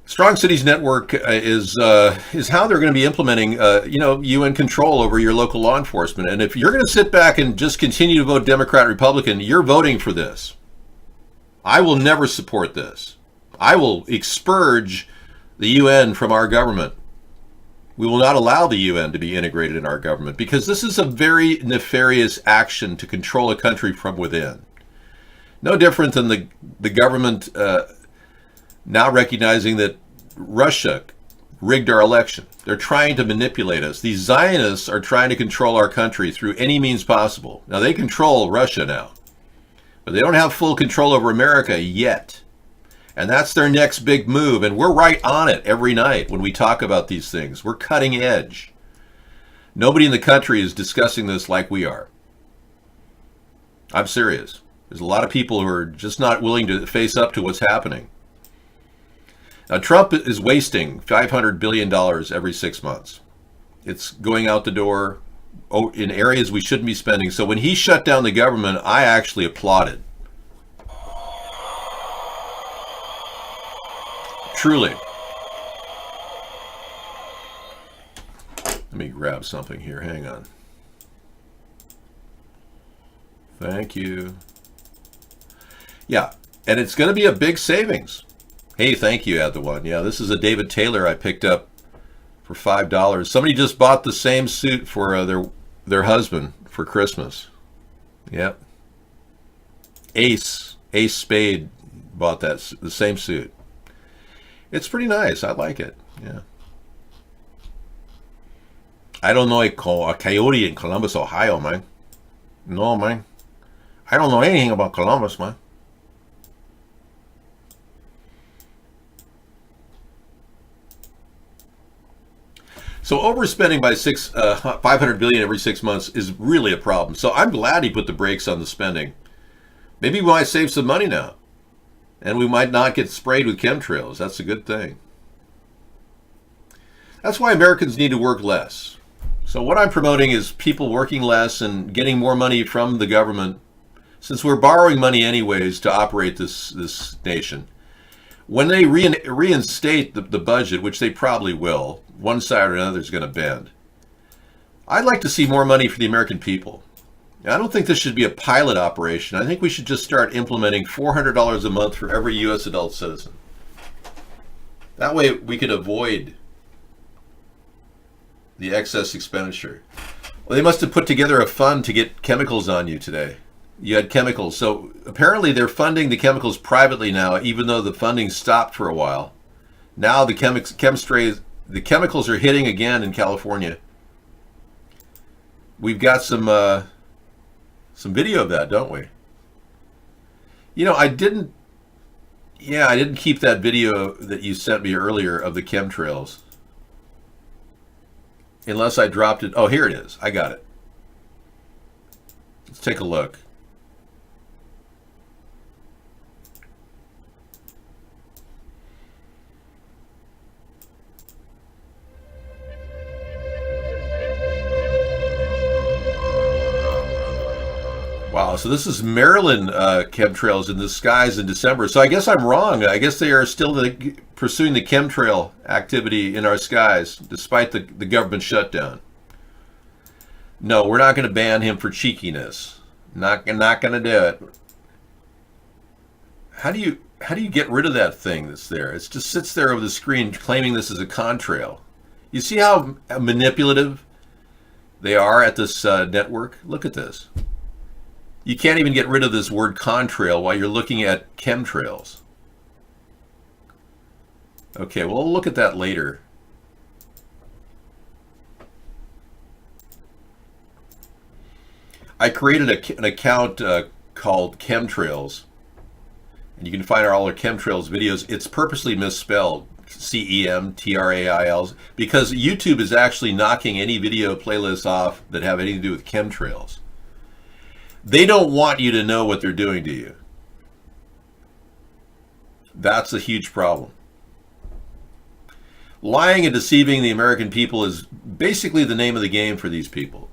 Strong Cities Network is how they're going to be implementing, UN control over your local law enforcement. And if you're going to sit back and just continue to vote Democrat, Republican, you're voting for this. I will never support this. I will expurge the UN from our government. We will not allow the UN to be integrated in our government because this is a very nefarious action to control a country from within. No different than the government now recognizing that Russia rigged our election. They're trying to manipulate us. These Zionists are trying to control our country through any means possible. Now, they control Russia now, but they don't have full control over America yet. And that's their next big move. And we're right on it every night when we talk about these things. We're cutting edge. Nobody in the country is discussing this like we are. I'm serious. There's a lot of people who are just not willing to face up to what's happening. Now, Trump is wasting $500 billion every 6 months. It's going out the door in areas we shouldn't be spending. So when he shut down the government, I actually applauded. Truly. Let me grab something here. Hang on. Thank you. Yeah, and it's going to be a big savings. Hey, thank you, Add the One. Yeah, this is a David Taylor I picked up for $5. Somebody just bought the same suit for their husband for Christmas. Yep. Ace Spade bought the same suit. It's pretty nice. I like it. Yeah. I don't know a coyote in Columbus, Ohio, man. No, man. I don't know anything about Columbus, man. So overspending by $500 billion every 6 months is really a problem. So I'm glad he put the brakes on the spending. Maybe we might save some money now. And we might not get sprayed with chemtrails. That's a good thing. That's why Americans need to work less. So what I'm promoting is people working less and getting more money from the government, since we're borrowing money anyways to operate this nation. When they reinstate the budget, which they probably will, one side or another is going to bend. I'd like to see more money for the American people. I don't think this should be a pilot operation. I think we should just start implementing $400 a month for every U.S. adult citizen. That way we could avoid the excess expenditure. Well, they must have put together a fund to get chemicals on you today. You had chemicals. So apparently they're funding the chemicals privately now, even though the funding stopped for a while. Now the chemicals are hitting again in California. We've got some video of that, don't we? You know, I didn't keep that video that you sent me earlier of the chemtrails. Unless I dropped it. Oh, here it is. I got it. Let's take a look. Wow, so this is Maryland chemtrails in the skies in December. So I guess I'm wrong. I guess they are still pursuing the chemtrail activity in our skies, despite the government shutdown. No, we're not going to ban him for cheekiness. Not going to do it. How do you get rid of that thing that's there? It just sits there over the screen claiming this is a contrail. You see how manipulative they are at this network? Look at this. You can't even get rid of this word contrail while you're looking at chemtrails. Okay, well, we'll look at that later. I created an account called Chemtrails, and you can find all our chemtrails videos. It's purposely misspelled, CEMTRAILs, because YouTube is actually knocking any video playlists off that have anything to do with chemtrails. They don't want you to know what they're doing to you. That's a huge problem. Lying and deceiving the American people is basically the name of the game for these people.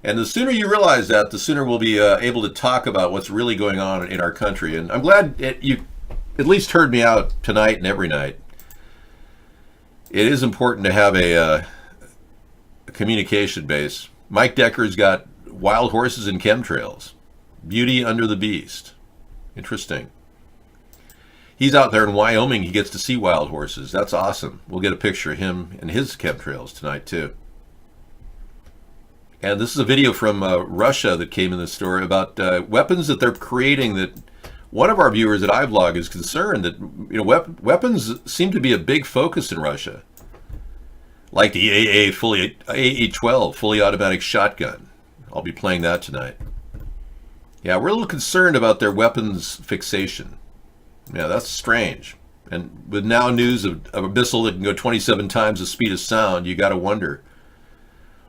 And the sooner you realize that, the sooner we'll be able to talk about what's really going on in our country. And I'm glad you at least heard me out tonight and every night. It is important to have a communication base. Mike Decker's got wild horses and chemtrails. Beauty under the beast. Interesting. He's out there in Wyoming. He gets to see wild horses. That's awesome. We'll get a picture of him and his chemtrails tonight, too. And this is a video from Russia that came in the story about weapons that they're creating. That one of our viewers at iVlog is concerned that weapons seem to be a big focus in Russia, like the AA-12 fully automatic shotgun. I'll be playing that tonight. Yeah, we're a little concerned about their weapons fixation. Yeah, that's strange. And with now news of a missile that can go 27 times the speed of sound, you got to wonder,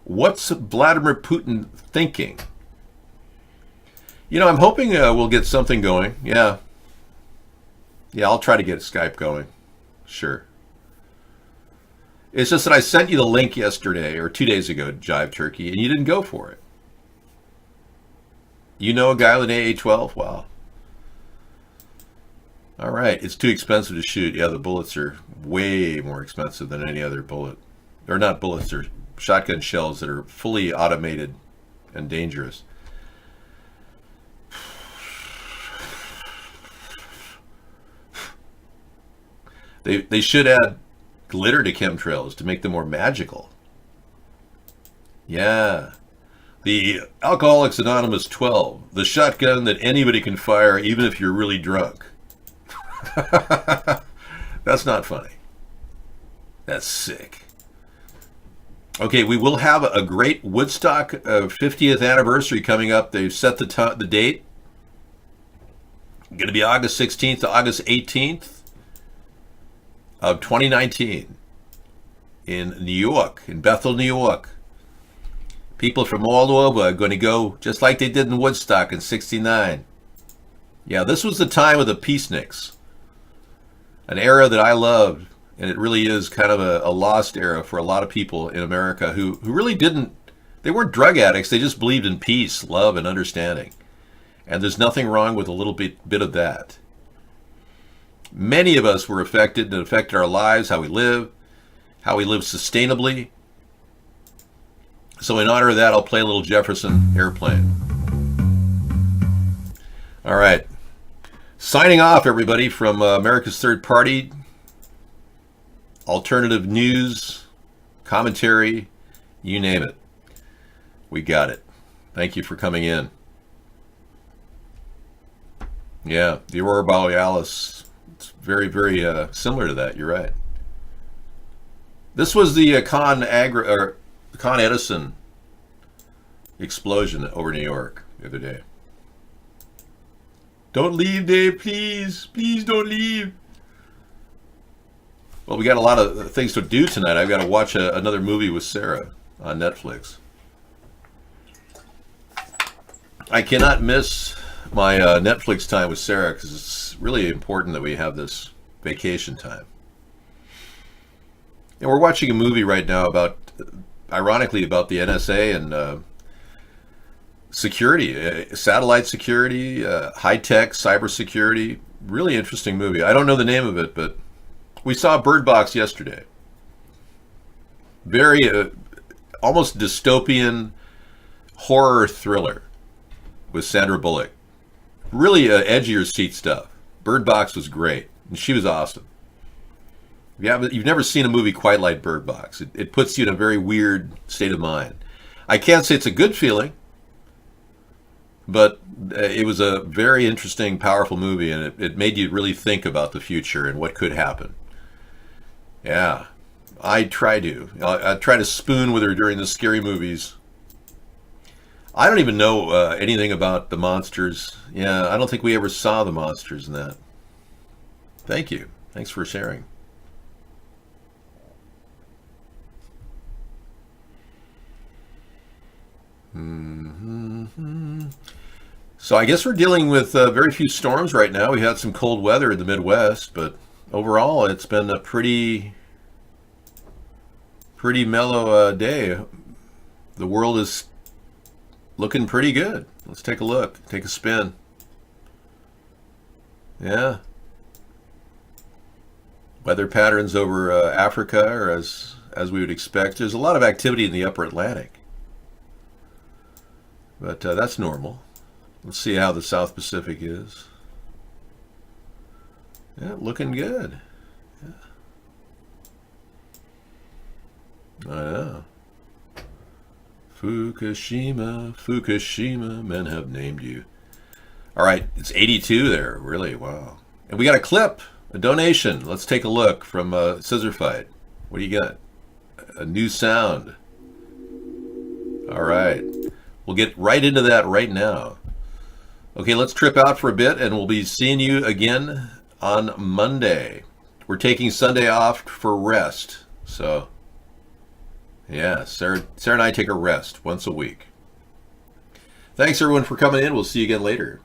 what's Vladimir Putin thinking? You know, I'm hoping we'll get something going. Yeah, I'll try to get Skype going. Sure. It's just that I sent you the link yesterday or 2 days ago to Jive Turkey, and you didn't go for it. You know a guy with an AA-12? Wow. All right, it's too expensive to shoot. Yeah, the bullets are way more expensive than any other bullet. They're not bullets, they're shotgun shells that are fully automated and dangerous. They should add glitter to chemtrails to make them more magical. Yeah. The Alcoholics Anonymous 12, the shotgun that anybody can fire even if you're really drunk. That's not funny. That's sick. Okay, we will have a great Woodstock 50th anniversary coming up. They've set the date. Going to be August 16th to August 18th of 2019 in New York, in Bethel, New York. People from all over are going to go just like they did in Woodstock in '69. Yeah, this was the time of the peaceniks, an era that I loved, and it really is kind of a lost era for a lot of people in America who really they weren't drug addicts, they just believed in peace, love, and understanding. And there's nothing wrong with a little bit of that. Many of us were affected, and it affected our lives, how we live sustainably. So in honor of that, I'll play a little Jefferson Airplane. All right. Signing off, everybody, from America's Third Party. Alternative news, commentary, you name it. We got it. Thank you for coming in. Yeah, the Aurora Borealis. It's very, very similar to that. You're right. This was the Con Edison explosion over New York the other day. Don't leave, Dave, please. Please don't leave. Well, we got a lot of things to do tonight. I've got to watch another movie with Sarah on Netflix. I cannot miss my Netflix time with Sarah because it's really important that we have this vacation time. And we're watching a movie right now about, ironically, about the NSA and security, satellite security, high-tech cybersecurity. Really interesting movie. I don't know the name of it, but we saw Bird Box yesterday. Very almost dystopian horror thriller with Sandra Bullock. Really edge of your seat stuff. Bird Box was great, and she was awesome. Yeah, but you've never seen a movie quite like Bird Box. It puts you in a very weird state of mind. I can't say it's a good feeling, but it was a very interesting, powerful movie, and it made you really think about the future and what could happen. Yeah, I try to spoon with her during the scary movies. I don't even know anything about the monsters. Yeah, I don't think we ever saw the monsters in that. Thank you. Thanks for sharing. So I guess we're dealing with very few storms right now. We had some cold weather in the Midwest, but overall it's been a pretty mellow day. The world is looking pretty good. Let's take a look. Take a spin. Yeah. Weather patterns over Africa are as we would expect. There's a lot of activity in the upper Atlantic. But that's normal. Let's see how the South Pacific is. Yeah, looking good. Yeah. I know. Fukushima, Fukushima, men have named you. All right, it's 82 there, really, wow. And we got a clip, a donation. Let's take a look from Scissor Fight. What do you got? A new sound. All right, we'll get right into that right now. Okay, let's trip out for a bit, and we'll be seeing you again on Monday. We're taking Sunday off for rest, so... yeah, Sarah and I take a rest once a week. Thanks, everyone, for coming in. We'll see you again later.